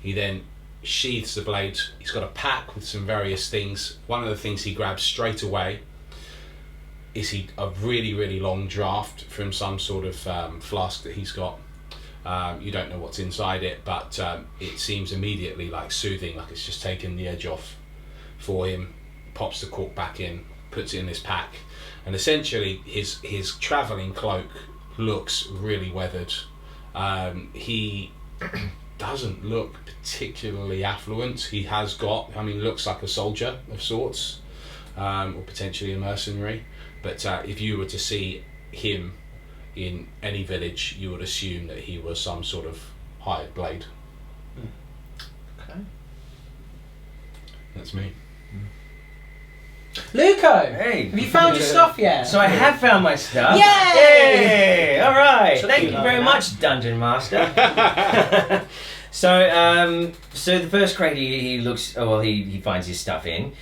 He then sheathes the blade. He's got a pack with some various things. One of the things he grabs straight away is a really, really long draft from some sort of flask that he's got. You don't know what's inside it, but it seems immediately like soothing, like it's just taken the edge off for him. Pops the cork back in, puts it in his pack, and essentially his travelling cloak looks really weathered. He doesn't look particularly affluent. He has got, looks like a soldier of sorts, or potentially a mercenary. But if you were to see him in any village, you would assume that he was some sort of hired blade.
Okay.
That's me.
Luco,
Hey.
have you found your stuff yet?
So I have found my stuff.
Yay!
Yay! All right.
So
Thank
you
you
like
very
that.
much, Dungeon Master. So the first crate he looks. Oh well, he finds his stuff in.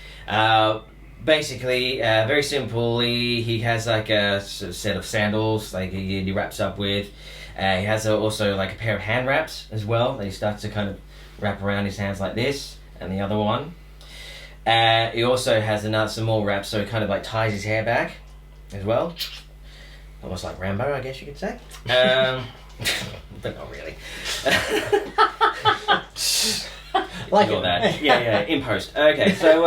Basically, very simply, he has like a set of sandals, like he wraps up with. He has also like a pair of hand wraps as well that he starts to kind of wrap around his hands like this, and the other one. He also has some more wraps, so he kind of like ties his hair back as well. Almost like Rambo, I guess you could say. But not really.
Like
Ignore
it.
that. Yeah, in post. Okay, so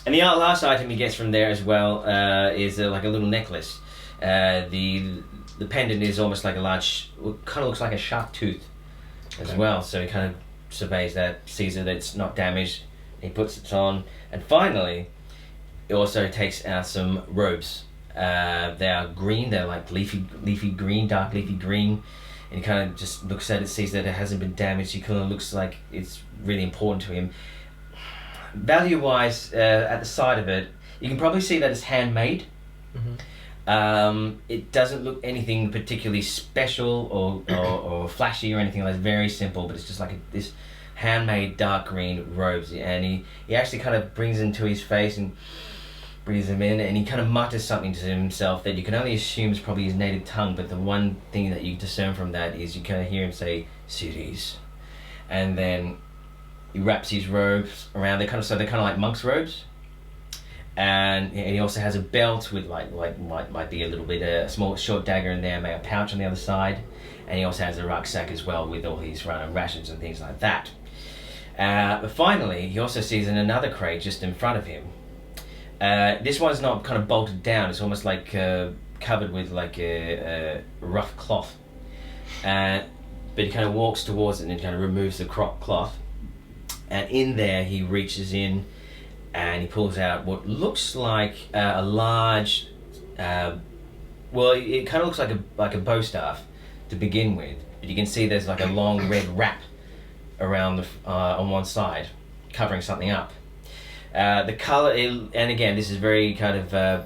and the last item he gets from there as well is like a little necklace. The pendant is almost like a large, kind of looks like a shark tooth as well. So he kind of surveys that, sees that it's not damaged. He puts it on, and finally, he also takes out some robes. They are green. They're like leafy green, dark leafy green. And he kind of just looks at it, sees that it hasn't been damaged. He kind of looks like it's really important to him. Value-wise, at the side of it, you can probably see that it's handmade. It doesn't look anything particularly special or flashy or anything. Like it's very simple, but it's just like this handmade dark green robes, and he actually kind of brings them to his face and breathes them in, and he kind of mutters something to himself that you can only assume is probably his native tongue, but the one thing that you discern from that is you kind of hear him say "Cities," and then he wraps his robes around. They're kind of like monk's robes, and he also has a belt with might be a little bit a small short dagger in there, maybe a pouch on the other side, and he also has a rucksack as well with all his rations and things like that. But finally, he also sees in another crate just in front of him. This one's not kind of bolted down. It's almost like covered with like a rough cloth. But he kind of walks towards it and kind of removes the cloth. And in there, he reaches in and he pulls out what looks like a large. Well, it kind of looks like a bow staff to begin with. But you can see there's like a long red wrap around on one side, covering something up. The color, and again, this is very kind of, I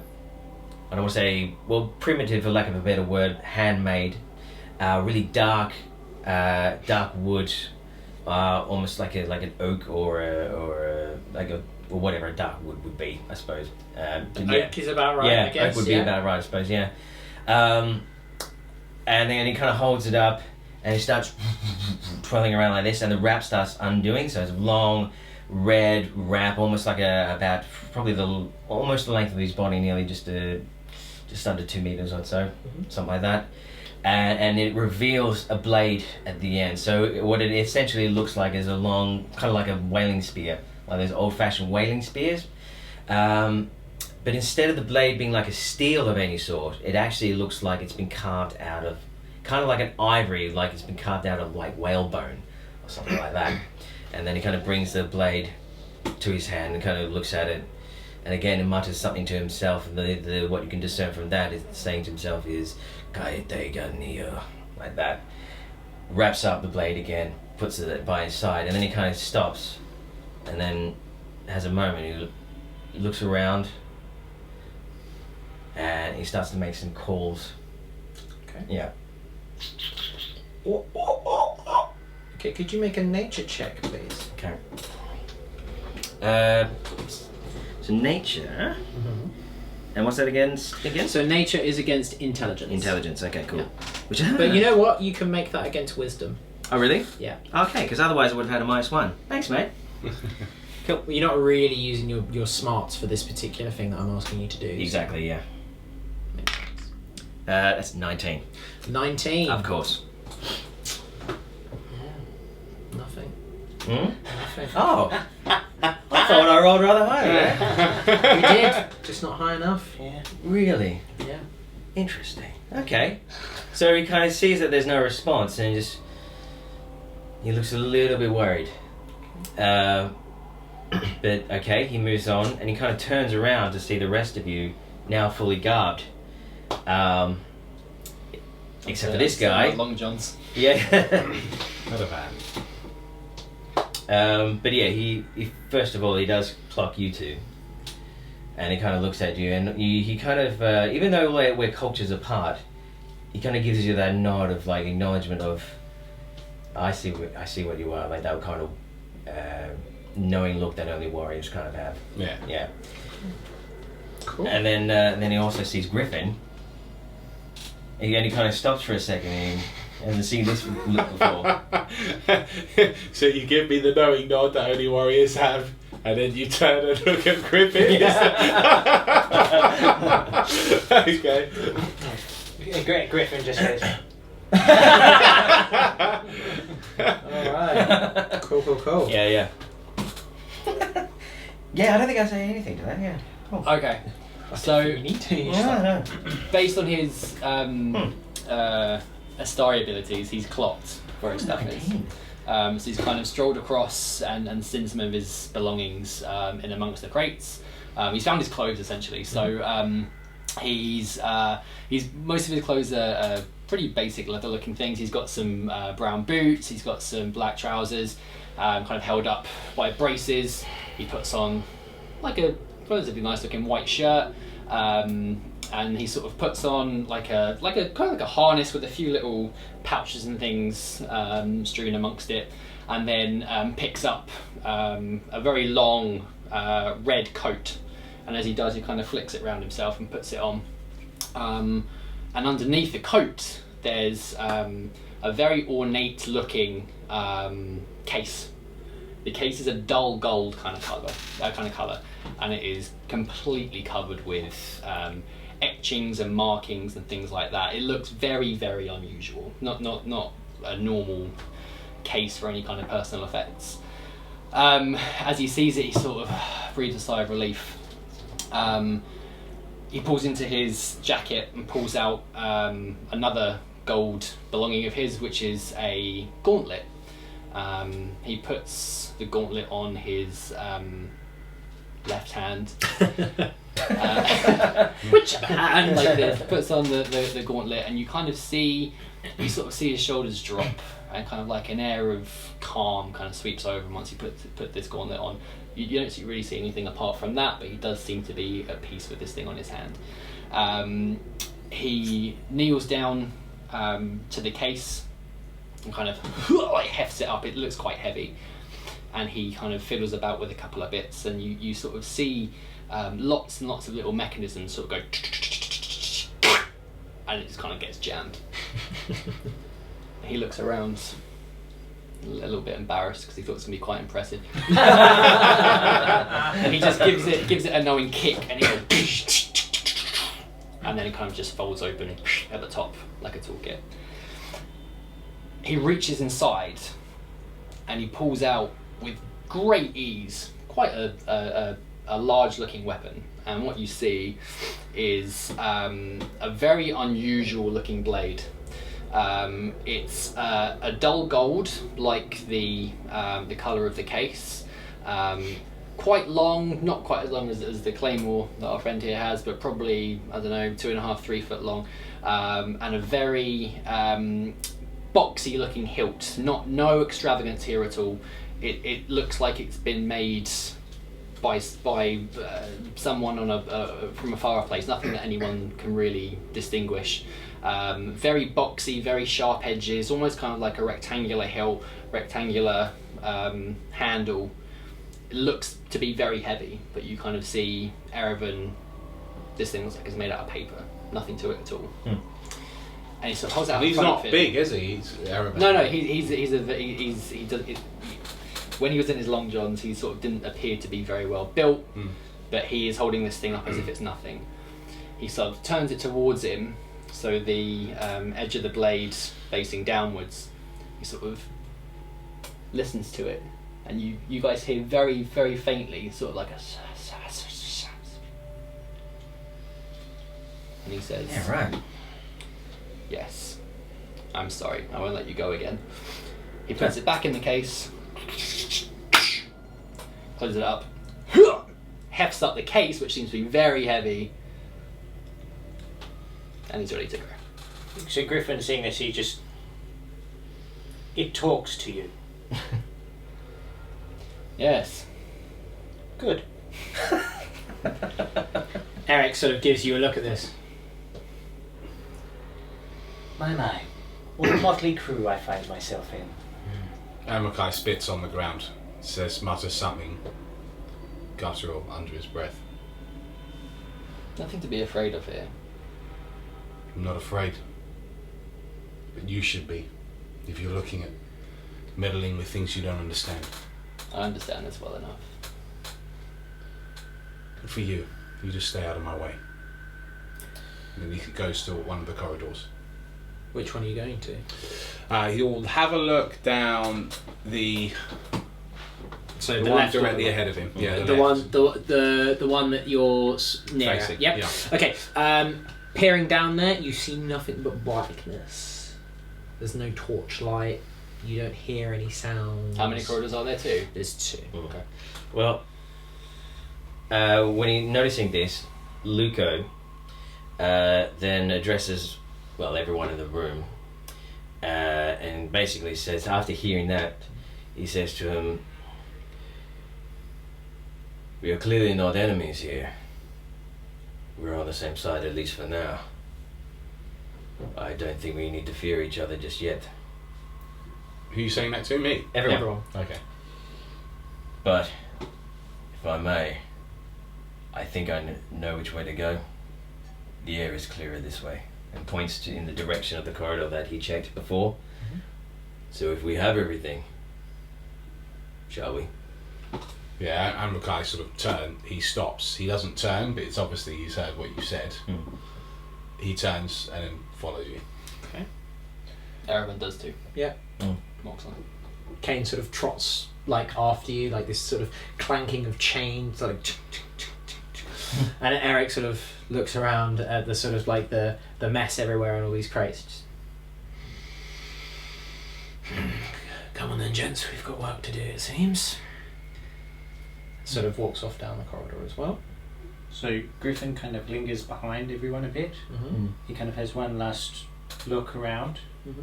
don't want to say, well, primitive for lack of a better word, handmade, really dark wood, almost like an oak or whatever a dark wood would be, I suppose.
Oak is about right,
yeah,
I guess.
oak would be about right, I suppose. Yeah. And then he kind of holds it up, and he starts twirling around like this, and the wrap starts undoing. So it's a long red wrap, almost like about probably almost the length of his body, nearly just under 2 meters or so, something like that. And it reveals a blade at the end. So what it essentially looks like is a long, kind of like a whaling spear, like those old-fashioned whaling spears. But instead of the blade being like a steel of any sort, it actually looks like it's been carved out of, kind of like an ivory, like it's been carved out of like whalebone or something like that. And then he kind of brings the blade to his hand and kind of looks at it, and again he mutters something to himself. And what you can discern from that is saying to himself is "Kaete Ganio," like that. Wraps up the blade again, puts it by his side, and then he kind of stops, and then has a moment. He looks around, and he starts to make some calls.
Okay.
Yeah.
Okay, could you make a nature check, please?
Okay. So nature. And what's that again?
So nature is against intelligence.
Intelligence. Okay, cool.
Yeah.
Which,
But you know what? You can make that against wisdom.
Oh, really?
Yeah.
Okay, because otherwise I would have had a -1. Thanks, mate.
Cool. You're not really using your smarts for this particular thing that I'm asking you to do.
Exactly, yeah.
Makes sense.
That's 19.
19.
Of course.
Nothing.
Hmm?
Nothing.
Oh. I thought I rolled rather high there.
You did, just not high enough.
Yeah.
Really?
Yeah.
Interesting. Okay. So he kind of sees that there's no response and he looks a little bit worried. But okay, he moves on and he kind of turns around to see the rest of you now fully garbed. Except for this guy.
Long Johns.
Yeah.
Not a bad.
But yeah, he first of all he does clock you two, and he kind of looks at you, and he kind of even though we're cultures apart, he kind of gives you that nod of like acknowledgement of I see what you are, like that kind of knowing look that only warriors kind of have.
Yeah.
Yeah.
Cool.
And then he also sees Griffin, and he kind of stops for a second and hasn't seen this look before.
So you give me the knowing nod that only warriors have, and then you turn and look at Griffin. Okay.
Great. Griffin just goes.
Alright. Cool.
Yeah. Yeah, I don't think I say anything to that. Yeah. Cool.
Okay. So
You need to.
Yeah,
based on his Astari abilities, he's clocked where his stuff is. So he's kind of strolled across and seen some of his belongings in amongst the crates. He's found his clothes essentially. So he's most of his clothes are pretty basic leather-looking things. He's got some brown boots. He's got some black trousers, kind of held up by braces. He puts on like a relatively nice-looking white shirt. And he sort of puts on like a kind of like a harness with a few little pouches and things strewn amongst it, and then picks up a very long red coat, and as he does, he kind of flicks it around himself and puts it on. And underneath the coat, there's a very ornate looking case. The case is a dull gold kind of color, and it is completely covered with etchings and markings and things like that. It looks very, very unusual. Not a normal case for any kind of personal effects. As he sees it, he sort of breathes a sigh of relief. He pulls into his jacket and pulls out another gold belonging of his, which is a gauntlet. He puts the gauntlet on his left hand. Which hand? Like this. Puts on the gauntlet, and you sort of see his shoulders drop, and kind of like an air of calm kind of sweeps over him once he put this gauntlet on. You don't really see anything apart from that, but he does seem to be at peace with this thing on his hand. He kneels down to the case and kind of like hefts it up. It looks quite heavy, and he kind of fiddles about with a couple of bits, and you sort of see lots and lots of little mechanisms sort of go, and it just kind of gets jammed. He looks around a little bit embarrassed because he thought it was going to be quite impressive. And he just gives it a knowing kick, and he goes, and then it kind of just folds open at the top like a toolkit. He reaches inside and he pulls out with great ease quite a large looking weapon, and what you see is a very unusual looking blade. It's a dull gold, like the colour of the case. Quite long, not quite as long as the claymore that our friend here has, but probably, I don't know, 2.5, 3 foot long, and a very boxy looking hilt. No extravagance here at all. It looks like it's been made by someone on from a far place. Nothing that anyone can really distinguish. Very boxy, very sharp edges, almost kind of like a rectangular handle. It looks to be very heavy, but you kind of see Erevan. This thing looks like it's made out of paper. Nothing to it at all. And he sort of holds out.
He's not big, is he? He's Erevan.
No. He does. When he was in his long johns, he sort of didn't appear to be very well built, but he is holding this thing up as if it's nothing. He sort of turns it towards him, so the edge of the blade facing downwards. He sort of listens to it, and you guys hear very, very faintly, sort of like a. And he says,
Yeah, right.
"Yes, I'm sorry. I won't let you go again." He puts it back in the case, closes it up, hefts up the case, which seems to be very heavy, and he's ready to go.
So Griffin, seeing this, it talks to you.
Yes.
Good.
Eric sort of gives you a look at this.
My. What a motley crew I find myself in.
Amakai spits on the ground, mutters something guttural under his breath.
Nothing to be afraid of here.
I'm not afraid. But you should be, if you're looking at meddling with things you don't understand.
I understand this well enough.
Good for you. You just stay out of my way. And then he goes to one of the corridors.
Which one are you going to?
He'll have a look down the
So
the
the
one
left
directly
or
ahead of him. Yeah,
the one, the one that you're near.
Facing,
Yep.
yeah.
Okay. Peering down there, you see nothing but blackness. There's no torchlight. You don't hear any sounds.
How many corridors are there too?
There's 2.
Okay.
Well, when he's noticing this, Luco then addresses, everyone in the room, and basically says, after hearing that, he says to him, "We are clearly not enemies here. We're on the same side, at least for now. I don't think we need to fear each other just yet."
Who are you saying that to? Me?
Everyone.
Okay.
But, if I may, I think I know which way to go. The air is clearer this way, and points in the direction of the corridor that he checked before. So if we have everything, shall we?
Yeah, Amakai sort of he stops. He doesn't turn, but it's obviously he's heard what you said. He turns and then follows you.
Okay.
Erevan does too.
Yeah.
Walks on.
Kane sort of trots after you, like this sort of clanking of chains, and Eric sort of looks around at the sort of the mess everywhere and all these crates. Come on then, gents, we've got work to do, it seems. Sort of walks off down the corridor as well.
So Griffin kind of lingers behind everyone a bit. He kind of has one last look around.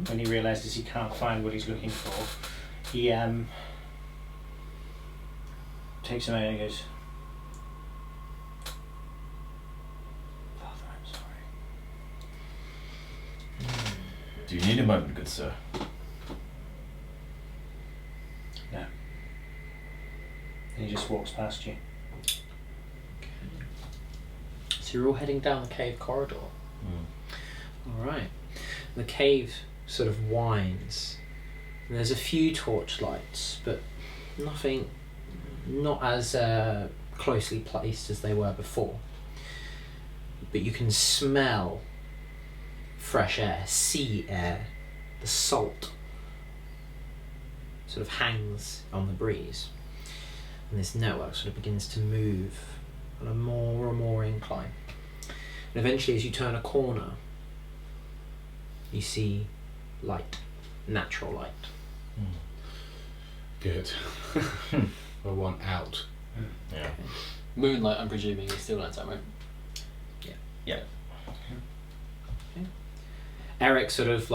When he realises he can't find what he's looking for, he takes a moment and goes, "Father, I'm sorry."
Do you need a moment, good sir?
No. And he just walks past you.
So you're all heading down the cave corridor. Alright. The cave sort of winds. And there's a few torchlights, but not as closely placed as they were before. But you can smell fresh air, sea air, the salt sort of hangs on the breeze. And this network sort of begins to move on a more and more incline. And eventually, as you turn a corner, you see light, natural light.
Good. I want out.
Yeah.
Moonlight, I'm presuming, is still nighttime, right?
Yeah.
Eric sort of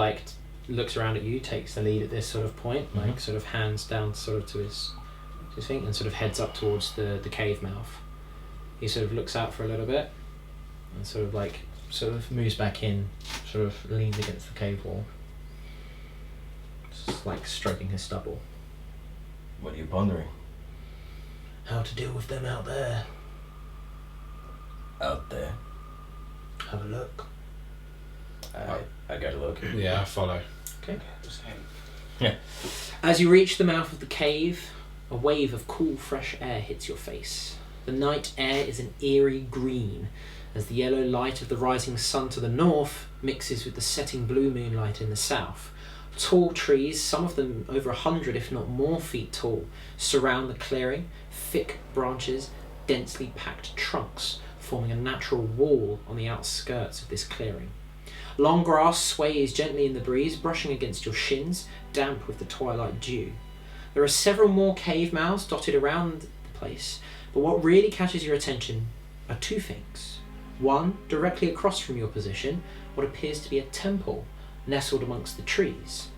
looks around at you, takes the lead at this sort of point, sort of hands down sort of to his do you think? And sort of heads up towards the cave mouth. He sort of looks out for a little bit and sort of moves back in, sort of leans against the cave wall. Just like stroking his stubble.
What are you pondering?
How to deal with them out there.
Out there.
Have a look.
I gotta look.
Yeah, I follow.
Okay.
Yeah.
As you reach the mouth of the cave, a wave of cool, fresh air hits your face. The night air is an eerie green, as the yellow light of the rising sun to the north mixes with the setting blue moonlight in the south. Tall trees, some of them over 100 if not more feet tall, surround the clearing, thick branches, densely packed trunks, forming a natural wall on the outskirts of this clearing. Long grass sways gently in the breeze, brushing against your shins, damp with the twilight dew. There are several more cave mouths dotted around the place, but what really catches your attention are two things. One, directly across from your position, what appears to be a temple nestled amongst the trees.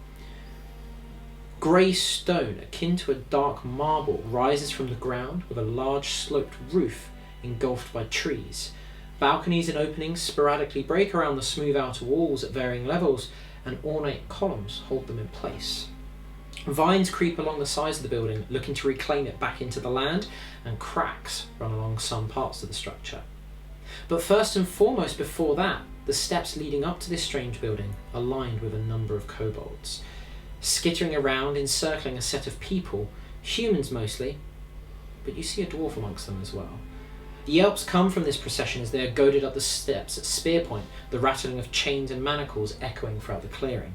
Grey stone, akin to a dark marble, rises from the ground with a large sloped roof engulfed by trees. Balconies and openings sporadically break around the smooth outer walls at varying levels, and ornate columns hold them in place. Vines creep along the sides of the building, looking to reclaim it back into the land, and cracks run along some parts of the structure. But first and foremost before that, the steps leading up to this strange building are lined with a number of kobolds, skittering around, encircling a set of people, humans mostly, but you see a dwarf amongst them as well. The yelps come from this procession as they are goaded up the steps at spear point, the rattling of chains and manacles echoing throughout the clearing.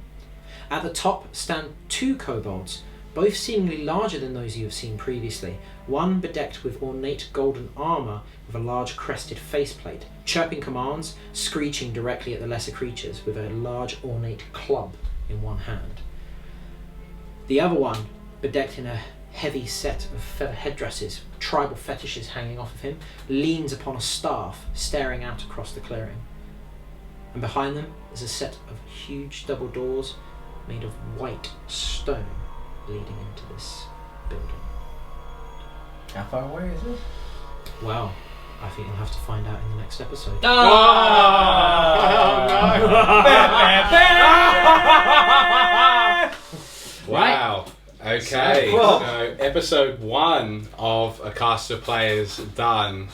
At the top stand two kobolds, both seemingly larger than those you have seen previously, one bedecked with ornate golden armour with a large crested faceplate, chirping commands, screeching directly at the lesser creatures with a large ornate club in one hand. The other one, bedecked in a heavy set of feather headdresses, tribal fetishes hanging off of him, leans upon a staff, staring out across the clearing. And behind them is a set of huge double doors made of white stone leading into this building.
How far away is it?
Well, I think you'll have to find out in the next episode.
Wow. Okay, so episode 1 of A Cast of Players done,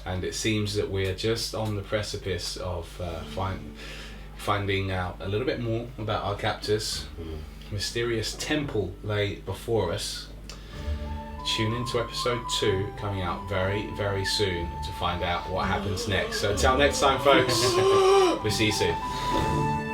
and it seems that we're just on the precipice of finding out a little bit more about our captors. Mysterious temple lay before us. Tune into episode 2, coming out very, very soon, to find out what happens next. So until next time, folks, we'll see you soon.